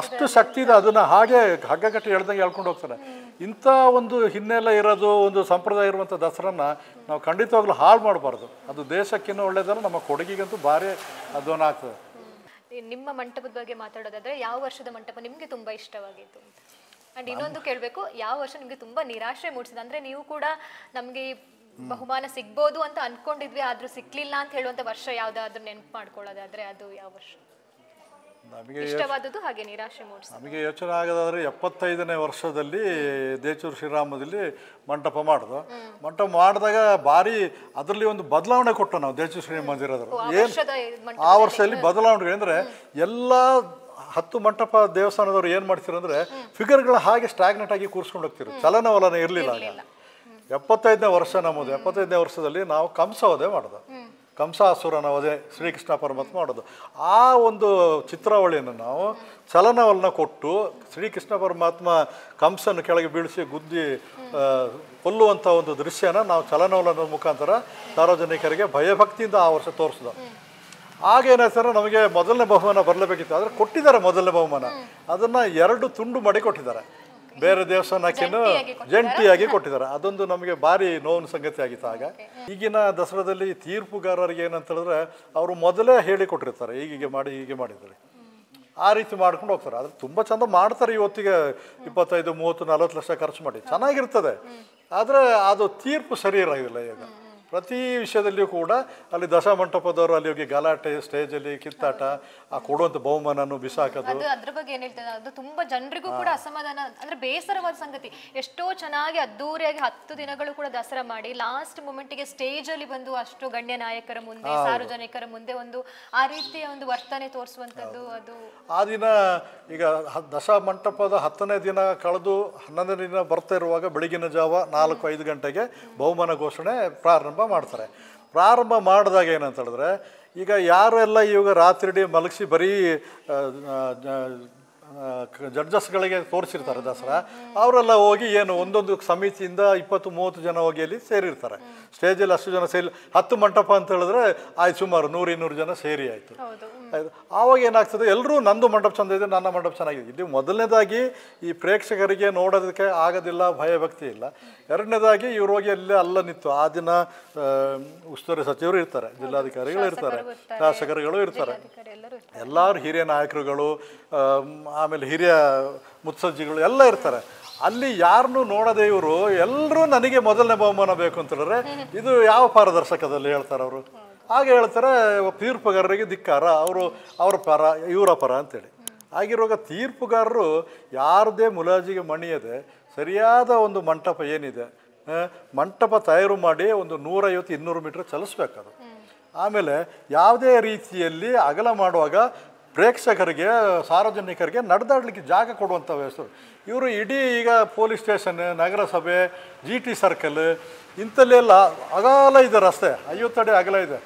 ಅಷ್ಟು ಶಕ್ತಿ ಇದೆ. ಅದನ್ನು ಹಾಗೆ ಹಗ್ಗಗಟ್ಟಿ ಎಳ್ದಂಗೆ ಎಳ್ಕೊಂಡು ಹೋಗ್ತಾರೆ. ಇಂಥ ಒಂದು ಹಿನ್ನೆಲೆ ಇರೋದು, ಒಂದು ಸಂಪ್ರದಾಯ ಇರುವಂಥ ದಸರನ್ನ ನಾವು ಖಂಡಿತವಾಗ್ಲೂ ಹಾಳು ಮಾಡಬಾರ್ದು. ಅದು ದೇಶಕ್ಕಿನ್ನೂ ಒಳ್ಳೆಯದಲ್ಲ, ನಮ್ಮ ಕೊಡಗಿಗಂತೂ ಭಾರಿ ಅಧ್ವಾನ ಆಗ್ತದೆ. ನಿಮ್ಮ ಮಂಟಪದ ಬಗ್ಗೆ ಮಾತಾಡೋದಾದ್ರೆ ಯಾವ ವರ್ಷದ ಮಂಟಪ ನಿಮ್ಗೆ ತುಂಬಾ ಇಷ್ಟವಾಗಿತ್ತು ಅಂತ? ಅಂಡ್ ಇನ್ನೊಂದು ಕೇಳಬೇಕು, ಯಾವ ವರ್ಷ ನಿಮ್ಗೆ ತುಂಬಾ ನಿರಾಶೆ ಮೂಡಿಸಿದೆ? ಅಂದ್ರೆ ನೀವು ಕೂಡ ನಮ್ಗೆ ಬಹುಮಾನ ಸಿಗ್ಬೋದು ಅಂತ ಅನ್ಕೊಂಡಿದ್ವಿ, ಆದ್ರೂ ಸಿಕ್ಲಿಲ್ಲ ಅಂತ ಹೇಳುವಂತ ವರ್ಷ ಯಾವ್ದಾದ್ರು ನೆನಪು ಮಾಡ್ಕೊಳ್ಳೋದಾದ್ರೆ ಅದು ಯಾವ ವರ್ಷ ನಮಗೆ ಇಷ್ಟವಾದದ್ದು ಹಾಗೆ ನಿರಾಶೆ ಮೂಡಿಸಿ? ನಮಗೆ ಯೋಚನೆ ಆಗೋದಾದ್ರೆ 75ನೇ ವರ್ಷದಲ್ಲಿ ದೇಚೂರು ಶ್ರೀರಾಮದಲ್ಲಿ ಮಂಟಪ ಮಾಡಿದ್ರು. ಮಂಟಪ ಮಾಡಿದಾಗ ಭಾರಿ ಅದರಲ್ಲಿ ಒಂದು ಬದಲಾವಣೆ ಕೊಟ್ಟು ನಾವು ದೇಚೂರು ಶ್ರೀರಾಮ ಮಂದಿರದ್ರು ಆ ವರ್ಷದಲ್ಲಿ ಬದಲಾವಣೆ ಅಂದರೆ ಎಲ್ಲ 10 ಮಂಟಪ ದೇವಸ್ಥಾನದವ್ರು ಏನು ಮಾಡ್ತಿರು ಅಂದರೆ ಫಿಗರ್ಗಳ ಹಾಗೆ ಸ್ಟಾಗ್ನೆಟ್ ಆಗಿ ಕೂರಿಸ್ಕೊಂಡು ಹೋಗ್ತಿರು, ಚಲನವಲನ ಇರಲಿಲ್ಲ. ಆಗ 75ನೇ ವರ್ಷ ನಮ್ಮದು. 75ನೇ ವರ್ಷದಲ್ಲಿ ನಾವು ಕಂಸವಧೆ ಮಾಡೋದು, ಕಂಸಾಸುರನ ವಧೆ ಶ್ರೀಕೃಷ್ಣ ಪರಮಾತ್ಮ ಮಾಡೋದು. ಆ ಒಂದು ಚಿತ್ರಾವಳಿಯನ್ನು ನಾವು ಚಲನವಲನ ಕೊಟ್ಟು ಶ್ರೀಕೃಷ್ಣ ಪರಮಾತ್ಮ ಕಂಸನ್ನು ಕೆಳಗೆ ಬೀಳಿಸಿ ಗುದ್ದಿ ಕೊಲ್ಲುವಂಥ ಒಂದು ದೃಶ್ಯನ ನಾವು ಚಲನವಲನದ ಮುಖಾಂತರ ಸಾರ್ವಜನಿಕರಿಗೆ ಭಯಭಕ್ತಿಯಿಂದ ಆ ವರ್ಷ ತೋರಿಸಿದ. ಆಗೇನಾಯ್ತಾರೆ, ನಮಗೆ ಮೊದಲನೇ ಬಹುಮಾನ ಬರಲೇಬೇಕಿತ್ತು, ಆದರೆ ಕೊಟ್ಟಿದ್ದಾರೆ ಮೊದಲನೇ ಬಹುಮಾನ. ಅದನ್ನು 2 ತುಂಡು ಮಾಡಿ ಕೊಟ್ಟಿದ್ದಾರೆ, ಬೇರೆ ದೇವಸ್ಥಾನಕ್ಕಿನ್ನು ಜಂಟಿಯಾಗಿ ಕೊಟ್ಟಿದ್ದಾರೆ. ಅದೊಂದು ನಮಗೆ ಭಾರಿ ನೋವಿನ ಸಂಗತಿ ಆಗಿತ್ತು. ಆಗ ಈಗಿನ ದಸರಾದಲ್ಲಿ ತೀರ್ಪುಗಾರರಿಗೆ ಏನಂತ ಹೇಳಿದ್ರೆ ಅವರು ಮೊದಲೇ ಹೇಳಿ ಕೊಟ್ಟಿರ್ತಾರೆ, ಹೀಗೆ ಮಾಡಿ ಹೀಗೆ ಮಾಡಿದ್ದಾರೆ, ಆ ರೀತಿ ಮಾಡ್ಕೊಂಡು ಹೋಗ್ತಾರೆ. ಆದರೆ ತುಂಬ ಚೆಂದ ಮಾಡ್ತಾರೆ. ಇವತ್ತಿಗೆ 25, 30, 40 ಲಕ್ಷ ಖರ್ಚು ಮಾಡಿ ಚೆನ್ನಾಗಿರ್ತದೆ, ಆದರೆ ಅದು ತೀರ್ಪು ಸರಿ ಇರೋದಿಲ್ಲ. ಈಗ ಪ್ರತಿ ವಿಷಯದಲ್ಲಿಯೂ ಕೂಡ ಅಲ್ಲಿ ದಶಮಂಟಪದವರು ಅಲ್ಲಿ ಹೋಗಿ ಗಲಾಟೆ, ಸ್ಟೇಜಲ್ಲಿ ಕಿತ್ತಾಟ, ಆ ಕೊಡುವಂಥ ಬಹುಮಾನನು ಬಿಸಾಕೋದು. ಅದ್ರ ಬಗ್ಗೆ ಏನ್ ಹೇಳ್ತಾರೆ, ಅದು ತುಂಬಾ ಜನರಿಗೂ ಕೂಡ ಅಸಮಾಧಾನ, ಅಂದ್ರೆ ಬೇಸರವಾದ ಸಂಗತಿ. ಎಷ್ಟೋ ಚೆನ್ನಾಗಿ ಅದ್ದೂರಿಯಾಗಿ 10 ದಿನಗಳು ಕೂಡ ದಸರಾ ಮಾಡಿ ಲಾಸ್ಟ್ ಮೂಮೆಂಟ್ಗೆ ಸ್ಟೇಜ್ ಅಲ್ಲಿ ಬಂದು ಅಷ್ಟು ಗಣ್ಯ ನಾಯಕರ ಮುಂದೆ, ಸಾರ್ವಜನಿಕರ ಮುಂದೆ ಒಂದು ಆ ರೀತಿಯ ಒಂದು ವರ್ತನೆ ತೋರಿಸುವಂತದ್ದು. ಅದು ಆ ದಿನ ಈಗ ದಶಮಂಟಪದ 10ನೇ ದಿನ ಕಳೆದು 11ನೇ ದಿನ ಬರ್ತಾ ಇರುವಾಗ ಬೆಳಗಿನ ಜಾವ 4-5 ಗಂಟೆಗೆ ಬಹುಮಾನ ಘೋಷಣೆ ಪ್ರಾರಂಭ ಮಾಡ್ತಾರೆ. ಪ್ರಾರಂಭ ಮಾಡಿದಾಗ ಏನಂತ ಹೇಳಿದ್ರೆ, ಈಗ ಯಾರೆಲ್ಲ ಇವಾಗ ರಾತ್ರಿ ಮಲಗಿಸಿ ಬರೀ ಜಡ್ಜಸ್ಗಳಿಗೆ ತೋರಿಸಿರ್ತಾರೆ ದಸರಾ, ಅವರೆಲ್ಲ ಹೋಗಿ ಏನು ಒಂದೊಂದು ಸಮಿತಿಯಿಂದ 20-30 ಜನ ಹೋಗಿ ಅಲ್ಲಿ ಸೇರಿರ್ತಾರೆ. ಸ್ಟೇಜಲ್ಲಿ ಅಷ್ಟು ಜನ ಸೇರಿ 10 ಮಂಟಪ ಅಂತ ಹೇಳಿದ್ರೆ ಆಯ್ತು, ಸುಮಾರು 100-200 ಜನ ಸೇರಿ ಆಯಿತು. ಆವಾಗ ಏನಾಗ್ತದೆ, ಎಲ್ಲರೂ ನಂದು ಮಂಟಪ ಚೆಂದ ಇದೆ, ನನ್ನ ಮಂಟಪ ಚೆನ್ನಾಗಿದೆ. ಇಲ್ಲಿ ಮೊದಲನೇದಾಗಿ ಈ ಪ್ರೇಕ್ಷಕರಿಗೆ ನೋಡೋದಕ್ಕೆ ಆಗೋದಿಲ್ಲ, ಭಯಭಕ್ತಿ ಇಲ್ಲ. ಎರಡನೇದಾಗಿ ಇವ್ರು ಹೋಗಿ ಅಲ್ಲ ನಿಂತು ಆ ದಿನ ಉಸ್ತುವಾರಿ ಸಚಿವರು ಇರ್ತಾರೆ, ಜಿಲ್ಲಾಧಿಕಾರಿಗಳು ಇರ್ತಾರೆ, ಶಾಸಕರುಗಳು ಇರ್ತಾರೆ, ಎಲ್ಲರೂ ಹಿರಿಯ ನಾಯಕರುಗಳು, ಆಮೇಲೆ ಹಿರಿಯ ಮುತ್ಸಜ್ಜಿಗಳು ಎಲ್ಲ ಇರ್ತಾರೆ. ಅಲ್ಲಿ ಯಾರನ್ನೂ ನೋಡದೆ ಇವರು ಎಲ್ಲರೂ ನನಗೆ ಮೊದಲನೇ ಬಹುಮಾನ ಬೇಕು ಅಂತ ಹೇಳಿದ್ರೆ ಇದು ಯಾವ ಪಾರದರ್ಶಕದಲ್ಲಿ ಹೇಳ್ತಾರೆ ಅವರು? ಹಾಗೆ ಹೇಳ್ತಾರೆ, ತೀರ್ಪುಗಾರರಿಗೆ ಧಿಕ್ಕಾರ, ಅವ್ರ ಪರ ಇವರ ಪರ ಅಂತೇಳಿ. ಆಗಿರುವಾಗ ತೀರ್ಪುಗಾರರು ಯಾರದೇ ಮುಲಾಜಿಗೆ ಮಣಿಯದೆ ಸರಿಯಾದ ಒಂದು ಮಂಟಪ ಏನಿದೆ, ಮಂಟಪ ತಯಾರು ಮಾಡಿ ಒಂದು 150-200 ಮೀಟರ್ ಚಲಿಸ್ಬೇಕದು. ಆಮೇಲೆ ಯಾವುದೇ ರೀತಿಯಲ್ಲಿ ಅಗಲ ಮಾಡುವಾಗ ಪ್ರೇಕ್ಷಕರಿಗೆ, ಸಾರ್ವಜನಿಕರಿಗೆ ನಡೆದಾಡಲಿಕ್ಕೆ ಜಾಗ ಕೊಡುವಂಥ ವ್ಯವಸ್ಥೆ. ಇವರು ಇಡೀ ಈಗ ಪೊಲೀಸ್ ಸ್ಟೇಷನ್, ನಗರಸಭೆ, GT ಸರ್ಕಲ್ ಇಂಥಲ್ಲೆಲ್ಲ ಅಗಲ ಇದೆ ರಸ್ತೆ, 50 ಅಡಿ ಅಗಲ ಇದೆ.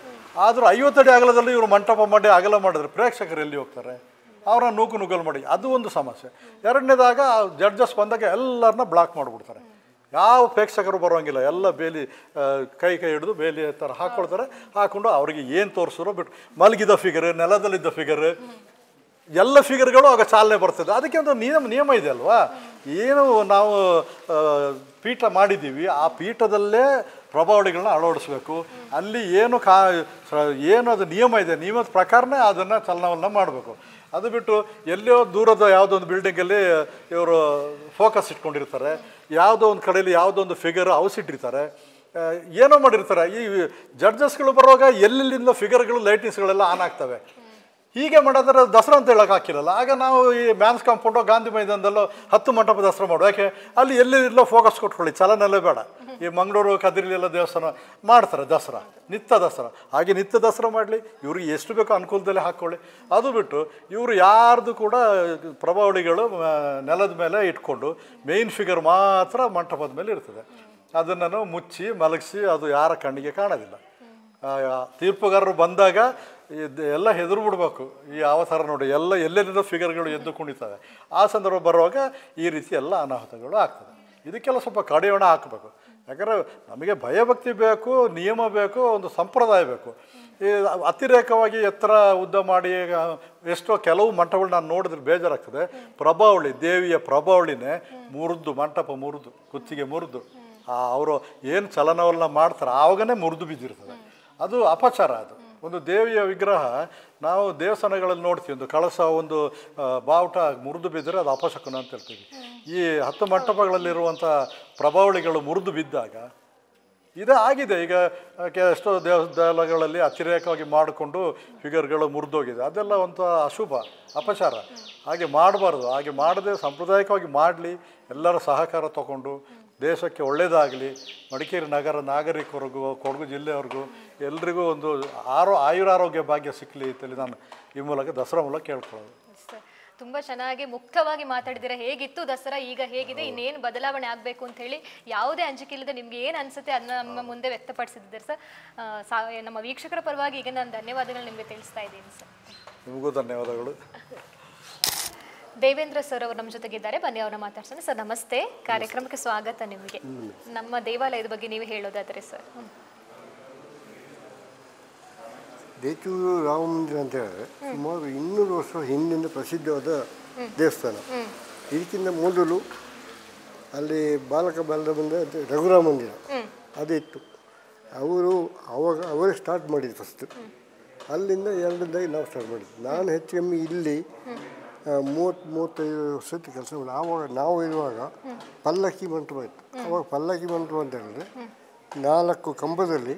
ಆದರೂ 50 ಅಡಿ ಅಗಲದಲ್ಲಿ ಇವರು ಮಂಟಪ ಮಾಡಿ ಅಗಲ ಮಾಡಿದ್ರೆ ಪ್ರೇಕ್ಷಕರು ಎಲ್ಲಿ ಹೋಗ್ತಾರೆ? ಅವರ ನುಗ್ಗಲು ಮಾಡಿ, ಅದು ಒಂದು ಸಮಸ್ಯೆ. ಎರಡನೇದಾಗ ಜಡ್ಜಸ್ ಬಂದಾಗ ಎಲ್ಲರನ್ನ ಬ್ಲಾಕ್ ಮಾಡಿಬಿಡ್ತಾರೆ, ಯಾವ ಪ್ರೇಕ್ಷಕರು ಬರೋಂಗಿಲ್ಲ. ಎಲ್ಲ ಬೇಲಿ ಕೈ ಹಿಡಿದು ಬೇಲಿ ಥರ ಹಾಕ್ಕೊಳ್ತಾರೆ. ಹಾಕ್ಕೊಂಡು ಅವ್ರಿಗೆ ಏನು ತೋರಿಸಿರೋ ಬಿಟ್ಟು ಮಲಗಿದ ಫಿಗರ್, ನೆಲದಲ್ಲಿದ್ದ ಫಿಗರ್, ಎಲ್ಲ ಫಿಗರ್ಗಳು ಆಗ ಚಾಲನೆ ಬರ್ತದೆ. ಅದಕ್ಕೆ ಒಂದು ನಿಯಮ ಇದೆ ಅಲ್ವಾ? ಏನು ನಾವು ಪೀಠ ಮಾಡಿದ್ದೀವಿ, ಆ ಪೀಠದಲ್ಲೇ ಪ್ರಭಾವಳಿಗಳನ್ನ ಅಳವಡಿಸ್ಬೇಕು. ಅಲ್ಲಿ ಏನು ಏನು ಅದು ನಿಯಮ ಇದೆ, ನಿಯಮದ ಪ್ರಕಾರನೇ ಅದನ್ನು ಚಲನವಲನ ಮಾಡಬೇಕು. ಅದು ಬಿಟ್ಟು ಎಲ್ಲೋ ದೂರದ ಯಾವುದೋ ಒಂದು ಬಿಲ್ಡಿಂಗಲ್ಲಿ ಇವರು ಫೋಕಸ್ ಇಟ್ಕೊಂಡಿರ್ತಾರೆ, ಯಾವುದೋ ಒಂದು ಕಡೆಯಲ್ಲಿ ಯಾವುದೋ ಒಂದು ಫಿಗರ್ ಔಸಿಟ್ಟಿರ್ತಾರೆ, ಏನೋ ಮಾಡಿರ್ತಾರೆ. ಈ ಜಡ್ಜಸ್ಗಳು ಬರುವಾಗ ಎಲ್ಲೆಲ್ಲಿಂದ ಫಿಗರ್ಗಳು, ಲೈಟಿಂಗ್ಸ್ಗಳೆಲ್ಲ ಆನ್ ಆಗ್ತವೆ. ಹೀಗೆ ಮಾಡಿದ್ರೆ ದಸರಾ ಅಂತ ಹೇಳೋಕೆ ಹಾಕಿರಲ್ಲ. ಆಗ ನಾವು ಈ ಮ್ಯಾನ್ಸ್ ಕಾಂಪೌಂಡೋ ಗಾಂಧಿ ಮೈದಾನದಲ್ಲೋ 10 ಮಂಟಪ ದಸರಾ ಮಾಡುವ. ಯಾಕೆ? ಅಲ್ಲಿ ಎಲ್ಲೆಲ್ಲೋ ಫೋಕಸ್ ಕೊಟ್ಕೊಳ್ಳಿ, ಚಲನೆಲ್ಲೇ ಬೇಡ. ಈ ಮಂಗಳೂರು ಕದಿರಿಲೆಲ್ಲ ದೇವಸ್ಥಾನ ಮಾಡ್ತಾರೆ ದಸರಾ, ನಿತ್ಯ ದಸರಾ. ಹಾಗೆ ನಿತ್ಯ ದಸರಾ ಮಾಡಲಿ, ಇವ್ರಿಗೆ ಎಷ್ಟು ಬೇಕೋ ಅನುಕೂಲದಲ್ಲೇ ಹಾಕ್ಕೊಳ್ಳಿ. ಅದು ಬಿಟ್ಟು ಇವರು ಯಾರ್ದು ಕೂಡ ಪ್ರಭಾವಳಿಗಳು ನೆಲದ ಮೇಲೆ ಇಟ್ಕೊಂಡು ಮೇಯ್ನ್ ಫಿಗರ್ ಮಾತ್ರ ಮಂಟಪದ ಮೇಲೆ ಇರ್ತದೆ. ಅದನ್ನು ಮುಚ್ಚಿ ಮಲಗಿಸಿ ಅದು ಯಾರ ಕಣ್ಣಿಗೆ ಕಾಣೋದಿಲ್ಲ. ತೀರ್ಪುಗಾರರು ಬಂದಾಗ ಎಲ್ಲ ಹೆದರು ಬಿಡ್ಬೇಕು. ಈ ಅವತಾರ ನೋಡಿ, ಎಲ್ಲೆಲ್ಲಿಂದ ಫಿಗರ್ಗಳು ಎದ್ದು ಕುಣಿತವೆ. ಆ ಸಂದರ್ಭ ಬರುವಾಗ ಈ ರೀತಿ ಎಲ್ಲ ಅನಾಹುತಗಳು ಆಗ್ತದೆ. ಇದಕ್ಕೆಲ್ಲ ಸ್ವಲ್ಪ ಕಡಿವಾಣ ಹಾಕಬೇಕು. ಯಾಕಂದರೆ ನಮಗೆ ಭಯಭಕ್ತಿ ಬೇಕು, ನಿಯಮ ಬೇಕು, ಒಂದು ಸಂಪ್ರದಾಯ ಬೇಕು. ಈ ಅತಿರೇಕವಾಗಿ ಎತ್ತರ ಉದ್ದ ಮಾಡಿ ಎಷ್ಟೋ ಕೆಲವು ಮಂಟಪಗಳು ನಾನು ನೋಡಿದ್ರೆ ಬೇಜಾರಾಗ್ತದೆ. ಪ್ರಭಾವಳಿ, ದೇವಿಯ ಪ್ರಭಾವಳಿನೇ ಮುರಿದು, ಮಂಟಪ ಮುರಿದು, ಕುತ್ತಿಗೆ ಮುರಿದು, ಅವರು ಏನು ಚಲನವಲನ ಮಾಡ್ತಾರೆ ಆವಾಗನೇ ಮುರಿದು ಬಿದ್ದಿರ್ತದೆ. ಅದು ಅಪಚಾರ. ಅದು ಒಂದು ದೇವಿಯ ವಿಗ್ರಹ ನಾವು ದೇವಸ್ಥಾನಗಳಲ್ಲಿ ನೋಡ್ತೀವಿ, ಒಂದು ಕಳಸ, ಒಂದು ಬಾವುಟ ಮುರಿದು ಬಿದ್ದರೆ ಅದು ಅಪಶಕುನ ಅಂತ ಹೇಳ್ತೀವಿ. ಈ 10 ಮಂಟಪಗಳಲ್ಲಿರುವಂಥ ಪ್ರಭಾವಳಿಗಳು ಮುರಿದು ಬಿದ್ದಾಗ ಇದೇ ಆಗಿದೆ. ಈಗ ಎಷ್ಟೋ ದೇವಾಲಯಗಳಲ್ಲಿ ಅತಿರೇಕವಾಗಿ ಮಾಡಿಕೊಂಡು ಫಿಗರ್ಗಳು ಮುರಿದೋಗಿದೆ. ಅದೆಲ್ಲ ಒಂದು ಅಶುಭ, ಅಪಚಾರ. ಹಾಗೆ ಮಾಡಬಾರ್ದು. ಹಾಗೆ ಮಾಡದೆ ಸಾಂಪ್ರದಾಯಿಕವಾಗಿ ಮಾಡಲಿ, ಎಲ್ಲರ ಸಹಕಾರ ತಗೊಂಡು ದೇಶಕ್ಕೆ ಒಳ್ಳೆಯದಾಗಲಿ. ಮಡಿಕೇರಿ ನಗರ ನಾಗರಿಕರಿಗೂ, ಕೊಡಗು ಜಿಲ್ಲೆಯವ್ರಿಗೂ ಎಲ್ರಿಗೂ ಒಂದು ಆಯುರಾರೋಗ್ಯ ಭಾಗ್ಯ ಸಿಕ್ಕಲಿ ಅಂತೇಳಿ ನಾನು ಈ ಮೂಲಕ ದಸರಾ ಮೂಲಕ ಕೇಳ್ಕೊಳ್ಳೋದು. ತುಂಬ ಚೆನ್ನಾಗಿ ಮುಕ್ತವಾಗಿ ಮಾತಾಡಿದ್ದೀರಾ. ಹೇಗಿತ್ತು ದಸರಾ, ಈಗ ಹೇಗಿದೆ, ಇನ್ನೇನು ಬದಲಾವಣೆ ಆಗಬೇಕು ಅಂತ ಹೇಳಿ ಯಾವುದೇ ಅಂಜಿಕೆ ಇಲ್ಲದೆ ನಿಮ್ಗೆ ಏನು ಅನಿಸುತ್ತೆ ಅದನ್ನ ನಮ್ಮ ಮುಂದೆ ವ್ಯಕ್ತಪಡಿಸಿದ್ದೀರಿ ಸರ್. ನಮ್ಮ ವೀಕ್ಷಕರ ಪರವಾಗಿ ಈಗ ನಾನು ಧನ್ಯವಾದಗಳು ನಿಮಗೆ ತಿಳಿಸ್ತಾ ಇದ್ದೀನಿ ಸರ್. ನಿಮಗೂ ಧನ್ಯವಾದಗಳು. ದೇವೇಂದ್ರ ಸರ್ ಅವರು ನಮ್ಮ ಜೊತೆಗಿದ್ದಾರೆ, ಬನ್ನಿ ಅವ್ರನ್ನ ಮಾತಾಡ್ಸೋಣ. ಸರ್ ನಮಸ್ತೆ, ಕಾರ್ಯಕ್ರಮಕ್ಕೆ ಸ್ವಾಗತ ನಿಮಗೆ. ನಮ್ಮ ದೇವಾಲಯದ ಬಗ್ಗೆ ನೀವು ಹೇಳೋದಾದ್ರೆ ಸರ್. ದೇಚೂರು ರಾಮ ಮಂದಿರ ಅಂತ ಹೇಳಿದ್ರೆ ಸುಮಾರು 200 ವರ್ಷ ಹಿಂದಿನ ಪ್ರಸಿದ್ಧವಾದ ದೇವಸ್ಥಾನ. ಇದಕ್ಕಿಂತ ಮೊದಲು ಅಲ್ಲಿ ಬಾಲಕ ಬಾಲರಾಮ ರಘುರಾಮ ಮಂದಿರ ಅದಿತ್ತು. ಅವರೇ ಸ್ಟಾರ್ಟ್ ಮಾಡಿದ್ದು ಫಸ್ಟು. ಅಲ್ಲಿಂದ ಎರಡನೇದಾಗಿ ನಾವು ಸ್ಟಾರ್ಟ್ ಮಾಡಿದ್ವಿ. ನಾನು ಹೆಚ್ಚು ಕಮ್ಮಿ ಇಲ್ಲಿ 30-35 ವರ್ಷದ ಕೆಲಸ ಮಾಡಿ. ಆವಾಗ ನಾವು ಇರುವಾಗ ಪಲ್ಲಕ್ಕಿ ಮಂಟಪ ಇತ್ತು. ಅವಾಗ ಪಲ್ಲಕ್ಕಿ ಮಂಟಪ ಅಂತ ಹೇಳಿದ್ರೆ 4 ಕಂಬದಲ್ಲಿ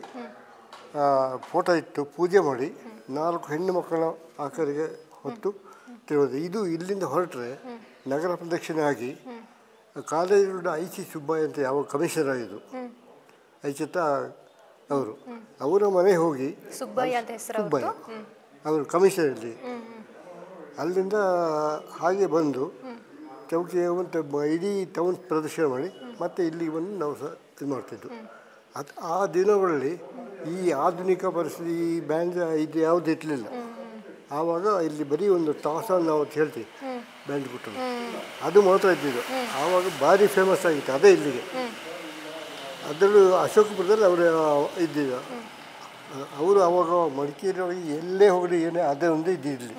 ಫೋಟೋ ಇಟ್ಟು ಪೂಜೆ ಮಾಡಿ 4 ಹೆಣ್ಣು ಮಕ್ಕಳ ಆಕರಿಗೆ ಹೊತ್ತು ತಿರುವುದು. ಇದು ಇಲ್ಲಿಂದ ಹೊರಟ್ರೆ ನಗರ ಪ್ರದಕ್ಷಿಣೆ ಆಗಿ ಕಾಲೇಜು ಐ ಸಿ ಸುಬ್ಬಯ್ಯ ಅಂತ ಯಾವ ಕಮಿಷನರ್ ಆಗಿದ್ದು ಐಚಿತ ಅವರು ಅವರ ಮನೆ ಹೋಗಿ ಸುಬ್ಬಯ್ಯ ಅಂತ ಹೆಸರು ಸುಬ್ಬಯ್ಯ ಅವರು ಕಮಿಷನಲ್ಲಿ ಅಲ್ಲಿಂದ ಹಾಗೆ ಬಂದು ಚೌಕಿ ಮತ್ತು ಇಡೀ ಟೌನ್ ಪ್ರದರ್ಶನ ಮಾಡಿ ಮತ್ತು ಇಲ್ಲಿಗೆ ಬಂದು ನಾವು ಸಹ ಇದು ಮಾಡ್ತಿದ್ದು. ಅದು ಆ ದಿನಗಳಲ್ಲಿ ಈ ಆಧುನಿಕ ಪರಿಸ್ಥಿತಿ ಈ ಬ್ಯಾಂಡ್ ಇದು ಯಾವುದು ಇರಲಿಲ್ಲ. ಆವಾಗ ಇಲ್ಲಿ ಬರೀ ಒಂದು ತಾಸ ನಾವು ಹೇಳ್ತೀವಿ ಬ್ಯಾಂಡ್ ಬಿಟ್ಟು ಅದು ಮಾತ್ರ ಇದ್ದಿದ್ದು. ಆವಾಗ ಭಾರಿ ಫೇಮಸ್ ಆಗಿತ್ತು ಅದೇ ಇಲ್ಲಿಗೆ. ಅದರಲ್ಲೂ ಅಶೋಕಪುರದಲ್ಲಿ ಅವರು ಇದ್ದಿದ್ದ ಅವರು ಆವಾಗ ಮಡಿಕೇರಿಯೊಳಗೆ ಎಲ್ಲೇ ಹೋಗಲಿ ಏನೇ ಅದೇ ಒಂದು ಇದ್ದಿರಲಿ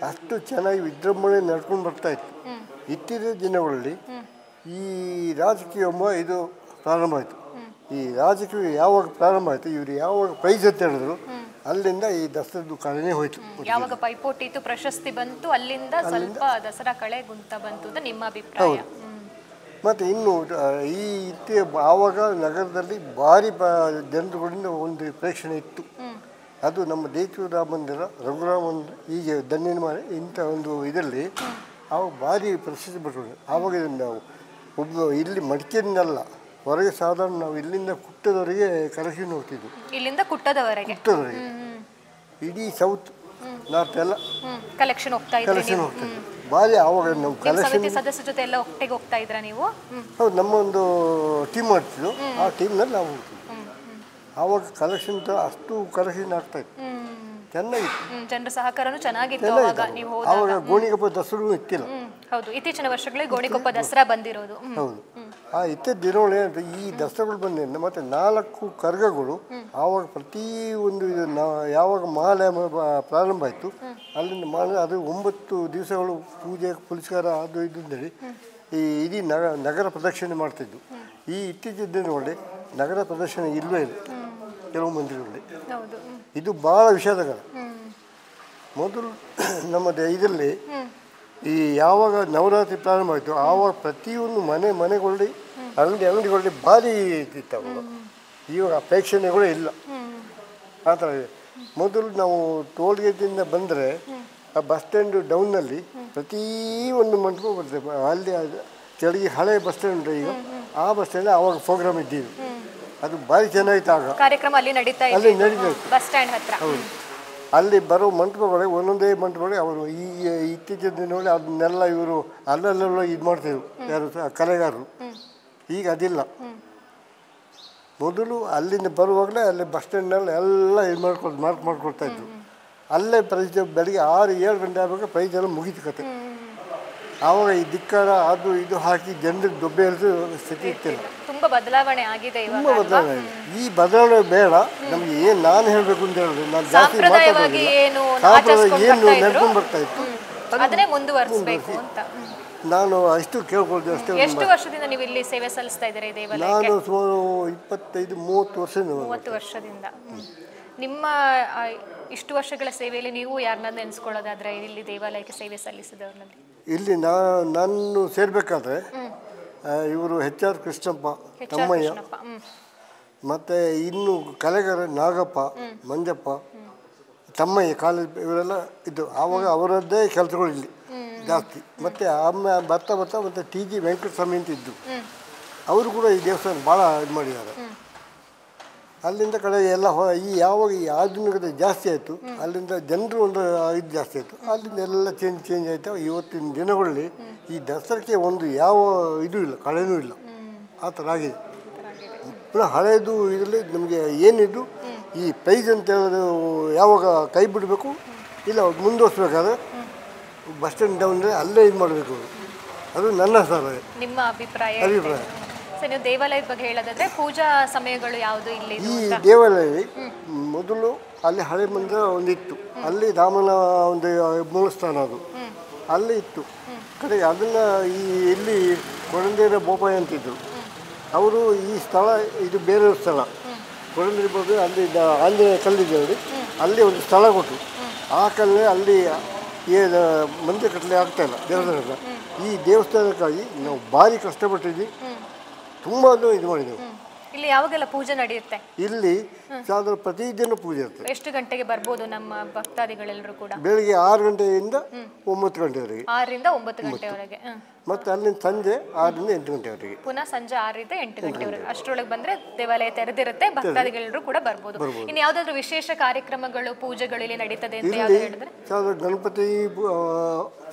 ಅಷ್ಟು ಚೆನ್ನಾಗಿ ವಿಜೃಂಭಣೆ ನಡ್ಕೊಂಡು ಬರ್ತಾಯಿತ್ತು. ಇತ್ತೀಚಿನ ದಿನಗಳಲ್ಲಿ ಈ ರಾಜಕೀಯ ಇದು ಪ್ರಾರಂಭ ಆಯಿತು. ಈ ರಾಜಕೀಯ ಯಾವಾಗ ಪ್ರಾರಂಭ ಆಯಿತು ಇವರು ಯಾವಾಗ ಪ್ರೈಸ್ ಅಂತ ಹೇಳಿದ್ರು ಅಲ್ಲಿಂದ ಈ ದಸರಾದು ಕಳೆನೇ ಹೋಯಿತು. ಯಾವಾಗ ಪೈಪೋಟಿ ಇತ್ತು ಪ್ರಶಸ್ತಿ ಬಂತು ಅಲ್ಲಿಂದ ಸ್ವಲ್ಪ ದಸರಾ ಕಳೆ ಗುಂತ ಬಂತು ಅಂತ ನಿಮ್ಮ ಅಭಿಪ್ರಾಯ? ಮತ್ತು ಇನ್ನು ಈ ಆವಾಗ ನಗರದಲ್ಲಿ ಭಾರಿ ಜನರುಗಳಿಂದ ಒಂದು ಪ್ರೇಕ್ಷಣೆ ಇತ್ತು. ಅದು ನಮ್ಮ ದೇಚೂರು ರಾಮ ಮಂದಿರ, ರಘುರಾಮ ಮಂದಿರ, ಹೀಗೆ ದಣ್ಣಿನ ಮನೆ ಇಂಥ ಒಂದು ಇದರಲ್ಲಿ ಅವಾಗ ಭಾರಿ ಪ್ರಸಿದ್ಧಿ ಪಡ್ಕೊಂಡು ಆವಾಗ ನಾವು ಒಬ್ಬ ಇಲ್ಲಿ ಮಡಿಕೇರಿನಲ್ಲ ಹೊರಗೆ ಸಾಧಾರಣ ನಾವು ಇಲ್ಲಿಂದ ಕುಟ್ಟದವರೆಗೆ ಕಲೆಕ್ಷನ್ ಹೋಗ್ತಿದ್ವು. ಇಲ್ಲಿಂದ ಕುಟ್ಟದವರೆಗೆ ಇಡೀ ಸೌತ್ ನಾರ್ತ್ ಎಲ್ಲ ಕಲೆಕ್ಷನ್ ಹೋಗ್ತಾ ಹೋಗ್ತಿದ್ವಿ. ಭಾರಿ ಆವಾಗ ನಾವು ಕಲೆಕ್ಷನ್ ಸದಸ್ಯರ ಜೊತೆ ಎಲ್ಲ ಒಟ್ಟಿಗೆ ಹೋಗ್ತಾ ಇದ್ರ ನೀವು? ಹೌದು, ನಮ್ಮ ಒಂದು ಟೀಮ್ ಮಾಡ್ತಿದ್ವು. ಆ ಟೀಮ್ನಲ್ಲಿ ನಾವು ಹೋಗ್ತಿದ್ವಿ. ಆವಾಗ ಕಲೆಕ್ಷನ್ ಅಷ್ಟು ಕಲೆಕ್ಷನ್ ಆಗ್ತಾಯಿತ್ತು, ಚೆನ್ನಾಗಿತ್ತು. ಜನರ ಸಹಕಾರನೂ ಚೆನ್ನಾಗಿತ್ತು ಆವಾಗ ಗೋಣಿಗೊಪ್ಪ ದಸರಾ ಇತ್ತಿಲ್ಲ. ಹೌದು, ಇತ್ತೀಚಿನ ವರ್ಷಗಳಲ್ಲಿ ಗೋಣಿಗೊಪ್ಪ ದಸರಾ ಬಂದಿರೋದು. ಹೌದು, ಆ ಇತ್ತೀಚಿನ ದಿನಗಳು ಏನಂತ ಈ ದಸರಾಗಳು ಬಂದಿಂದ ಮತ್ತೆ 4 ಕರ್ಗಗಳು ಆವಾಗ ಪ್ರತಿಯೊಂದು ಇದು ಯಾವಾಗ ಮಹಾಲಯ ಪ್ರಾರಂಭ ಆಯಿತು ಅಲ್ಲಿಂದ ಮಹಾಲಯ ಅದು 9 ದಿವಸಗಳು ಪೂಜೆ ಪುರಸ್ಕಾರ ಅದು ಇದು ಅಂತೇಳಿ ಈ ಇಡೀ ನಗರ ಪ್ರದಕ್ಷಿಣೆ ಮಾಡ್ತಿದ್ದು. ಈ ಇತ್ತೀಚಿನ ದಿನಗಳಲ್ಲಿ ನಗರ ಪ್ರದಕ್ಷಿಣೆ ಇಲ್ಲವೇ ಇಲ್ಲ ಕೆಲವು ಮಂದಿರಗಳಲ್ಲಿ. ಇದು ಭಾಳ ವಿಷಾದಕರ. ಮೊದಲು ನಮ್ಮ ಇದರಲ್ಲಿ ಈ ಯಾವಾಗ ನವರಾತ್ರಿ ಪ್ರಾರಂಭ ಆಯಿತು ಆವಾಗ ಪ್ರತಿಯೊಂದು ಮನೆಗಳಲ್ಲಿ ಅಂಗಡಿಗಳಲ್ಲಿ ಭಾರಿ ಇತ್ತು. ಅವಾಗ ಇವಾಗ ಪ್ರೇಕ್ಷಣೆಗಳೇ ಇಲ್ಲ ಆ ಥರ ಇದೆ. ಮೊದಲು ನಾವು ಟೋಲ್ಗೇಟಿಂದ ಬಂದರೆ ಆ ಬಸ್ ಸ್ಟ್ಯಾಂಡು ಡೌನ್ನಲ್ಲಿ ಪ್ರತಿಯೊಂದು ಮಂಟಪ ಬರ್ತದೆ. ಅಲ್ಲಿ ಕೆಳಗೆ ಹಳೆ ಬಸ್ ಸ್ಟ್ಯಾಂಡ್ ಈಗ ಆ ಬಸ್ ಸ್ಟ್ಯಾಂಡ್ ಆವಾಗ ಪ್ರೋಗ್ರಾಮ್ ಇದ್ದೀವಿ. ಅದು ಭಾರಿ ಚೆನ್ನಾಗಿತ್ತು. ಆಗ ಕಾರ್ಯಕ್ರಮ ಅಲ್ಲಿ ನಡೀತಾ ಬಸ್ ಸ್ಟ್ಯಾಂಡ್ ಹತ್ರ. ಹೌದು, ಅಲ್ಲಿ ಬರೋ ಮಂಟಪಗಳಿಗೆ ಒಂದೊಂದೇ ಮಂಟಪಗಳಿಗೆ ಅವರು ಈ ಇತ್ತೀಚಿನ ದಿನಗಳಲ್ಲಿ ಅದನ್ನೆಲ್ಲ ಇವರು ಅಲ್ಲೆಲ್ಲ ಇದು ಮಾಡ್ತಿದ್ರು ಯಾರು ಕಲೆಗಾರರು. ಈಗ ಅದಿಲ್ಲ. ಮೊದಲು ಅಲ್ಲಿಂದ ಬರುವಾಗಲೇ ಅಲ್ಲಿ ಬಸ್ ಸ್ಟ್ಯಾಂಡ್ನಲ್ಲಿ ಎಲ್ಲ ಇದು ಮಾಡ್ಕೊಳ್ತಾ ಇದ್ರು. ಅಲ್ಲೇ ಪ್ರೈಸ್ ಬೆಳಗ್ಗೆ 6-7 ಗಂಟೆ ಆಗುವಾಗ ಪ್ರೈಸ್ ಎಲ್ಲ ಮುಗಿತು ಕತೆ. ಆವಾಗ ಈ ಧಿಕ್ಕಾರ ಅದು ಇದು ಹಾಕಿ ಜನರಿಗೆ ದೊಬ್ಬೆ ಎಳೆದು ಸ್ಥಿತಿ ಇತ್ತಿಲ್ಲ. ತುಂಬ ಬದಲಾವಣೆ ಆಗಿದೆ. ತುಂಬ ಬದಲಾವಣೆ ಆಗಿದೆ. ಈ ಬದಲಾವಣೆ ಬೇಡ ನಮಗೆ. ಏನು ನಾನು ಹೇಳಬೇಕು ಅಂತ ಹೇಳಿದ್ರೆ ನಾನು ಜಾಸ್ತಿ ಮಾತಾಡೋದಿಲ್ಲ. ಏನು ನಡ್ಕೊಂಡು ಬರ್ತಾ ಇತ್ತು ಅದನ್ನೇ ಮುಂದುವರಿಸಬೇಕು ಅಂತ ನಾನು ಅಷ್ಟು ಕೇಳ್ಕೊಳ್ತೀವಿ ಅಷ್ಟೇ. ಎಷ್ಟು ವರ್ಷದಿಂದ ನೀವು ಇಲ್ಲಿ ಸೇವೆ ಸಲ್ಲಿಸ್ತಾ ಇದ್ದೀರಾ ದೇವಾಲಯಕ್ಕೆ? ನಾನು ಸುಮಾರು 25-30 ವರ್ಷ. 30 ವರ್ಷದಿಂದ. ನಿಮ್ಮ ಇಷ್ಟು ವರ್ಷಗಳ ಸೇವೆಯಲ್ಲಿ ನೀವು ಯಾರನ್ನ ನೆನೆಸ್ಕೊಳ್ಳೋದಾದ್ರೆ ಇಲ್ಲಿ ದೇವಾಲಯಕ್ಕೆ ಸೇವೆ ಸಲ್ಲಿಸಿದವ್ರಲ್ಲಿ? ಇಲ್ಲಿ ನಾನು ಸೇರ್ಬೇಕಾದ್ರೆ ಇವರು HR ಕೃಷ್ಣಪ್ಪ, ತಮ್ಮಯ್ಯ, ಮತ್ತು ಇನ್ನು ಕಲೆಗಾರ ನಾಗಪ್ಪ, ಮಂಜಪ್ಪ, ತಮ್ಮಯ್ಯ ಕಾಲೇಜ್ ಇವರೆಲ್ಲ ಇದ್ದು. ಆವಾಗ ಅವರದ್ದೇ ಕೆಲಸಗಳು ಇಲ್ಲಿ ಜಾಸ್ತಿ. ಮತ್ತು ಆಮೇಲೆ ಬರ್ತಾ ಮತ್ತು TG ವೆಂಕಟಸ್ವಾಮಿ ಅಂತ ಇದ್ದರು. ಅವರು ಕೂಡ ಈ ದೇವಸ್ಥಾನ ಭಾಳ ಇದು ಮಾಡಿದ್ದಾರೆ. ಅಲ್ಲಿಂದ ಕಡೆ ಎಲ್ಲ ಯಾವಾಗ ಈ ಆಧುನಿಕತೆ ಜಾಸ್ತಿ ಆಯಿತು ಅಲ್ಲಿಂದ ಜನರು ಒಂದು ಇದು ಜಾಸ್ತಿ ಆಯಿತು. ಅಲ್ಲಿಂದ ಎಲ್ಲ ಚೇಂಜ್ ಆಯಿತು. ಇವತ್ತಿನ ದಿನಗಳಲ್ಲಿ ಈ ದಸರಾಕ್ಕೆ ಒಂದು ಯಾವ ಇದು ಇಲ್ಲ, ಕಳೆನೂ ಇಲ್ಲ. ಆ ಥರ ಆಗಿದೆ. ಪುನಃ ಹಳೆಯದು ಇದರಲ್ಲಿ ನಮಗೆ ಏನಿದ್ದು ಈ ಪ್ರೈಸ್ ಅಂತ ಹೇಳೋದು ಯಾವಾಗ ಕೈ ಬಿಡಬೇಕು ಇಲ್ಲ ಮುಂದುವರಿಸ್ಬೇಕಾದ್ರೆ ಬಸ್ ಸ್ಟ್ಯಾಂಡ್ ಡೌನ್ಗೆ ಅಲ್ಲೇ ಇದು ಮಾಡಬೇಕು. ಅದು ನನ್ನ ಸಲಹೆ, ನಿಮ್ಮ ಅಭಿಪ್ರಾಯ. ಸರ್, ನೀವು ದೇವಾಲಯದ ಬಗ್ಗೆ ಹೇಳೋದಾದ್ರೆ ಪೂಜಾ ಸಮಯಗಳು ಯಾವುದು ಇಲ್ಲಿ? ಈ ದೇವಾಲಯ ಮೊದಲು ಅಲ್ಲಿ ಹಳೆ ಮಂದಿರ ಒಂದಿತ್ತು. ಅಲ್ಲಿ ರಾಮನ ಒಂದು ಮೂಲಸ್ಥಾನ ಅದು ಅಲ್ಲಿ ಇತ್ತು. ಕಡೆಗೆ ಅದನ್ನು ಇಲ್ಲಿ ಕೊಡಂದೇರ ಬೋಪಾಯಿ ಅಂತಿದ್ದರು. ಅವರು ಈ ಸ್ಥಳ ಇದು ಬೇರೆ ಸ್ಥಳ ಕೊಡಂದೇರ ಬೋಪಾಯಿ ಅಲ್ಲಿ ಆಂಜನೇಯ ಕಲ್ಲಿದೆ ನೋಡಿ, ಅಲ್ಲಿ ಒಂದು ಸ್ಥಳ ಕೊಟ್ಟು ಆ ಕಲ್ಲೇ ಅಲ್ಲಿ ಏನು ಮಂದಿರ ಕಟ್ಟಲೆ ಆಗ್ತಾಯಿಲ್ಲ ದೇವಸ್ಥಾನ. ಈ ದೇವಸ್ಥಾನಕ್ಕಾಗಿ ನಾವು ಭಾರಿ ಕಷ್ಟಪಟ್ಟಿದ್ವಿ, ತುಂಬ ಇದು ಮಾಡಿದೆವು. ಇಲ್ಲಿ ಯಾವಾಗೆಲ್ಲ ಪೂಜೆ ನಡೆಯುತ್ತೆ? ಇಲ್ಲಿ ಪ್ರತಿದಿನ ಪೂಜೆ ಇರ್ತದೆ. ಎಷ್ಟು ಗಂಟೆಗೆ ಬರ್ಬೋದು ನಮ್ಮ ಭಕ್ತಾದಿಗಳೆಲ್ಲರೂ ಕೂಡ? ಬೆಳಿಗ್ಗೆ 6 ಗಂಟೆಯಿಂದ 9 ಗಂಟೆವರೆಗೆ. 6ರಿಂದ 9 ಗಂಟೆವರೆಗೆ. ಮತ್ತು ಅಲ್ಲಿಂದ ಸಂಜೆ 6ರಿಂದ 8 ಗಂಟೆವರೆಗೆ. ಪುನಃ ಸಂಜೆ 6ರಿಂದ 8 ಗಂಟೆವರೆಗೆ. ಅಷ್ಟರೊಳಗೆ ಬಂದ್ರೆ ದೇವಾಲಯ ತೆರೆದಿರುತ್ತೆ, ಭಕ್ತಾದಿಗಳೆಲ್ಲರೂ ಕೂಡ ಬರ್ಬೋದು. ಇನ್ನು ಯಾವ್ದಾದ್ರು ವಿಶೇಷ ಕಾರ್ಯಕ್ರಮಗಳು ಪೂಜೆಗಳು ಇಲ್ಲಿ ನಡೀತದೆ ಅಂತ ಯಾವ್ದು ಹೇಳಿದ್ರೆ? ಗಣಪತಿ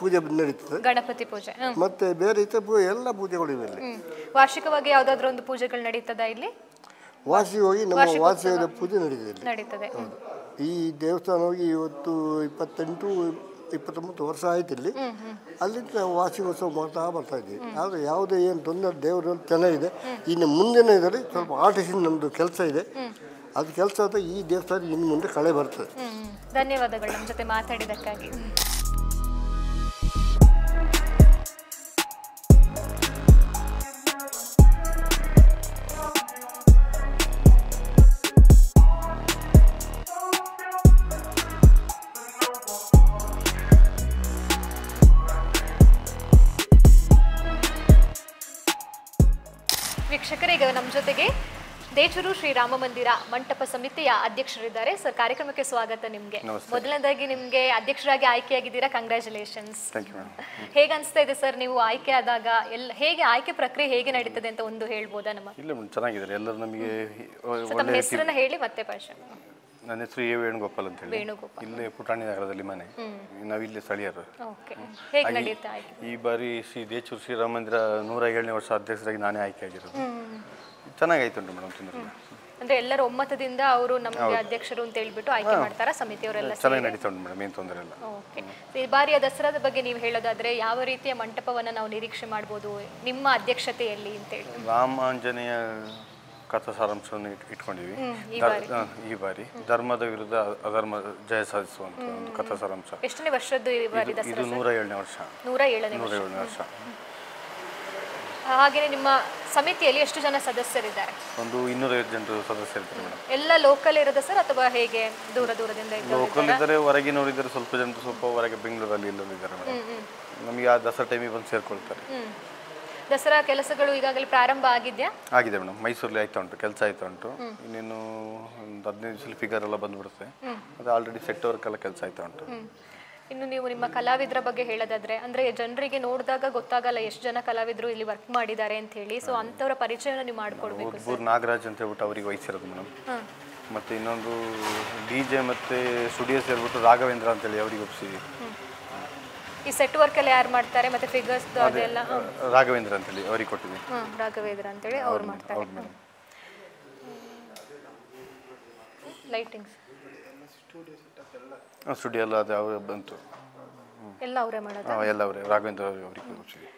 ಪೂಜೆ ನಡೀತದೆ. ಗಣಪತಿ ಪೂಜೆ ಮತ್ತೆ ಬೇರೆ ಇತರ ಎಲ್ಲ ಪೂಜೆಗಳು ಇವೆ. ವಾರ್ಷಿಕವಾಗಿ ಯಾವ್ದಾದ್ರು ಒಂದು ಪೂಜೆಗಳು ನಡೀತದ ಇಲ್ಲಿ? ವಾರ್ಷಿಕವಾಗಿ ನಮ್ಮ ವಾರ್ಷಿಕ ಪೂಜೆ ನಡೀತದೆ. ಈ ದೇವಸ್ಥಾನ ಹೋಗಿ ಇವತ್ತು 28-29 ವರ್ಷ ಆಯ್ತು ಇಲ್ಲಿ. ಅಲ್ಲಿಂದ ನಾವು ವಾರ್ಷಿಕೋತ್ಸವ ಮಾಡ್ತಾ ಬರ್ತಾ ಇದ್ದೀವಿ. ಆದರೆ ಯಾವುದೇ ಏನು ತೊಂದರೆ ದೇವರು ಚೆನ್ನಾಗಿದೆ. ಇನ್ನು ಮುಂದಿನ ಇದರಲ್ಲಿ ಸ್ವಲ್ಪ ಆರ್ಟಿಸ್ಟಿನ ನಮ್ಮದು ಕೆಲಸ ಇದೆ. ಅದು ಕೆಲಸ ಅಂತ ಈ ದೇವಸ್ಥಾನ ಇನ್ನು ಮುಂದೆ ಕಳೆ ಬರ್ತದೆ. ಧನ್ಯವಾದಗಳು ನಮ್ಮ ಜೊತೆ ಮಾತಾಡಿದ್ದಕ್ಕಾಗಿ. ವೀಕ್ಷಕರೇ, ಈಗ ನಮ್ಮ ಜೊತೆಗೆ ದೇಚೂರು ಶ್ರೀರಾಮ ಮಂದಿರ ಮಂಟಪ ಸಮಿತಿಯ ಅಧ್ಯಕ್ಷರಿದ್ದಾರೆ. ಸರ್, ಕಾರ್ಯಕ್ರಮಕ್ಕೆ ಸ್ವಾಗತ ನಿಮಗೆ. ಮೊದಲನೇದಾಗಿ ನಿಮಗೆ ಅಧ್ಯಕ್ಷರಾಗಿ ಆಯ್ಕೆಯಾಗಿದ್ದೀರಾ, ಕಂಗ್ರ್ಯಾಚುಲೇಷನ್ಸ್. ಹೇಗೆ ಅನಿಸ್ತಾ ಇದೆ ಸರ್ ನೀವು ಆಯ್ಕೆ ಆದಾಗ? ಹೇಗೆ ಆಯ್ಕೆ ಪ್ರಕ್ರಿಯೆ ಹೇಗೆ ನಡೀತದೆ ಅಂತ ಒಂದು ಹೇಳ್ಬೋದಾ? ಚೆನ್ನಾಗಿದ್ದಾರೆ ಎಲ್ಲರೂ. ನಮಗೆ ತಮ್ಮ ಹೆಸರನ್ನ ಹೇಳಿ ಮತ್ತೆ ಭಾಷೆ. ನನ್ನ ಹೆಸರು ಎ ವೇಣುಗೋಪಾಲ್ ಅಂತ ಹೇಳಿ. ಇಲ್ಲೇ ಪುಟಾಣಿ ನಗರದಲ್ಲಿ ಮನೆ. ನಾವಿಲ್ಲಿ ಸ್ಥಳೀಯರು. ಈ ಬಾರಿ ಶ್ರೀ ದೇಚೂರು ಶ್ರೀರಾಮ ಮಂದಿರ 107ನೇ ವರ್ಷ ಅಧ್ಯಕ್ಷರಾಗಿ ನಾನೇ ಆಯ್ಕೆ ಆಗಿರೋದು. ಚೆನ್ನಾಗಾಯ್ತು ಮೇಡಮ್. ತೊಂದರೆ ಅಂದ್ರೆ ಎಲ್ಲರ ಒಮ್ಮತದಿಂದ ಅವರು ನಮಗೆ ಅಧ್ಯಕ್ಷರು ಅಂತ ಹೇಳ್ಬಿಟ್ಟು ಆಯ್ಕೆ ಮಾಡ್ತಾರ ಸಮಿತಿಯವರೆಲ್ಲ? ಚೆನ್ನಾಗಿ ನಡೀತಾ ಉಂಟು ಮೇಡಮ್, ಏನು ತೊಂದರೆ ಇಲ್ಲ. ಈ ಬಾರಿಯ ದಸರಾದ ಬಗ್ಗೆ ನೀವು ಹೇಳೋದಾದ್ರೆ ಯಾವ ರೀತಿಯ ಮಂಟಪವನ್ನ ನಾವು ನಿರೀಕ್ಷೆ ಮಾಡ್ಬೋದು ನಿಮ್ಮ ಅಧ್ಯಕ್ಷತೆಯಲ್ಲಿ ಅಂತ ಹೇಳಿ? ರಾಮಾಂಜನೇಯ ಕಥಾ ಸಾರಾಂಶವನ್ನು ಇಟ್ಕೊಂಡಿವಿ ಈ ಬಾರಿ. ಧರ್ಮದ ವಿರುದ್ಧ ಅಧರ್ಮ ಜಯ ಸಾಧಿಸುವಂತ ಒಂದು ಕಥಾ ಸಾರಾಂಶ. ಎಷ್ಟನೇ ವರ್ಷದ್ದು ಈ ಬಾರಿ ದಸರಾ? ಇದು 107ನೇ ವರ್ಷ. 107ನೇ ವರ್ಷ. ಹಾಗೇನೆ ನಿಮ್ಮ ಸಮಿತಿಯಲ್ಲಿ ಎಷ್ಟು ಜನ ಸದಸ್ಯರಿದ್ದಾರೆ? ಒಂದು 250 ಜನರು ಸದಸ್ಯರಿದ್ದಾರೆ ಮೇಡಮ್. ಎಲ್ಲ ಲೋಕಲ್ ಇರೋದ ಸರ್ ಅಥವಾ ಹೇಗೆ ದೂರದಿಂದ ಇದ್ದಾರೆ? ಲೋಕಲ್ ಇದ್ದಾರೆ, ಹೊರಗಿನವರಿದ್ದಾರೆ, ಸ್ವಲ್ಪ ಜನರು ಸ್ವಲ್ಪ ಹೊರಗೆ ಬೆಂಗಳೂರಲ್ಲಿ ಇದ್ದಾರೆ ಮೇಡಮ್. ನಮಗೆ ಆ ದಸರಾ ಟೈಮಿಗೆ ಬಂದು ಸೇರ್ಕೊಳ್ತಾರೆ. ದಸರಾ ಕೆಲಸಗಳು ಈಗಾಗಲೇ ಪ್ರಾರಂಭ ಆಗಿದೆಯಾ? ಆಗಿದೆ ಮೇಡಮ್, ಮೈಸೂರಲ್ಲಿ ಆಯ್ತಾ ಉಂಟು, ಕೆಲಸ ಆಯ್ತಾ ಉಂಟು. ಇನ್ನೇನು ಒಂದು 15 ದಿವಸದಲ್ಲಿ ಫಿಗರ್ ಎಲ್ಲ ಬಂದ್ಬಿಡುತ್ತೆ. ಅದು ಆಲ್ರೆಡಿ ಸೆಟ್ ವರ್ಕ್ ಎಲ್ಲ ಕೆಲಸ ಆಯ್ತಾ ಉಂಟು. ಇನ್ನು ನೀವು ನಿಮ್ಮ ಕಲಾವಿದರ ಬಗ್ಗೆ ಹೇಳೋದಾದ್ರೆ, ಅಂದ್ರೆ ಜನರಿಗೆ ನೋಡಿದಾಗ ಗೊತ್ತಾಗಲ್ಲ ಎಷ್ಟು ಜನ ಕಲಾವಿದರು ಇಲ್ಲಿ ವರ್ಕ್ ಮಾಡಿದ್ದಾರೆ ಅಂತ ಹೇಳಿ. ಸೊ ಅಂತವರ ಪರಿಚಯನ ನೀವು ಮಾಡ್ಕೊಡ್ಬೇಕು. ನಾಗರಾಜ್ ಅಂತ ಹೇಳ್ಬಿಟ್ಟು ಅವರಿಗೆ ವಹಿಸಿರೋದು ಮೇಡಮ್. ಮತ್ತೆ ಇನ್ನೊಂದು DJ ಮತ್ತೆ ಸ್ಟುಡಿಯೋ ಸೇರ್ಬಿಟ್ಟು ರಾಘವೇಂದ್ರ ಅಂತೇಳಿ ಅವರಿಗೆ ಒಪ್ಪಿಸಿದ್ವಿ. ಈ ಸೆಟ್ ವರ್ಕ್ ಎಲ್ಲ ಯಾರು ಮಾಡ್ತಾರೆ ಮತ್ತೆ ಫಿಗರ್ಸ್ ಅದೆಲ್ಲ? ರಾಘವೇಂದ್ರ ಅಂತೇಳಿ ಅವರಿಗೆ ಕೊಟ್ಟಿದ್ವಿ. ರಾಘವೇಂದ್ರ ಅಂತೇಳಿ ಅವ್ರು ಮಾಡ್ತಾರೆ. ಲೈಟಿಂಗ್ಸ್ ಸ್ಟುಡಿಯೋ ಎಲ್ಲ ಅದು ಅವರು ಬಂತು, ಎಲ್ಲ ಅವರೇ ಮಾಡೋದು? ಎಲ್ಲ ಅವರೇ, ರಾಘವೇಂದ್ರ ಅವರಿಗೆ ಕೊಟ್ಟಿದ್ವಿ.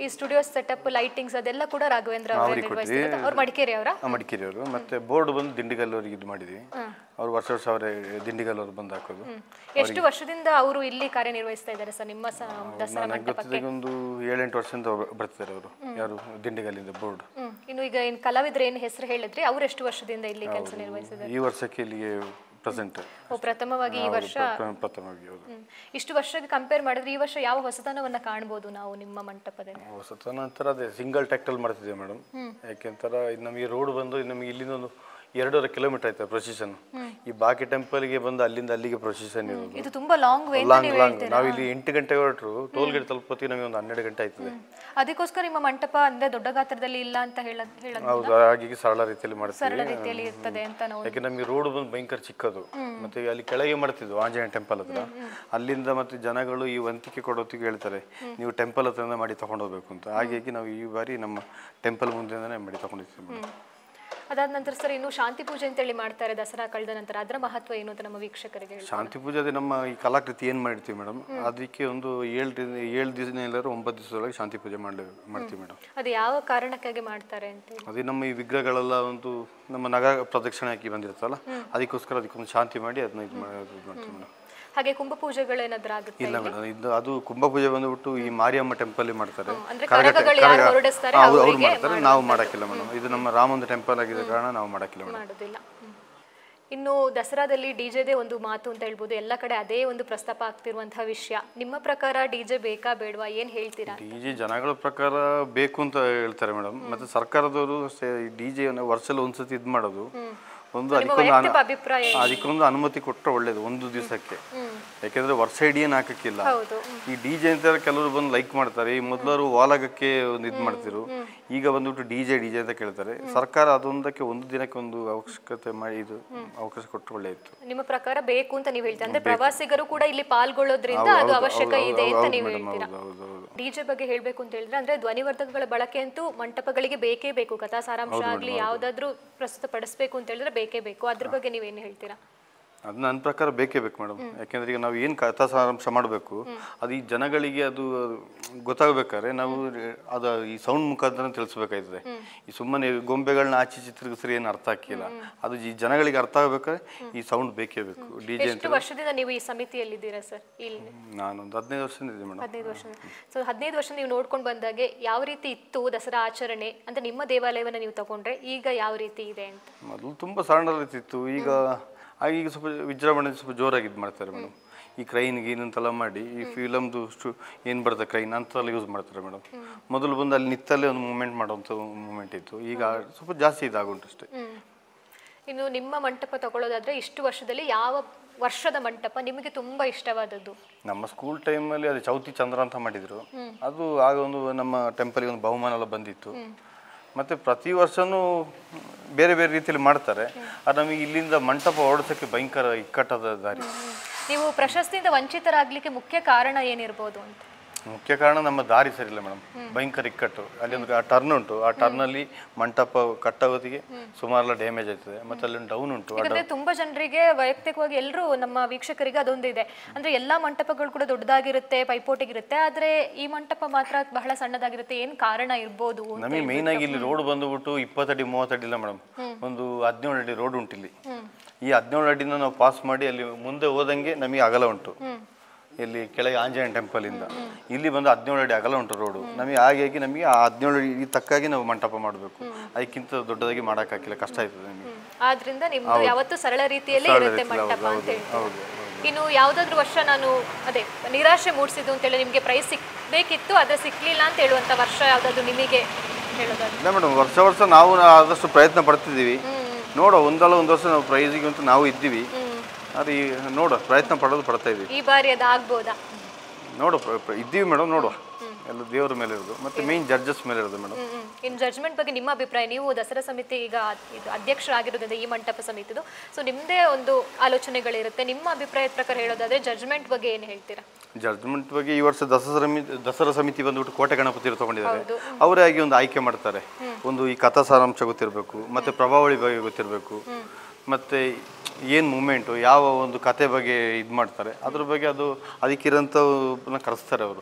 ಈ ಸ್ಟುಡಿಯೋ ಸೆಟಪ್ ಲೈಟಿಂಗ್ಸ್ ಅದೆಲ್ಲ ಕೂಡ ರಾಘವೇಂದ್ರ ಅವರೇ ನಿರ್ವಹಿಸ್ತಾರೆ? ಅವ್ರು ಮಡಿಕೇರಿ ಅವರ? ಮಡಿಕೇರಿ ಅವರು. ಮತ್ತೆ ಬೋರ್ಡ್ ಬಂದು ದಿಂಡಿಗಲ್ ಅವರಿಗೆ ಇದು ಮಾಡಿದ್ವಿ. ಅವ್ರು ವರ್ಷ ಅವರೇ ದಿಂಡಿಗಲ್ ಅವರು ಬಂದು ಹಾಕೋದು. ಎಷ್ಟು ವರ್ಷದಿಂದ ಅವರು ಇಲ್ಲಿ ಕಾರ್ಯನಿರ್ವಹಿಸ್ತಾ ಇದ್ದಾರೆ ಸರ್ ನಿಮ್ಮ ದಸರಾ ಮಂಟಪಕ್ಕೆ? ಒಂದು 7-8 ವರ್ಷದಿಂದ ಬರ್ತಾರೆ ಅವರು. ಯಾರು ದಿಂಡಿಗಲ್ಲಿಂದ ಬೋರ್ಡ್. ಇನ್ನು ಈಗ ಕಲಾವಿದ್ರು ಏನು ಹೆಸರು ಹೇಳಿದ್ರಿ, ಅವ್ರು ಎಷ್ಟು ವರ್ಷದಿಂದ ಇಲ್ಲಿ ಕೆಲಸ ನಿರ್ವಹಿಸಿದ್ದಾರೆ? ಈ ವರ್ಷಕ್ಕೆ ಇಲ್ಲಿಗೆ ಪ್ರೆಸೆಂಟ್. ಪ್ರಥಮವಾಗಿ ಈ ವರ್ಷ. ಇಷ್ಟು ವರ್ಷಕ್ಕೆ ಕಂಪೇರ್ ಮಾಡಿದ್ರೆ ಈ ವರ್ಷ ಯಾವ ಹೊಸತನವನ್ನ ಕಾಣಬಹುದು ನಾವು ನಿಮ್ಮ ಮಂಟಪದಲ್ಲಿ? ಹೊಸತನ ಅಂತರ ಅದೇ ಸಿಂಗಲ್ ಟ್ಯಾಕ್ಟಲ್ ಮಾಡ್ತಿದ್ದೇವೆ ಮೇಡಮ್. ಯಾಕೆಂತರ ನಮಗೆ ರೋಡ್ ಬಂದು ನಮಗೆ ಇಲ್ಲಿಂದ ಒಂದು 2.5 ಕಿಲೋಮೀಟರ್ ಆಯ್ತು ಪ್ರೊಸೆಷನ್. ಈ ಬಾಕಿ ಟೆಂಪಲ್ಗೆ ಬಂದು ಅಲ್ಲಿಂದ ಅಲ್ಲಿಗೆ ಪ್ರೊಸೆಷನ್ ಇರೋದು. ಇದು ತುಂಬಾ ಲಾಂಗ್ ವೇ. ನಾವು ಇಲ್ಲಿ 8 ಗಂಟೆಗೆ ಹೊರಟರು, ಟೋಲ್ ಗೇಟ್ ತಲುಪೋತಿ ನಮಗೆ ಒಂದು 12 ಗಂಟೆ ಆಯ್ತದೆ. ಅದಕ್ಕೋಸ್ಕರ ನಿಮ್ಮ ಮಂಟಪ ಅಂದ್ರೆ ದೊಡ್ಡ ಗಾತ್ರದಲ್ಲಿ ಇಲ್ಲ ಅಂತ ಹೇಳೋದು? ಹೌದು, ಹಾಗಾಗಿ ಸರಳ ರೀತಿಯಲ್ಲಿ ಮಾಡ್ತೀವಿ. ಸರಳ ರೀತಿಯಲ್ಲಿ ಇರ್ತದೆ ಅಂತ ನಾವು. ಯಾಕೆ ನಮಗೆ ರೋಡ್ ಬಂದು ಭಯಂಕರ ಚಿಕ್ಕದು. ಮತ್ತೆ ಅಲ್ಲಿ ಕೆಳಗೆ ಮಾಡ್ತಿದ್ವು ಆಂಜನೇಯ ಟೆಂಪಲ್ ಹತ್ರ. ಅಲ್ಲಿಂದ ಮತ್ತೆ ಜನಗಳು ಈ ವಂತಿಕೆ ಕೊಡೋತ್ತಿಗೆ ಹೇಳ್ತಾರೆ ನೀವು ಟೆಂಪಲ್ ಹತ್ರ ಮಾಡಿ ತಗೊಂಡೋಗ್ಬೇಕು ಅಂತ. ಹಾಗಾಗಿ ನಾವು ಈ ಬಾರಿ ನಮ್ಮ ಟೆಂಪಲ್ ಮುಂದೆನೇ ಮಾಡಿ ತಗೊಂಡಿದ್ದೀವಿ. ಅದಾದ ನಂತರ ಸರ್ ಇನ್ನು ಶಾಂತಿ ಪೂಜೆ ಅಂತೇಳಿ ಮಾಡ್ತಾರೆ ದಸರಾ ಕಳೆದ ನಂತರ, ಅದರ ಮಹತ್ವ ಏನು ಅಂತ ನಮ್ಮ ವೀಕ್ಷಕರಿಗೆ ಹೇಳಿ? ಶಾಂತಿ ಪೂಜೆ ಅದೇ ನಮ್ಮ ಈ ಕಲಾಕೃತಿ ಏನು ಮಾಡಿರ್ತೀವಿ ಮೇಡಮ್, ಅದಕ್ಕೆ ಒಂದು 7 ದಿವಸ ಎಲ್ಲರೂ 9 ದಿವಸದೊಳಗೆ ಶಾಂತಿ ಪೂಜೆ ಮಾಡ್ತೀವಿ ಮೇಡಮ್. ಅದು ಯಾವ ಕಾರಣಕ್ಕಾಗಿ ಮಾಡ್ತಾರೆ ಅಂತ? ಅದೇ ನಮ್ಮ ಈ ವಿಗ್ರಹಗಳೆಲ್ಲ ಒಂದು ನಮ್ಮ ನಗರ ಪ್ರದಕ್ಷಿಣೆ ಹಾಕಿ ಬಂದಿರುತ್ತಲ್ಲ, ಅದಕ್ಕೋಸ್ಕರ ಅದಕ್ಕೊಂದು ಶಾಂತಿ ಮಾಡಿ ಅದನ್ನ ಇದು ಮಾಡ್ತೀವಿ ಮೇಡಮ್. ಹಾಗೆ ಕುಂಭ ಪೂಜೆಗಳು ಏನಾದ್ರೂ ಆಗುತ್ತೆ? ಇಲ್ಲ ಮೇಡಮ್, ಇದು ಅದು ಕುಂಭ ಪೂಜೆ ಬಂದ್ಬಿಟ್ಟು ಈ ಮಾರಿಯಮ್ಮ ಟೆಂಪಲ್ ಮಾಡ್ತಾರೆ, ಅವ್ರು ಮಾಡ್ತಾರೆ, ನಾವು ಮಾಡಕ್ಕಿಲ್ಲ ಮೇಡಮ್. ಇದು ನಮ್ಮ ರಾಮಂದು ಟೆಂಪಲ್ ಆಗಿದ್ದ ಕಾರಣ ನಾವು ಮಾಡಕ್ಕಿಲ್ಲ ಮೇಡಮ್. ಇನ್ನು ದಸರಾದಲ್ಲಿ ಡಿಜೆದೇ ಒಂದು ಮಾತು ಅಂತ ಹೇಳ್ಬೋದು, ಎಲ್ಲ ಕಡೆ ಅದೇ ಒಂದು ಪ್ರಸ್ತಾಪ ಆಗ್ತಿರುವಂತಹ ವಿಷಯ. ನಿಮ್ಮ ಪ್ರಕಾರ ಡಿಜೆ ಬೇಕಾ ಬೇಡವಾ, ಏನ್ ಹೇಳ್ತೀರಾ? ಡಿಜೆ ಜನಗಳ ಪ್ರಕಾರ ಬೇಕು ಅಂತ ಹೇಳ್ತಾರೆ ಮೇಡಮ್. ಮತ್ತೆ ಸರ್ಕಾರದವರು ಡಿಜೆ ವರ್ಷದಲ್ಲಿ ಒಂದ್ಸತಿ ಇದು ಮಾಡೋದು ಒಂದು ಅದಕ್ಕೊಂದು ಅನುಮತಿ ಕೊಟ್ಟರೆ ಒಳ್ಳೇದು ಒಂದು ದಿವಸಕ್ಕೆ. ಯಾಕೆಂದ್ರೆ ವರ್ಷ ಇಡೀ ಏನು ಹಾಕಕ್ಕಿಲ್ಲ. ಈ ಡಿಜೆ ಅಂತ ಕೆಲವರು ಬಂದು ಲೈಕ್ ಮಾಡ್ತಾರೆ. ಈ ಮೊದಲವರು ವಾಲಾಗಕ್ಕೆ ಒಂದು ಇದು ಮಾಡ್ತಿರು, ಈಗ ಬಂದ್ಬಿಟ್ಟು ಡಿಜೆ ಅಂತ ಕೇಳ್ತಾರೆ. ಸರ್ಕಾರ ಅದೊಂದಕ್ಕೆ ಒಂದು ದಿನಕ್ಕೆ ಒಂದು ಅವಶ್ಯಕತೆ ಮಾಡಿ ಇದು ಅವಕಾಶ ಕೊಟ್ಟರೆ ಒಳ್ಳೆ ಇತ್ತು. ನಿಮ್ಮ ಪ್ರಕಾರ ಬೇಕು ಅಂತ ನೀವು ಹೇಳ್ತೀರಾ, ಅಂದ್ರೆ ಪ್ರವಾಸಿಗರು ಕೂಡ ಇಲ್ಲಿ ಪಾಲ್ಗೊಳ್ಳೋದ್ರಿಂದ ಅದು ಅವಶ್ಯಕ ಇದೆ ಅಂತ ನೀವು ಹೇಳ್ತೀರಾ. ಡಿಜೆ ಬಗ್ಗೆ ಹೇಳ್ಬೇಕು ಅಂತ ಹೇಳಿದ್ರೆ ಅಂದ್ರೆ ಧ್ವನಿವರ್ಧಕಗಳ ಬಳಕೆ ಅಂತೂ ಮಂಟಪಗಳಿಗೆ ಬೇಕೇ ಬೇಕು. ಕಥಾ ಸಾರಾಂಶ ಆಗ್ಲಿ ಯಾವ್ದಾದ್ರು ಪ್ರಸ್ತುತ ಪಡಿಸ್ಬೇಕು ಅಂತ ಹೇಳಿದ್ರೆ ಬೇಕೇ ಬೇಕು. ಅದ್ರ ಬಗ್ಗೆ ನೀವೇನು ಹೇಳ್ತೀರಾ? ಅದು ನನ್ನ ಪ್ರಕಾರ ಬೇಕೇ ಬೇಕು ಮೇಡಮ್. ಯಾಕೆಂದ್ರೆ ಈಗ ನಾವು ಏನು ಕಥಾ ಸಾರಾಂಶ ಮಾಡಬೇಕು ಅದು ಈ ಜನಗಳಿಗೆ ಅದು ಗೊತ್ತಾಗಬೇಕಾದ್ರೆ ನಾವು ಅದು ಈ ಸೌಂಡ್ ಮುಖಾಂತರ ತಿಳಿಸ್ಬೇಕಾಯ್ತದೆ. ಈ ಸುಮ್ಮನೆ ಗೊಂಬೆಗಳನ್ನ ಆಚೆ ಚಿತ್ರಗಿಸ್ರಿ ಏನು ಅರ್ಥ ಆಗ್ತಿಲ್ಲ. ಅದು ಈ ಜನಗಳಿಗೆ ಅರ್ಥ ಆಗಬೇಕಾದ್ರೆ ಈ ಸೌಂಡ್ ಬೇಕೇ ಬೇಕು. ಡಿಜೆ ಅಂತ. ಎಷ್ಟು ವರ್ಷದಿಂದ ನೀವು ಈ ಸಮಿತಿಯಲ್ಲಿದ್ದೀರಾ ಸರ್? ಇಲ್ಲಿ ನಾನೊಂದು 15 ವರ್ಷದಿಂದ ಇದೆ ಮೇಡಮ್. 15 ವರ್ಷ. ಸೊ 15 ವರ್ಷ ನೀವು ನೋಡ್ಕೊಂಡು ಬಂದಾಗೆ ಯಾವ ರೀತಿ ಇತ್ತು ದಸರಾ ಆಚರಣೆ ಅಂತ ನಿಮ್ಮ ದೇವಾಲಯವನ್ನ ನೀವು ತಗೊಂಡ್ರೆ ಈಗ ಯಾವ ರೀತಿ ಇದೆ ಅಂತ? ಮೊದಲು ತುಂಬ ಸಣ್ಣ ರೀತಿ ಇತ್ತು. ಈಗ ಸ್ವಲ್ಪ ವಿಜೃಂಭಣೆ ಸ್ವಲ್ಪ ಜೋರಾಗಿ ಇದು ಮಾಡ್ತಾರೆ ಮೇಡಮ್. ಈ ಕ್ರೈನ್ಗೆ ಏನಂತೆಲ್ಲ ಮಾಡಿ ಈ ಫಿಲಮ್ದು ಏನು ಬರ್ತದೆ ಕ್ರೈನ್ ಅಂತೆಲ್ಲ ಯೂಸ್ ಮಾಡ್ತಾರೆ ಮೇಡಮ್. ಮೊದಲು ಬಂದು ಅಲ್ಲಿ ನಿತ್ತಲ್ಲೇ ಒಂದು ಮೂಮೆಂಟ್ ಮಾಡೋವಂಥ ಮೂಮೆಂಟ್ ಇತ್ತು. ಈಗ ಸ್ವಲ್ಪ ಜಾಸ್ತಿ ಇದಾಗುಂಟು ಅಷ್ಟೇ. ಇನ್ನು ನಿಮ್ಮ ಮಂಟಪ ತಗೊಳ್ಳೋದಾದ್ರೆ ಇಷ್ಟು ವರ್ಷದಲ್ಲಿ ಯಾವ ವರ್ಷದ ಮಂಟಪ ನಿಮಗೆ ತುಂಬಾ ಇಷ್ಟವಾದದ್ದು? ನಮ್ಮ ಸ್ಕೂಲ್ ಟೈಮಲ್ಲಿ ಅದು ಚೌತಿ ಚಂದ್ರ ಅಂತ ಮಾಡಿದ್ರು. ಅದು ಆಗ ಒಂದು ನಮ್ಮ ಟೆಂಪಲ್ಗೆ ಒಂದು ಬಹುಮಾನ ಎಲ್ಲ ಬಂದಿತ್ತು. ಮತ್ತು ಪ್ರತಿ ವರ್ಷವೂ ಬೇರೆ ಬೇರೆ ರೀತಿಯಲ್ಲಿ ಮಾಡ್ತಾರೆ. ಅದು ನಮಗೆ ಇಲ್ಲಿಂದ ಮಂಟಪ ಓಡಿಸೋಕ್ಕೆ ಭಯಂಕರ ಇಕ್ಕಟ್ಟಾದ ದಾರಿ. ನೀವು ಪ್ರಶಸ್ತಿಯಿಂದ ವಂಚಿತರಾಗಲಿಕ್ಕೆ ಮುಖ್ಯ ಕಾರಣ ಏನಿರ್ಬೋದು ಅಂತ? ಮುಖ್ಯ ಕಾರಣ ನಮ್ಮ ದಾರಿ ಸರಿಯಿಲ್ಲ ಮೇಡಮ್. ಭಯಂಕರ ಇಕ್ಕಟ್ಟು. ಅಲ್ಲಿ ಒಂದು ಆ ಟರ್ನ್ ಉಂಟು. ಆ ಟರ್ನಲ್ಲಿ ಮಂಟಪ ಕಟ್ಟೋದಿಗೆ ಸುಮಾರೆಲ್ಲ ಡ್ಯಾಮೇಜ್ ಆಗ್ತದೆ. ಮತ್ತು ಅಲ್ಲಿ ಡೌನ್ ಉಂಟು. ಯಾಕಂದ್ರೆ ತುಂಬಾ ಜನರಿಗೆ ವೈಯಕ್ತಿಕವಾಗಿ ಎಲ್ಲರೂ ನಮ್ಮ ವೀಕ್ಷಕರಿಗೆ ಅದೊಂದು ಇದೆ, ಅಂದ್ರೆ ಎಲ್ಲಾ ಮಂಟಪಗಳು ಕೂಡ ದೊಡ್ಡದಾಗಿರುತ್ತೆ, ಪೈಪೋಟಿಗಿರುತ್ತೆ, ಆದ್ರೆ ಈ ಮಂಟಪ ಮಾತ್ರ ಬಹಳ ಸಣ್ಣದಾಗಿರುತ್ತೆ. ಏನ್ ಕಾರಣ ಇರ್ಬೋದು? ನಮಗೆ ಮೇನ್ ಆಗಿ ಇಲ್ಲಿ ರೋಡ್ ಬಂದುಬಿಟ್ಟು 20 ಅಡಿ 30 ಅಡಿ ಇಲ್ಲ ಮೇಡಮ್. ಒಂದು 17 ಅಡಿ ರೋಡ್ ಉಂಟು ಇಲ್ಲಿ. ಈ 17 ಅಡಿನ ನಾವು ಪಾಸ್ ಮಾಡಿ ಅಲ್ಲಿ ಮುಂದೆ ಹೋದಂಗೆ ನಮಗೆ ಅಗಲ ಉಂಟು. ಇಲ್ಲಿ ಕೆಳಗೆ ಆಂಜನೇಯ ಟೆಂಪಲ್ ಇಂದ ಇಲ್ಲಿ ಬಂದು 17 ಅಡಿ ಅಗಲ ಉಂಟು ರೋಡು. ನಮಗೆ ಹಾಗಾಗಿ ನಮಗೆ ಆ 17 ಅಡಿ ತಕ್ಕಾಗಿ ನಾವು ಮಂಟಪ ಮಾಡಬೇಕು. ಅದಕ್ಕಿಂತ ದೊಡ್ಡದಾಗಿ ಮಾಡೋಕ್ಕಾಗಿಲ್ಲ, ಕಷ್ಟ ಆಯ್ತದೆ ನಮಗೆ. ಆದ್ರಿಂದ ನಿಮ್ದು ಯಾವತ್ತೂ ಸರಳ ರೀತಿಯಲ್ಲೇ ಇರುತ್ತೆ ಮಂಟಪ ಅಂತ ಹೇಳ್ತೀವಿ. ಇನ್ನು ಯಾವ್ದಾದ್ರು ವರ್ಷ ನಾನು ಅದೇ ನಿರಾಶೆ ಮೂಡಿಸಿದ್ದು ಅಂತೇಳಿ ನಿಮ್ಗೆ ಪ್ರೈಸ್ ಸಿಕ್ಬೇಕಿತ್ತು ಅದೇ ಸಿಕ್ಲಿಲ್ಲ ಅಂತ ಹೇಳುವಂತ ವರ್ಷ ಯಾವ್ದಾದ್ರು ನಿಮಗೆ ಹೇಳೋದಾದ್ರೆ? ಇಲ್ಲ ಮೇಡಮ್, ವರ್ಷ ನಾವು ಆದಷ್ಟು ಪ್ರಯತ್ನ ಪಡ್ತಿದ್ದೀವಿ. ನೋಡೋ ಒಂದಲ್ಲ ಒಂದು ವರ್ಷ ನಾವು ಪ್ರೈಸಿಗೆ ಅಂತ ನಾವು ಇದ್ದೀವಿ. ಅದು ನೋಡ ಪ್ರಯತ್ನ ಪಡ್ತಾ ಇದೀವಿ. ಈ ಬಾರಿ ಅದು ಆಗ್ಬೋದಾ? ನೋಡು ಇದ್ದೀವಿ ಮೇಡಮ್. ನೋಡುವ ಎಲ್ಲ ದೇವರ ಮೇಲೆ ಇರೋದು, ಮತ್ತೆ ಮೇನ್ ಜಡ್ಜಸ್ ಮೇಲೆ ಇರೋದು ಮೇಡಮ್. ಇನ್ನು ಜಡ್ಜ್ಮೆಂಟ್ ಬಗ್ಗೆ ನಿಮ್ಮ ಅಭಿಪ್ರಾಯ? ನೀವು ದಸರಾ ಸಮಿತಿ ಈಗ ಇದು ಅಧ್ಯಕ್ಷರಾಗಿರೋದ್ರಿಂದ ಈ ಮಂಟಪ ಸಮಿತಿದು, ಸೊ ನಿಮ್ಮದೇ ಒಂದು ಆಲೋಚನೆಗಳಿರುತ್ತೆ. ನಿಮ್ಮ ಅಭಿಪ್ರಾಯದ ಪ್ರಕಾರ ಹೇಳೋದಾದ್ರೆ ಜಡ್ಜ್ಮೆಂಟ್ ಬಗ್ಗೆ ಏನು ಹೇಳ್ತೀರಾ? ಜಡ್ಜ್ಮೆಂಟ್ ಬಗ್ಗೆ ಈ ವರ್ಷ ದಸರಾ ಸಮಿತಿ ಬಂದ್ಬಿಟ್ಟು ಕೋಟೆ ಗಣಪತಿ ತಗೊಂಡಿದ್ದಾರೆ. ಅವರೇ ಆಗಿ ಒಂದು ಆಯ್ಕೆ ಮಾಡ್ತಾರೆ. ಒಂದು ಈ ಕಥಾ ಸಾರಾಂಶ ಗೊತ್ತಿರಬೇಕು, ಮತ್ತೆ ಪ್ರಭಾವಳಿ ಬಗ್ಗೆ ಗೊತ್ತಿರಬೇಕು, ಮತ್ತು ಏನು ಮೂಮೆಂಟು ಯಾವ ಒಂದು ಕತೆ ಬಗ್ಗೆ ಇದು ಮಾಡ್ತಾರೆ ಅದ್ರ ಬಗ್ಗೆ ಅದಕ್ಕಿರೋಂಥವ್ರನ್ನ ಕರೆಸ್ತಾರೆ ಅವರು.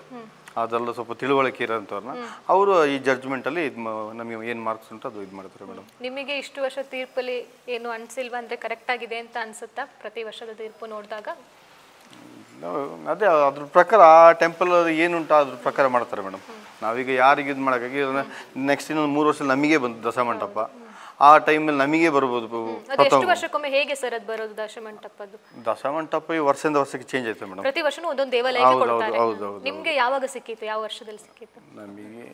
ಅದೆಲ್ಲ ಸ್ವಲ್ಪ ತಿಳುವಳಿಕೆ ಇರೋಂಥವ್ರನ್ನ ಅವರು ಈ ಜಡ್ಜ್ಮೆಂಟಲ್ಲಿ ಇದು ನಮಗೆ ಏನು ಮಾರ್ಕ್ಸ್ ಉಂಟು ಅದು ಇದು ಮಾಡ್ತಾರೆ ಮೇಡಮ್. ನಿಮಗೆ ಇಷ್ಟು ವರ್ಷ ತೀರ್ಪಲ್ಲಿ ಏನು ಅನಿಸಿಲ್ವಾ? ಅಂದರೆ ಕರೆಕ್ಟ್ ಆಗಿದೆ ಅಂತ ಅನ್ಸುತ್ತಾ ಪ್ರತಿ ವರ್ಷದ ತೀರ್ಪು ನೋಡಿದಾಗ? ಅದೇ ಅದ್ರ ಪ್ರಕಾರ ಆ ಟೆಂಪಲ್ ಏನುಂಟು ಅದ್ರ ಪ್ರಕಾರ ಮಾಡ್ತಾರೆ ಮೇಡಮ್. ನಾವೀಗ ಯಾರಿಗೆ ಇದು ಮಾಡೋಕ್ಕಾಗಿ ನೆಕ್ಸ್ಟ್ ಇನ್ನೊಂದು 3 ವರ್ಷದಲ್ಲಿ ನಮಗೆ ಬಂತು ದಸ ಮಂಟಪ. ಆ ಟೈಮಲ್ಲಿ ನಮಗೆ ಬರ್ಬೋದು. ಎಷ್ಟು ವರ್ಷಕ್ಕೊಮ್ಮೆ ಹೇಗೆ ಸರ್ ಅದು ಬರೋದು ದಶಮಂಟಪದ್ದು? ದಶಮಂಟಪ ಈ ವರ್ಷದಿಂದ ವರ್ಷಕ್ಕೆ ಚೇಂಜ್ ಆಯ್ತು ಮೇಡಮ್. ಪ್ರತಿ ವರ್ಷನೂ ಒಂದೊಂದು ದೇವಾಲಯಕ್ಕೆ ಕೊಡ್ತಾರೆ. ನಿಮಗೆ ಯಾವಾಗ ಸಿಕ್ಕಿತ್ತು? ಯಾವ ವರ್ಷದಲ್ಲಿ ಸಿಕ್ಕಿತ್ತು? ನಮಗೆ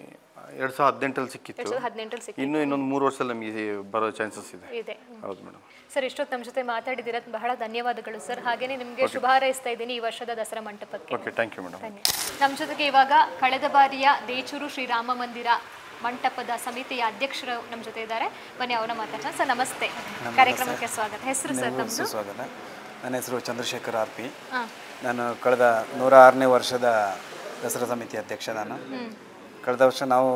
2018 ಸಿಕ್ಕಿತ್ತು. 2018 ಸಿಕ್ಕಿತ್ತು. ಇನ್ನೊಂದು 3 ವರ್ಷದಲ್ಲಿ ನಮಗೆ ಬರೋ ಚಾನ್ಸಸ್ ಇದೆ. ಹೌದು ಮೇಡಮ್. ಸರ್, ಇಷ್ಟೊತ್ತು ನಮ್ಮ ಜೊತೆ ಮಾತಾಡಿದ್ದೀರಾ, ಬಹಳ ಧನ್ಯವಾದಗಳು ಸರ್. ಹಾಗೇನೆ ನಿಮಗೆ ಶುಭ ಹಾರೈಸ್ತಾ ಇದ್ದೀನಿ ಈ ವರ್ಷದ ದಸರಾ ಮಂಟಪಕ್ಕೆ. Okay, thank you madam. ನಮ್ಮ ಜೊತೆಗೆ ಇವಾಗ ಕಳೆದ ಬಾರಿಯ ದೇಚೂರು ಶ್ರೀರಾಮ ಮಂದಿರ ಮಂಟಪದ ಸಮಿತಿಯ ಅಧ್ಯಕ್ಷರು ನಮ್ಮ ಜೊತೆ ಇದ್ದಾರೆ. ಬನ್ನಿ ಅವರ ಮಾತಾಡೋಣ. ಸರ್ ನಮಸ್ತೆ, ಕಾರ್ಯಕ್ರಮಕ್ಕೆ ಸ್ವಾಗತ. ಹೆಸರು ಸರ್ ತಮ್ಮದು? ಸ್ವಾಗತ. ನನ್ನ ಹೆಸರು ಚಂದ್ರಶೇಖರ್ ಆರ್.ಪಿ. ನಾನು ಕಳೆದ 106ನೇ ವರ್ಷದ ದಸರಾ ಸಮಿತಿ ಅಧ್ಯಕ್ಷ. ನಾನು ಕಳೆದ ವರ್ಷ ನಾವು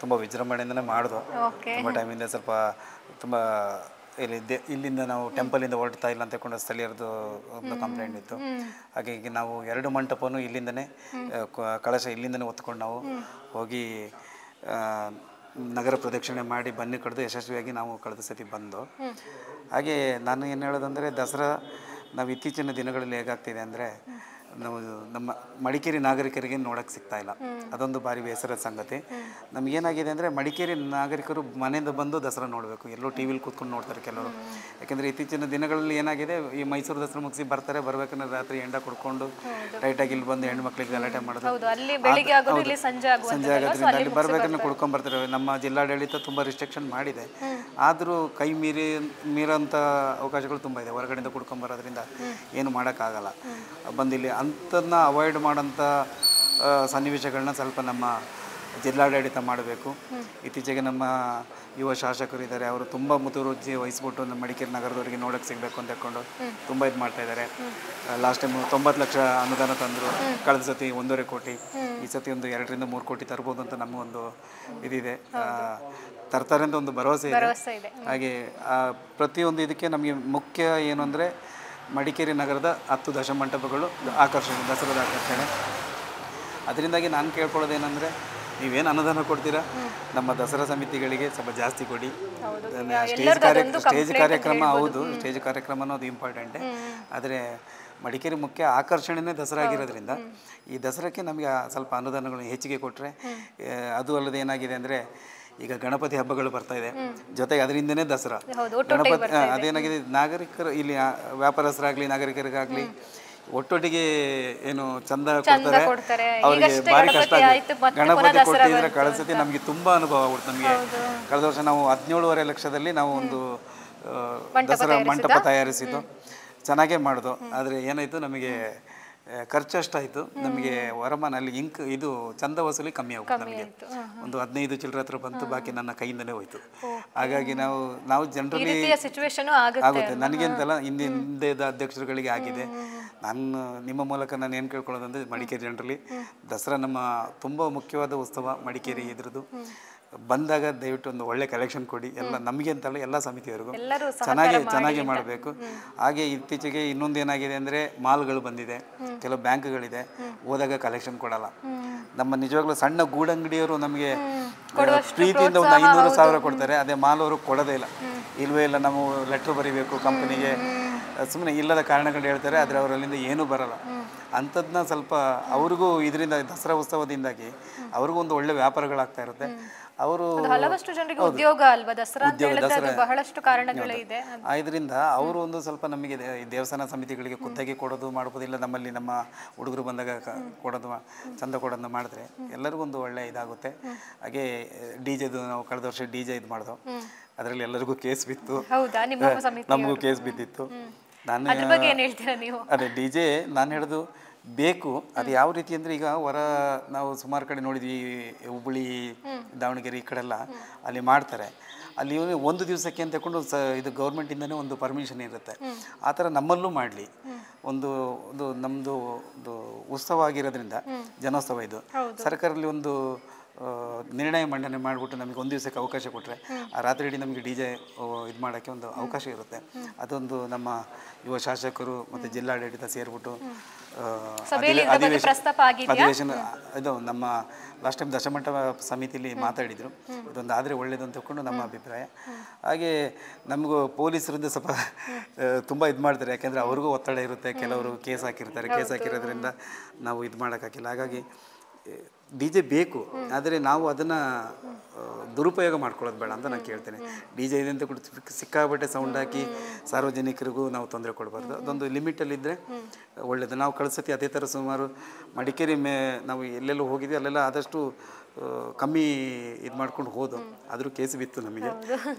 ತುಂಬ ವಿಜೃಂಭಣೆಯಿಂದನೇ ಮಾಡಿದ್ವು. ತುಂಬ ಟೈಮಿಂದ ಸ್ವಲ್ಪ ತುಂಬ ಇಲ್ಲಿಂದ ನಾವು ಟೆಂಪಲಿಂದ ಹೊರಡ್ತಾ ಇಲ್ಲ ಅಂತ ಕೊಂಡು ಸ್ಥಳೀಯರದ್ದು ಒಂದು ಕಂಪ್ಲೇಂಟ್ ಇತ್ತು. ಹಾಗಾಗಿ ನಾವು 2 ಮಂಟಪನೂ ಇಲ್ಲಿಂದನೇ ಕಳಶ ಇಲ್ಲಿಂದನೇ ಹೊತ್ಕೊಂಡು ನಾವು ಹೋಗಿ ನಗರ ಪ್ರದಕ್ಷಿಣೆ ಮಾಡಿ ಬನ್ನಿ ಕಡ್ದು ಯಶಸ್ವಿಯಾಗಿ ನಾವು ಕಳೆದ ಸತಿ ಬಂದು. ಹಾಗೆ ನಾನು ಏನು ಹೇಳೋದಂದರೆ ದಸರಾ ನಾವು ಇತ್ತೀಚಿನ ದಿನಗಳಲ್ಲಿ ಹೇಗಾಗ್ತಿದೆ ಅಂದರೆ ನಾವು ನಮ್ಮ ಮಡಿಕೇರಿ ನಾಗರಿಕರಿಗೆ ನೋಡೋಕ್ಕೆ ಸಿಗ್ತಾ ಇಲ್ಲ. ಅದೊಂದು ಭಾರಿ ಬೇಸರದ ಸಂಗತಿ. ನಮಗೇನಾಗಿದೆ ಅಂದರೆ ಮಡಿಕೇರಿ ನಾಗರಿಕರು ಮನೆಯಿಂದ ಬಂದು ದಸರಾ ನೋಡಬೇಕು, ಎಲ್ಲೋ ಟಿ ವಿಲಿ ಕೂತ್ಕೊಂಡು ನೋಡ್ತಾರೆ ಕೆಲವರು. ಯಾಕೆಂದರೆ ಇತ್ತೀಚಿನ ದಿನಗಳಲ್ಲಿ ಏನಾಗಿದೆ, ಈ ಮೈಸೂರು ದಸರಾ ಮುಗಿಸಿ ಬರ್ತಾರೆ, ಬರ್ಬೇಕಂದ್ರೆ ರಾತ್ರಿ ಎಂಡ ಕುಡ್ಕೊಂಡು ಟೈಟಾಗಿ ಇಲ್ಲಿ ಬಂದು ಹೆಣ್ಣು ಮಕ್ಕಳಿಗೆ ಗಲಾಟೆ ಮಾಡೋದು. ಸಂಜೆ ಆಗೋದ್ರಿಂದ ಅಲ್ಲಿ ಬರ್ಬೇಕಂದ್ರೆ ಕುಡ್ಕೊಂಡ್ಬರ್ತಾರೆ. ನಮ್ಮ ಜಿಲ್ಲಾಡಳಿತ ತುಂಬ ರಿಸ್ಟ್ರಿಕ್ಷನ್ ಮಾಡಿದೆ, ಆದರೂ ಕೈ ಮೀರೋಂಥ ಅವಕಾಶಗಳು ತುಂಬ ಇದೆ. ಹೊರಗಡೆಯಿಂದ ಕುಡ್ಕೊಂಬರೋದ್ರಿಂದ ಏನು ಮಾಡೋಕ್ಕಾಗಲ್ಲ. ಬಂದಿಲ್ಲಿ ಅಂಥದನ್ನ ಅವಾಯ್ಡ್ ಮಾಡೋಂಥ ಸನ್ನಿವೇಶಗಳನ್ನ ಸ್ವಲ್ಪ ನಮ್ಮ ಜಿಲ್ಲಾಡಳಿತ ಮಾಡಬೇಕು. ಇತ್ತೀಚೆಗೆ ನಮ್ಮ ಯುವ ಶಾಸಕರು ಇದ್ದಾರೆ, ಅವರು ತುಂಬ ಮುತುವರ್ಜಿ ವಹಿಸ್ಬಿಟ್ಟು ನಮ್ಮ ಮಡಿಕೇರಿ ನಗರದವರಿಗೆ ನೋಡೋಕ್ಕೆ ಸಿಗಬೇಕು ಅಂತ ಹೇಳ್ಕೊಂಡು ತುಂಬ ಇದು ಮಾಡ್ತಾಯಿದ್ದಾರೆ. ಲಾಸ್ಟ್ ಟೈಮ್ 90 ಲಕ್ಷ ಅನುದಾನ ತಂದರು, ಕಳೆದ ಸತಿ 1.5 ಕೋಟಿ, ಈ ಸತಿ ಒಂದು 2 ರಿಂದ 3 ಕೋಟಿ ತರ್ಬೋದು ಅಂತ ನಮಗೊಂದು ಇದಿದೆ, ತರ್ತಾರೆ ಅಂತ ಒಂದು ಭರವಸೆ ಇದೆ. ಹಾಗೆ ಪ್ರತಿಯೊಂದು ಇದಕ್ಕೆ ನಮಗೆ ಮುಖ್ಯ ಏನು ಅಂದರೆ ಮಡಿಕೇರಿ ನಗರದ 10 ದಶಮಂಟಪಗಳು ಆಕರ್ಷಣೆ, ದಸರಾದ ಆಕರ್ಷಣೆ. ಅದರಿಂದಾಗಿ ನಾನು ಕೇಳ್ಕೊಳ್ಳೋದೇನೆಂದರೆ, ನೀವೇನು ಅನುದಾನ ಕೊಡ್ತೀರಾ ನಮ್ಮ ದಸರಾ ಸಮಿತಿಗಳಿಗೆ ಸ್ವಲ್ಪ ಜಾಸ್ತಿ ಕೊಡಿ. ಸ್ಟೇಜ್ ಕಾರ್ಯಕ್ರಮ ಹೌದು, ಸ್ಟೇಜ್ ಕಾರ್ಯಕ್ರಮ ಅನ್ನೋದು ಇಂಪಾರ್ಟೆಂಟೇ, ಆದರೆ ಮಡಿಕೇರಿ ಮುಖ್ಯ ಆಕರ್ಷಣೆನೇ ದಸರಾ ಆಗಿರೋದ್ರಿಂದ ಈ ದಸರಾಕ್ಕೆ ನಮಗೆ ಸ್ವಲ್ಪ ಅನುದಾನಗಳು ಹೆಚ್ಚಿಗೆ ಕೊಟ್ಟರೆ, ಅದು ಅಲ್ಲದೆ ಏನಾಗಿದೆ ಅಂದರೆ ಈಗ ಗಣಪತಿ ಹಬ್ಬಗಳು ಬರ್ತಾ ಇದೆ, ಜೊತೆಗೆ ಅದರಿಂದನೇ ದಸರಾ ಗಣಪತಿ. ಅದೇನಾಗಿದೆ, ನಾಗರಿಕರು ಇಲ್ಲಿ ವ್ಯಾಪಾರಸ್ಥರಾಗಲಿ ನಾಗರಿಕರಿಗಾಗಲಿ ಒಟ್ಟೊಟ್ಟಿಗೆ ಏನು ಚಂದ ಕೊಡ್ತಾರೆ, ಅವರಿಗೆ ಭಾರಿ ಕಷ್ಟ ಆಗುತ್ತೆ. ಗಣಪತಿ ಕೊಟ್ಟಿದ್ರೆ ಕಳೆದ ಸತಿ ನಮಗೆ ತುಂಬ ಅನುಭವ ಆಗುತ್ತೆ. ನಮಗೆ ಕಳೆದ ವರ್ಷ ನಾವು 17.5 ಲಕ್ಷದಲ್ಲಿ ನಾವು ಒಂದು ದಸರಾ ಮಂಟಪ ತಯಾರಿಸಿದ್ದು, ಚೆನ್ನಾಗೇ ಮಾಡಿದ್ದು. ಆದರೆ ಏನಾಯಿತು, ನಮಗೆ ಖರ್ಚು ಅಷ್ಟಾಯಿತು, ನಮಗೆ ವರಮಾನ ಅಲ್ಲಿ ಇದು ಚಂದ ವಸೂಲಿ ಕಮ್ಮಿ ಆಗುತ್ತೆ. ನಮಗೆ ಒಂದು 15 ಚಿಲ್ಲರೆ ಹತ್ರ ಬಂತು, ಬಾಕಿ ನನ್ನ ಕೈಯಿಂದಲೇ ಹೋಯ್ತು. ಹಾಗಾಗಿ ನಾವು ಜನರಲಿ ಆಗುತ್ತೆ, ನನಗೆಂತಲ್ಲ ಹಿಂದೆ ಅಧ್ಯಕ್ಷರುಗಳಿಗೆ ಆಗಿದೆ. ನಿಮ್ಮ ಮೂಲಕ ನಾನು ಏನು ಕೇಳ್ಕೊಳ್ಳೋದಂದರೆ, ಮಡಿಕೇರಿ ಜನರಲಿ ದಸರಾ ನಮ್ಮ ತುಂಬ ಮುಖ್ಯವಾದ ಉತ್ಸವ ಮಡಿಕೇರಿ. ಇದ್ರದ್ದು ಬಂದಾಗ ದಯವಿಟ್ಟು ಒಂದು ಒಳ್ಳೆ ಕಲೆಕ್ಷನ್ ಕೊಡಿ, ಎಲ್ಲ ನಮಗೆ ಅಂತಲ್ಲ ಎಲ್ಲ ಸಮಿತಿಯವರಿಗೂ ಚೆನ್ನಾಗಿ ಮಾಡಬೇಕು. ಹಾಗೆ ಇತ್ತೀಚೆಗೆ ಇನ್ನೊಂದು ಏನಾಗಿದೆ ಅಂದರೆ, ಮಾಲ್ಗಳು ಬಂದಿದೆ, ಕೆಲವು ಬ್ಯಾಂಕ್ಗಳಿದೆ, ಹೋದಾಗ ಕಲೆಕ್ಷನ್ ಕೊಡಲ್ಲ. ನಮ್ಮ ನಿಜವಾಗ್ಲೂ ಸಣ್ಣ ಗೂಡಂಗಡಿಯವರು ನಮಗೆ ಪ್ರೀತಿಯಿಂದ ಒಂದು 500,000 ಕೊಡ್ತಾರೆ, ಅದೇ ಮಾಲ್ ಅವರು ಕೊಡೋದೇ ಇಲ್ವೇ ಇಲ್ಲ. ನಾವು ಲೆಟ್ರ್ ಬರೀಬೇಕು ಕಂಪನಿಗೆ, ಸುಮ್ಮನೆ ಇಲ್ಲದ ಕಾರಣಗಳು ಹೇಳ್ತಾರೆ, ಆದರೆ ಅವರಲ್ಲಿಂದ ಏನೂ ಬರಲ್ಲ. ಅಂಥದ್ದನ್ನ ಸ್ವಲ್ಪ ಅವ್ರಿಗೂ ಇದರಿಂದ ದಸರಾ ಉತ್ಸವದಿಂದಾಗಿ ಅವ್ರಿಗೂ ಒಂದು ಒಳ್ಳೆ ವ್ಯಾಪಾರಗಳಾಗ್ತಾ ಇರುತ್ತೆ. ಅವರು ಹಲವಷ್ಟು ಜನರಿಗೆ ಉದ್ಯೋಗ ಅಲ್ವಾ, ದಸರಾ ಬಹಳಷ್ಟು ಕಾರಣಗಳು ಇದೆ. ಇದರಿಂದ ಅವರು ಒಂದು ಸ್ವಲ್ಪ ನಮಗೆ ದೇವಸ್ಥಾನ ಸಮಿತಿಗಳಿಗೆ ಖುದ್ದಾಗಿ ಕೊಡೋದು ಮಾಡ್ಬೋದಿಲ್ಲ, ನಮ್ಮಲ್ಲಿ ನಮ್ಮ ಹುಡುಗರು ಬಂದಾಗ ಕೊಡೋದು ಚಂದ ಕೊಡೋದನ್ನ ಮಾಡಿದ್ರೆ ಎಲ್ಲರಿಗೂ ಒಂದು ಒಳ್ಳೆ ಇದಾಗುತ್ತೆ. ಹಾಗೆ ಡಿಜೆದು ನಾವು ಕಳೆದ ವರ್ಷ ಡಿಜೆ ಇದು ಮಾಡಿದೋ, ಅದರಲ್ಲಿ ಎಲ್ಲರಿಗೂ ಕೇಸ್ ಬಿತ್ತು, ನಮಗೂ ಕೇಸ್ ಬಿದ್ದಿತ್ತು. ಅದೇ ಡಿಜೆ ನಾನು ಹೇಳೋದು ಬೇಕು. ಅದು ಯಾವ ರೀತಿ ಅಂದರೆ, ಈಗ ನಾವು ಸುಮಾರು ಕಡೆ ನೋಡಿದ್ವಿ, ಹುಬ್ಬಳ್ಳಿ ದಾವಣಗೆರೆ ಈ ಕಡೆಲ್ಲ ಅಲ್ಲಿ ಮಾಡ್ತಾರೆ. ಅಲ್ಲಿ ಒಂದು ದಿವಸಕ್ಕೆ ಅಂತ ತಗೊಂಡು ಇದು ಗೌರ್ಮೆಂಟಿಂದನೇ ಒಂದು ಪರ್ಮಿಷನ್ ಇರುತ್ತೆ. ಆ ಥರ ನಮ್ಮಲ್ಲೂ ಮಾಡಲಿ. ಒಂದು ನಮ್ಮದು ಒಂದು ಉತ್ಸವ ಆಗಿರೋದ್ರಿಂದ, ಜನೋತ್ಸವ ಇದು, ಸರ್ಕಾರದಲ್ಲಿ ಒಂದು ನಿರ್ಣಯ ಮಂಡನೆ ಮಾಡಿಬಿಟ್ಟು ನಮಗೆ ಒಂದು ದಿವಸಕ್ಕೆ ಅವಕಾಶ ಕೊಟ್ಟರೆ, ಆ ರಾತ್ರಿ ಇಡೀ ನಮಗೆ ಡಿಜೆ ಇದು ಮಾಡೋಕ್ಕೆ ಒಂದು ಅವಕಾಶ ಇರುತ್ತೆ. ಅದೊಂದು ನಮ್ಮ ಯುವ ಶಾಸಕರು ಮತ್ತು ಜಿಲ್ಲಾಡಳಿತ ಸೇರಿಬಿಟ್ಟು ಅಧಿವೇಶನ ಇದು ನಮ್ಮ ಲಾಸ್ಟ್ ಟೈಮ್ ದಶಮಂಟಪ ಸಮಿತಿಲಿ ಮಾತಾಡಿದರು. ಇದೊಂದು ಆದರೆ ಒಳ್ಳೇದು ಅಂತ ತಿಳ್ಕೊಂಡು ನಮ್ಮ ಅಭಿಪ್ರಾಯ. ಹಾಗೆ ನಮಗೂ ಪೊಲೀಸರಿಂದ ಸ್ವಲ್ಪ ತುಂಬ ಇದು ಮಾಡ್ತಾರೆ, ಯಾಕೆಂದರೆ ಅವ್ರಿಗೂ ಒತ್ತಡ ಇರುತ್ತೆ. ಕೆಲವರು ಕೇಸ್ ಹಾಕಿರೋದ್ರಿಂದ ನಾವು ಇದು ಮಾಡೋಕ್ಕಾಗಿಲ್ಲ. ಹಾಗಾಗಿ ಡಿ ಜೆ ಬೇಕು, ಆದರೆ ನಾವು ಅದನ್ನು ದುರುಪಯೋಗ ಮಾಡ್ಕೊಳ್ಳೋದು ಬೇಡ ಅಂತ ನಾನು ಕೇಳ್ತೇನೆ. ಡಿ ಜೆ ಇದೆ ಅಂತ ಕೂಡ ಸಿಕ್ಕಾಬಟ್ಟೆ ಸೌಂಡ್ ಹಾಕಿ ಸಾರ್ವಜನಿಕರಿಗೂ ನಾವು ತೊಂದರೆ ಕೊಡಬಾರ್ದು. ಅದೊಂದು ಲಿಮಿಟಲ್ಲಿದ್ದರೆ ಒಳ್ಳೆಯದು. ನಾವು ಕಳ್ಸತಿ ಅದೇ ಥರ ಸುಮಾರು ಮಡಿಕೇರಿ ನಾವು ಎಲ್ಲೆಲ್ಲೂ ಹೋಗಿದ್ವಿ, ಅಲ್ಲೆಲ್ಲ ಆದಷ್ಟು ಕಮ್ಮಿ ಇದು ಮಾಡ್ಕೊಂಡು ಹೋದು, ಆದರೂ ಕೇಸ್ ಬಿತ್ತು ನಮಗೆ.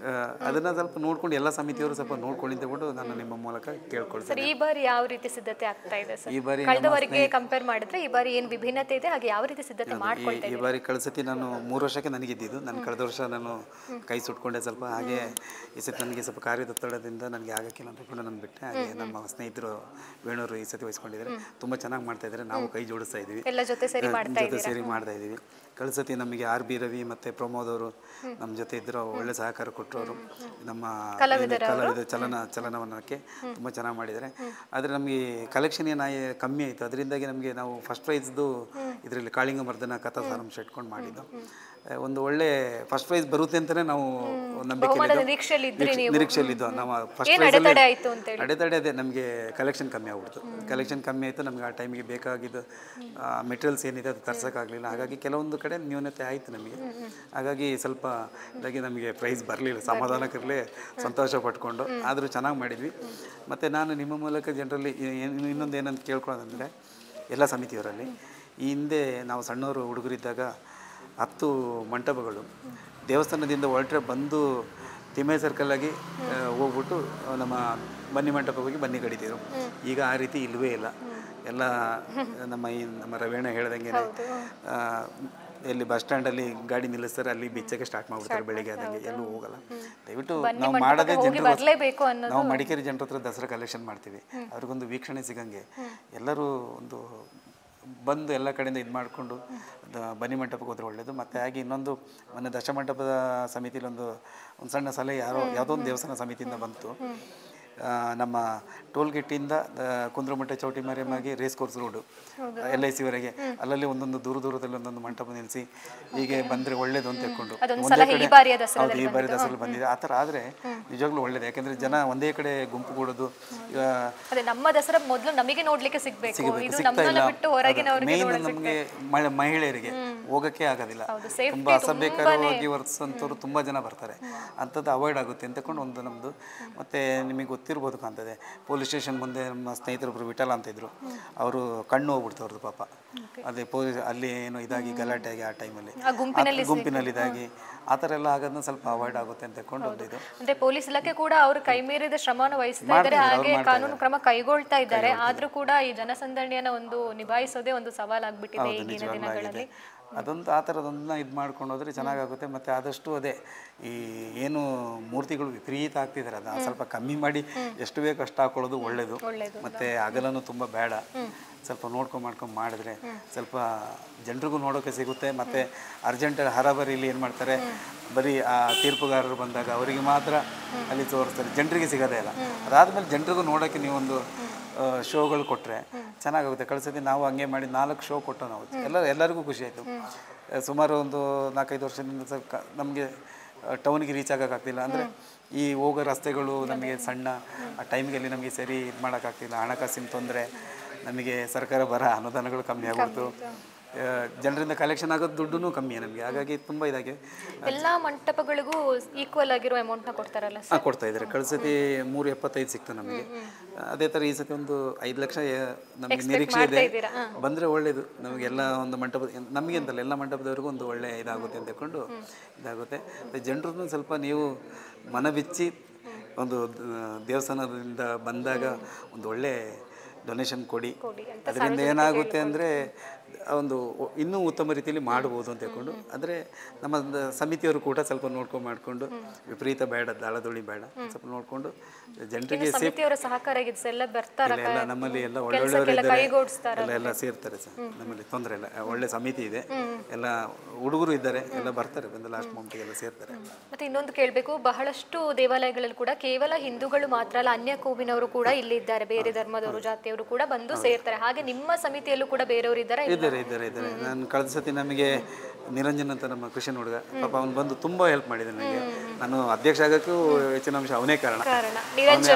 ಅದನ್ನು ಸ್ವಲ್ಪ ನೋಡ್ಕೊಂಡು ಎಲ್ಲ ಸಮಿತಿಯವರು ಸ್ವಲ್ಪ ನೋಡ್ಕೊಂಡು ತಗೊಂಡು ನಾನು ನಿಮ್ಮ ಮೂಲಕ ಕೇಳ್ಕೊಳ್ತೀನಿ. ಈ ಬಾರಿ ಯಾವ ರೀತಿ ಸಿದ್ಧತೆ ಆಗ್ತಾ ಇದೆ ಸರ್? ಈ ಬಾರಿ ಕಳೆದವರೆಗೆ ಕಂಪೇರ್ ಮಾಡಿದ್ರೆ ಈ ಬಾರಿ ಏನು ವಿಭಿನ್ನತೆ ಇದೆ, ಹಾಗೆ ಯಾವ ರೀತಿ ಸಿದ್ಧತೆ ಮಾಡ್ಕೊಳ್ತಾ ಈ ಬಾರಿ ಕಳ್ಸತಿ ನಾನು 3 ವರ್ಷಕ್ಕೆ ನನಗಿದ್ದಿದ್ದು, ನಾನು ಕಳೆದ ವರ್ಷ ನಾನು ಕೈ ಸುಟ್ಕೊಂಡೆ ಸ್ವಲ್ಪ. ಹಾಗೆ ಈ ಸತಿ ನನಗೆ ಸ್ವಲ್ಪ ಕಾರ್ಯದೊತ್ತಡದಿಂದ ನನಗೆ ಆಗಕ್ಕಿಲ್ಲ ಅಂತ ಕೂಡ ನಾನು ಬಿಟ್ಟೆ. ಹಾಗೆ ನಮ್ಮ ಸ್ನೇಹಿತರು ವೇಣೂರು ಈ ಸತಿ ವಹಿಸ್ಕೊಂಡಿದ್ದಾರೆ, ತುಂಬ ಚೆನ್ನಾಗಿ ಮಾಡ್ತಾ ಇದ್ದಾರೆ. ನಾವು ಕೈ ಜೋಡಿಸ್ತಾ ಇದ್ದೀವಿ, ಎಲ್ಲ ಜೊತೆ ಸೇರಿ ಮಾಡ್ತಾ ಇದ್ದೀವಿ. ಕಳೆದ ಸತಿ ನಮಗೆ RB ರವಿ ಮತ್ತು ಪ್ರಮೋದ್ ಅವರು ನಮ್ಮ ಜೊತೆ ಇದ್ದರು, ಒಳ್ಳೆ ಸಹಕಾರ ಕೊಟ್ಟರು. ಅವರು ನಮ್ಮ ಕಲಾವಿದ ಚಲನವಲನಕ್ಕೆ ತುಂಬ ಚೆನ್ನಾಗಿ ಮಾಡಿದ್ದಾರೆ. ಆದರೆ ನಮಗೆ ಕಲೆಕ್ಷನ್ ಕಮ್ಮಿ ಆಯಿತು. ಅದರಿಂದಾಗಿ ನಮಗೆ ನಾವು ಫಸ್ಟ್ ಪ್ರೈಸ್ದು ಇದರಲ್ಲಿ ಕಾಳಿಂಗ ಮರ್ದನ ಕಥಾ ಸಾರಾಂಶ ಇಟ್ಕೊಂಡು ಮಾಡಿದ್ದು. ಒಂದು ಒಳ್ಳೆ ಫಸ್ಟ್ ಪ್ರೈಸ್ ಬರುತ್ತೆ ಅಂತಲೇ ನಾವು ನಿರೀಕ್ಷೆಯಲ್ಲಿದ್ದು. ನಾವು ಫಸ್ಟ್ ಪ್ರೈಸ್ ಅಡೆತಡೆ ಅದೇ ನಮಗೆ ಕಲೆಕ್ಷನ್ ಕಮ್ಮಿ ಆಗ್ಬಿಡ್ತು. ಕಲೆಕ್ಷನ್ ಕಮ್ಮಿ ಆಯಿತು. ನಮಗೆ ಆ ಟೈಮಿಗೆ ಬೇಕಾಗಿದ್ದು ಮೆಟೀರಿಯಲ್ಸ್ ಏನಿದೆ ಅದು ತರ್ಸೋಕ್ಕಾಗಲಿಲ್ಲ. ಹಾಗಾಗಿ ಕೆಲವೊಂದು ಕಡೆ ನ್ಯೂನತೆ ಆಯಿತು ನಮಗೆ. ಹಾಗಾಗಿ ಸ್ವಲ್ಪ ಇದಾಗಿ ನಮಗೆ ಪ್ರೈಸ್ ಬರಲಿಲ್ಲ. ಸಮಾಧಾನಕ್ಕಿರಲಿ, ಸಂತೋಷ ಪಟ್ಕೊಂಡು ಆದರೂ ಚೆನ್ನಾಗಿ ಮಾಡಿದ್ವಿ. ಮತ್ತು ನಾನು ನಿಮ್ಮ ಮೂಲಕ ಜನರಲ್ಲಿ ಇನ್ನೊಂದು ಏನಂತ ಕೇಳ್ಕೊಳ್ಳೋದಂದರೆ, ಎಲ್ಲ ಸಮಿತಿಯವರಲ್ಲಿ ಈ ಹಿಂದೆ ನಾವು ಸಣ್ಣವರು ಹುಡುಗರಿದ್ದಾಗ 10 ಮಂಟಪಗಳು ದೇವಸ್ಥಾನದಿಂದ ಹೊರಟ್ರೆ ಬಂದು ತಿಮ್ಮೆ ಸರ್ಕಲ್ಲಾಗಿ ಹೋಗ್ಬಿಟ್ಟು ನಮ್ಮ ಬನ್ನಿ ಮಂಟಪ ಹೋಗಿ ಬನ್ನಿ ಕಡಿತಿದ್ರು. ಈಗ ಆ ರೀತಿ ಇಲ್ಲವೇ ಇಲ್ಲ. ಎಲ್ಲ ನಮ್ಮ ರವೀಣ ಹೇಳ್ದಂಗೆ ಎಲ್ಲಿ ಬಸ್ ಸ್ಟ್ಯಾಂಡಲ್ಲಿ ಗಾಡಿ ನಿಲ್ಲಿಸ್ತಾರೆ, ಅಲ್ಲಿ ಬಿಚ್ಚಕ್ಕೆ ಸ್ಟಾರ್ಟ್ ಮಾಡ್ಬಿಡ್ತಾರೆ ಬೆಳಿಗ್ಗೆ ಆದಂಗೆ. ಎಲ್ಲೂ ಹೋಗಲ್ಲ. ದಯವಿಟ್ಟು ನಾವು ಮಾಡೋದೇ ಜನರು, ನಾವು ಮಡಿಕೇರಿ ಜನರ ಹತ್ರ ದಸರಾ ಕಲೆಕ್ಷನ್ ಮಾಡ್ತೀವಿ. ಅವ್ರಿಗೊಂದು ವೀಕ್ಷಣೆ ಸಿಗಂಗೆ ಎಲ್ಲರೂ ಒಂದು ಬಂದು ಎಲ್ಲ ಕಡೆಯಿಂದ ಇದು ಮಾಡಿಕೊಂಡು ಬನ್ನಿ ಮಂಟಪಕ್ಕೆ ಹೋದ್ರೆ ಒಳ್ಳೆಯದು. ಮತ್ತು ಹಾಗೆ ಇನ್ನೊಂದು ಮೊನ್ನೆ ದಶಮಂಟಪದ ಸಮಿತಿಲಿ ಒಂದು ಸಣ್ಣ ಸಲಹೆ ಯಾವುದೋ ಒಂದು ದೇವಸ್ಥಾನ ಸಮಿತಿಯಿಂದ ಬಂತು. ನಮ್ಮ ಟೋಲ್ಗೇಟಿಂದ ಕುಂದ್ರಮಠ ಚೌಟಿ ಮಾರಿಯಮ್ಮಗೆ ರೇಸ್ ಕೋರ್ಸ್ ರೋಡು LIC ವರೆಗೆ ಅಲ್ಲಲ್ಲಿ ಒಂದೊಂದು ದೂರದಲ್ಲಿ ಒಂದೊಂದು ಮಂಟಪ ನಿಲ್ಲಿಸಿ ಹೀಗೆ ಬಂದರೆ ಒಳ್ಳೇದು ಅಂತ ಹೇಳ್ಕೊಂಡು ಒಂದೇ ಕಡೆ, ಹೌದು ಈ ಬಾರಿ ದಸರಾ ಬಂದಿದೆ. ಆ ಥರ ಆದರೆ ನಿಜವಾಗ್ಲೂ ಒಳ್ಳೇದು. ಯಾಕೆಂದರೆ ಜನ ಒಂದೇ ಕಡೆ ಗುಂಪು ಕೂಡೋದು ನಮ್ಮ ದಸರಾ ಮೊದಲು ನಮಗೆ ನೋಡ್ಲಿಕ್ಕೆ ಸಿಗ್ತಾ ಇಲ್ಲ. ಮೇನ್ ನಮಗೆ ಮಹಿಳೆಯರಿಗೆ ಹೋಗೋಕ್ಕೆ ಆಗೋದಿಲ್ಲ. ತುಂಬ ಅಸಭ್ಯಕರವಾಗಿ ವರ್ತಿಸೋಂಥವ್ರು ತುಂಬ ಜನ ಬರ್ತಾರೆ. ಅಂಥದ್ದು ಅವಾಯ್ಡ್ ಆಗುತ್ತೆ ಅಂತಕೊಂಡು ಒಂದು ನಮ್ಮದು. ಮತ್ತು ನಿಮಗೆ ಗೊತ್ತಿರ್ಬೋದು ಕಾಣ್ತದೆ, ಪೊಲೀಸ್ ಸ್ಟೇಷನ್ ಮುಂದೆ ನಮ್ಮ ಸ್ನೇಹಿತರೊಬ್ಬರು ವಿಠಲ ಅಂತ ಇದ್ರು. ಅವರು ಕಣ್ಣು ಹೋಗ್ಬಿಡ್ತು ಅವ್ರದ್ದು ಪಾಪ. ಅದೇ ಪೊಲೀಸ್ ಅಲ್ಲಿ ಏನೋ ಇದಾಗಿ ಗಲಾಟೆ ಆಗಿ ಆ ಟೈಮಲ್ಲಿ ಗುಂಪಿನಲ್ಲಿ ಇದಾಗಿ ಆ ಥರ ಎಲ್ಲ ಆಗೋದನ್ನ ಸ್ವಲ್ಪ ಅವಾಯ್ಡ್ ಆಗುತ್ತೆ ಅಂತ ಹೇಳ್ಕೊಂಡು ಒಂದು ಇದು. ಅಂದ್ರೆ ಪೊಲೀಸ್ ಇಲಾಖೆ ಕೂಡ ಅವರು ಕೈ ಮೀರಿದ ಶ್ರಮವನ್ನು ವಹಿಸ್ತಾ ಇದ್ದಾರೆ, ಹಾಗೆ ಕಾನೂನು ಕ್ರಮ ಕೈಗೊಳ್ತಾ ಇದ್ದಾರೆ. ಆದ್ರೂ ಕೂಡ ಈ ಜನಸಂದಣಿಯನ್ನ ಒಂದು ನಿಭಾಯಿಸೋದೇ ಒಂದು ಸವಾಲಾಗ್ಬಿಟ್ಟಿದೆ ಈಗಿನ ದಿನಗಳಲ್ಲಿ. ಅದೊಂದು ಆ ಥರದೊಂದನ್ನ ಇದು ಮಾಡ್ಕೊಂಡು ಹೋದರೆ ಚೆನ್ನಾಗಾಗುತ್ತೆ. ಮತ್ತು ಆದಷ್ಟು ಅದೇ ಈ ಏನು ಮೂರ್ತಿಗಳು ವಿಪರೀತ ಆಗ್ತಿದ್ದಾರೆ ಅದನ್ನ ಸ್ವಲ್ಪ ಕಮ್ಮಿ ಮಾಡಿ ಎಷ್ಟು ಬೇಕು ಅಷ್ಟು ಹಾಕೊಳ್ಳೋದು ಒಳ್ಳೆಯದು. ಮತ್ತು ಅಗಲನೂ ತುಂಬ ಬೇಡ, ಸ್ವಲ್ಪ ಮಾಡ್ಕೊಂಡು ಮಾಡಿದ್ರೆ ಸ್ವಲ್ಪ ಜನರಿಗೂ ನೋಡೋಕ್ಕೆ ಸಿಗುತ್ತೆ. ಮತ್ತು ಅರ್ಜೆಂಟ್ ಹರಬರಿಲಿ ಏನು ಮಾಡ್ತಾರೆ, ಬರೀ ಆ ತೀರ್ಪುಗಾರರು ಬಂದಾಗ ಅವರಿಗೆ ಮಾತ್ರ ಅಲ್ಲಿ ತೋರಿಸ್ತಾರೆ, ಜನರಿಗೆ ಸಿಗೋದೇ ಇಲ್ಲ. ಅದಾದಮೇಲೆ ಜನರಿಗೂ ನೋಡೋಕ್ಕೆ ನೀವೊಂದು ಶೋಗಳು ಕೊಟ್ಟರೆ ಚೆನ್ನಾಗಾಗುತ್ತೆ. ಕಳಿಸೋದು ನಾವು ಹಂಗೆ ಮಾಡಿ 4 ಶೋ ಕೊಟ್ಟು ನಾವು ಎಲ್ಲರಿಗೂ ಖುಷಿ ಆಯಿತು. ಸುಮಾರು ಒಂದು 4-5 ವರ್ಷದಿಂದ ಸ್ವಲ್ಪ ನಮಗೆ ಟೌನಿಗೆ ರೀಚ್ ಆಗೋಕ್ಕಾಗ್ತಿಲ್ಲ. ಅಂದರೆ ಈ ಹೋಗೋ ರಸ್ತೆಗಳು ನಮಗೆ ಸಣ್ಣ, ಆ ಟೈಮ್ಗೆ ನಮಗೆ ಸರಿ ಇದು ಮಾಡೋಕ್ಕಾಗ್ತಿಲ್ಲ. ಹಣಕಾಸಿನ ತೊಂದರೆ, ನಮಗೆ ಸರ್ಕಾರ ಅನುದಾನಗಳು ಕಮ್ಮಿ ಆಗ್ಬಿಡ್ತು. ಜನರಿಂದ ಕಲೆಕ್ಷನ್ ಆಗೋದು ದುಡ್ಡು ಕಮ್ಮಿ ನಮಗೆ. ಹಾಗಾಗಿ ತುಂಬ ಇದಾಗಿ ಎಲ್ಲ ಮಂಟಪಗಳಿಗೂ ಈಕ್ವಲ್ ಆಗಿರೋ ಅಮೌಂಟ್ನ ಕೊಡ್ತಾರಲ್ಲ? ಕೊಡ್ತಾ ಇದ್ದಾರೆ. ಕಳೆದ ಸತಿ 375 ಸಿಕ್ತು ನಮಗೆ. ಅದೇ ಥರ ಈ ಸತಿ ಒಂದು 5 ಲಕ್ಷ ನಮಗೆ ನಿರೀಕ್ಷೆ ಇದೆ. ಬಂದರೆ ಒಳ್ಳೆಯದು. ನಮಗೆಲ್ಲ ಒಂದು ಮಂಟಪ ನಮಗೆ ಅಂತಲ್ಲ, ಎಲ್ಲ ಮಂಟಪದವ್ರಿಗೂ ಒಂದು ಒಳ್ಳೆ ಇದಾಗುತ್ತೆ ಅಂತ ಹೇಳ್ಕೊಂಡು ಇದಾಗುತ್ತೆ. ಜನರನ್ನು ಸ್ವಲ್ಪ ನೀವು ಮನಬಿಚ್ಚಿ ಒಂದು ದೇವಸ್ಥಾನದಿಂದ ಬಂದಾಗ ಒಂದು ಒಳ್ಳೆ ಡೊನೇಷನ್ ಕೊಡಿ. ಅದರಿಂದ ಏನಾಗುತ್ತೆ ಅಂದರೆ ಒಂದು ಇನ್ನೂ ಉತ್ತಮ ರೀತಿಯಲ್ಲಿ ಮಾಡ್ಬೋದು ಅಂತ ಹೇಳ್ಕೊಂಡು. ಆದರೆ ನಮ್ಮ ಸಮಿತಿಯವರು ಕೂಡ ಸ್ವಲ್ಪ ಮಾಡಿಕೊಂಡು ವಿಪರೀತ ಬೇಡ, ದಾಳದೊಳಿ ಬೇಡ, ಸ್ವಲ್ಪ ನೋಡಿಕೊಂಡು ಜನರಿಗೆ ಸಹಕಾರ ಎಲ್ಲ ನಮ್ಮಲ್ಲಿ ಎಲ್ಲ ಒಳ್ಳೊಳ್ಳೆಯವರು ಎಲ್ಲ ಸೇರ್ತಾರೆ ಸರ್. ನಮ್ಮಲ್ಲಿ ತೊಂದರೆ ಇಲ್ಲ, ಒಳ್ಳೆ ಸಮಿತಿ ಇದೆ, ಎಲ್ಲ ಹುಡುಗರು ಇದ್ದಾರೆ, ಎಲ್ಲ ಬರ್ತಾರೆ, ಬಂದು ಲಾಸ್ಟ್ ಮೊಮೆಂಟಿಗೆಲ್ಲ ಸೇರ್ತಾರೆ. ಮತ್ತೆ ಇನ್ನೊಂದು ಕೇಳಬೇಕು, ಬಹಳಷ್ಟು ದೇವಾಲಯಗಳಲ್ಲಿ ಕೂಡ ಕೇವಲ ಹಿಂದೂಗಳು ಮಾತ್ರ ಅಲ್ಲ, ಅನ್ಯ ಕೋವಿನವರು ಕೂಡ ಇಲ್ಲಿ ಇದ್ದಾರೆ, ಬೇರೆ ಧರ್ಮದವರು ಜಾತಿಯವರು ಕೂಡ ಬಂದು ಸೇರ್ತಾರೆ. ಹಾಗೆ ನಿಮ್ಮ ಸಮಿತಿಯಲ್ಲೂ ಕೂಡ ಬೇರೆಯವರು ಇದ್ದಾರೆ? ಇದ್ದಾರೆ. ನಾನು ಕಳೆದ ಸತಿ ನಮಗೆ ನಿರಂಜನ್ ಅಂತ ನಮ್ಮ ಕೃಷಿನ ಹುಡುಗ, ಪಾಪ ಅವನು ಬಂದು ತುಂಬ ಹೆಲ್ಪ್ ಮಾಡಿದೆ ನನಗೆ. ನಾನು ಅಧ್ಯಕ್ಷ ಆಗೋಕ್ಕೂ ಹೆಚ್ಚಿನ ಅಂಶ ಅವನೇ ಕಾರಣ.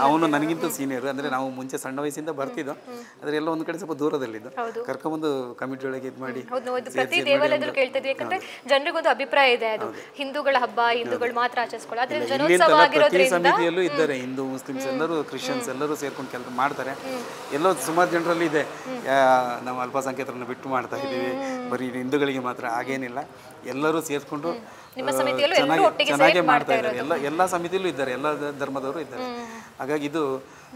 ಅವನು ನನಗಿಂತ ಸೀನಿಯರ್. ಅಂದರೆ ನಾವು ಮುಂಚೆ ಸಣ್ಣ ವಯಸ್ಸಿಂದ ಬರ್ತಿದ್ದೋ, ಆದರೆ ಎಲ್ಲ ಒಂದು ಕಡೆ ಸ್ವಲ್ಪ ದೂರದಲ್ಲಿದ್ದು ಕರ್ಕೊಂಬಂದು ಕಮಿಟಿ ಒಳಗೆ ಇದು ಮಾಡಿ ಪ್ರತಿ ದೇವಾಲಯದಲ್ಲೂ ಕೇಳ್ತಾ ಇದ್ವಿ. ಯಾಕಂದ್ರೆ ಜನರಿಗೊಂದು ಅಭಿಪ್ರಾಯ ಇದೆ, ಅದು ಹಿಂದೂಗಳ ಹಬ್ಬ, ಹಿಂದೂಗಳು ಮಾತ್ರ ಆಚರಿಸ್ಕೊಳ್ಳೋ. ಅದ್ರ ಜನೋತ್ಸವ ಆಗಿರೋದ್ರಿಂದ ಸಮಿತಿಯಲ್ಲೂ ಇದ್ದಾರೆ ಹಿಂದೂ ಮುಸ್ಲಿಮ್ಸ್ ಎಲ್ಲರೂ, ಕ್ರಿಶ್ಚಿಯನ್ಸ್ ಎಲ್ಲರೂ ಸೇರ್ಕೊಂಡು ಕೆಲಸ ಮಾಡ್ತಾರೆ. ಎಲ್ಲೋ ಸುಮಾರು ಜನರಲ್ಲಿ ಇದೆ, ನಾವು ಅಲ್ಪಸಂಖ್ಯಾತರನ್ನು ಬಿಟ್ಟು ಮಾಡ್ತಾ ಇದ್ದೀವಿ, ಬರೀ ಹಿಂದೂಗಳಿಗೆ ಮಾತ್ರ. ಹಾಗೇನಿಲ್ಲ, ಎಲ್ಲರೂ ಸೇರಿಸ್ಕೊಂಡು ಚೆನ್ನಾಗಿ ಮಾಡ್ತಾ ಇದ್ದಾರೆ. ಎಲ್ಲ ಸಮಿತಿಯಲ್ಲೂ ಇದ್ದಾರೆ, ಎಲ್ಲ ಧರ್ಮದವರು ಇದ್ದಾರೆ. ಹಾಗಾಗಿ ಇದು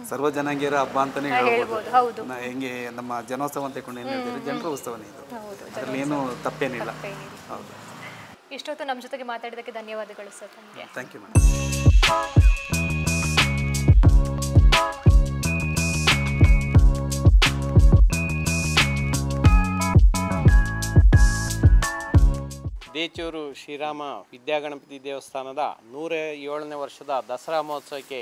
ಸರ್ವ ಜನಾಂಗೀಯರ ಹಬ್ಬ ಅಂತಾನೆ ಹೇಳ್ಬೋದು. ಹೆಂಗೆ ನಮ್ಮ ಜನೋತ್ಸವ ಅಂತ ಹೇಳ್ಕೊಂಡು ಏನು ಹೇಳ್ತೀವಿ, ಜನರ ಉತ್ಸವನೇ ಇದು. ಅದರಲ್ಲಿ ಏನು ತಪ್ಪೇನಿಲ್ಲ. ಹೌದು. ಇಷ್ಟೊತ್ತು ನಮ್ಮ ಜೊತೆಗೆ ಮಾತಾಡಿದ್ದಕ್ಕೆ ಧನ್ಯವಾದಗಳು sir. Thank you madam. Dechur Shrirama Vidyaganapati ದೇವಸ್ಥಾನದ 107ನೇ ವರ್ಷದ ದಸರಾ ಮಹೋತ್ಸವಕ್ಕೆ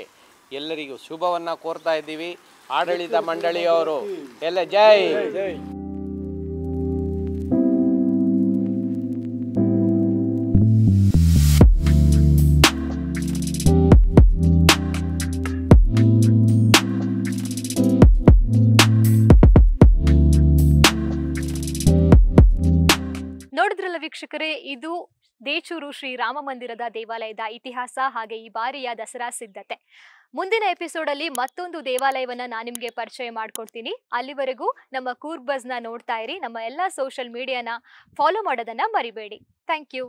ಎಲ್ಲರಿಗೂ ಶುಭವನ್ನು ಕೋರ್ತಾ ಇದ್ದೀವಿ. ಆಡಳಿತ ಮಂಡಳಿಯವರು ಎಲ್ಲ ಜೈ. ನೋಡಿದ್ರಲ್ಲ ವೀಕ್ಷಕರೇ, ಇದು ದೇಚೂರು ಶ್ರೀ ರಾಮ ಮಂದಿರದ ದೇವಾಲಯದ ಇತಿಹಾಸ ಹಾಗೆ ಈ ಬಾರಿಯ ದಸರಾ ಸಿದ್ಧತೆ. ಮುಂದಿನ ಎಪಿಸೋಡಲ್ಲಿ ಮತ್ತೊಂದು ದೇವಾಲಯವನ್ನ ನಾನು ನಿಮಗೆ ಪರಿಚಯ ಮಾಡ್ಕೊಡ್ತೀನಿ. ಅಲ್ಲಿವರೆಗೂ ನಮ್ಮ ಕೂರ್ಗ್ ಬಜ್ನ ನೋಡ್ತಾ ಇರಿ. ನಮ್ಮ ಎಲ್ಲ ಸೋಷಿಯಲ್ ಮೀಡಿಯಾನ ಫಾಲೋ ಮಾಡೋದನ್ನ ಮರಿಬೇಡಿ. Thank you.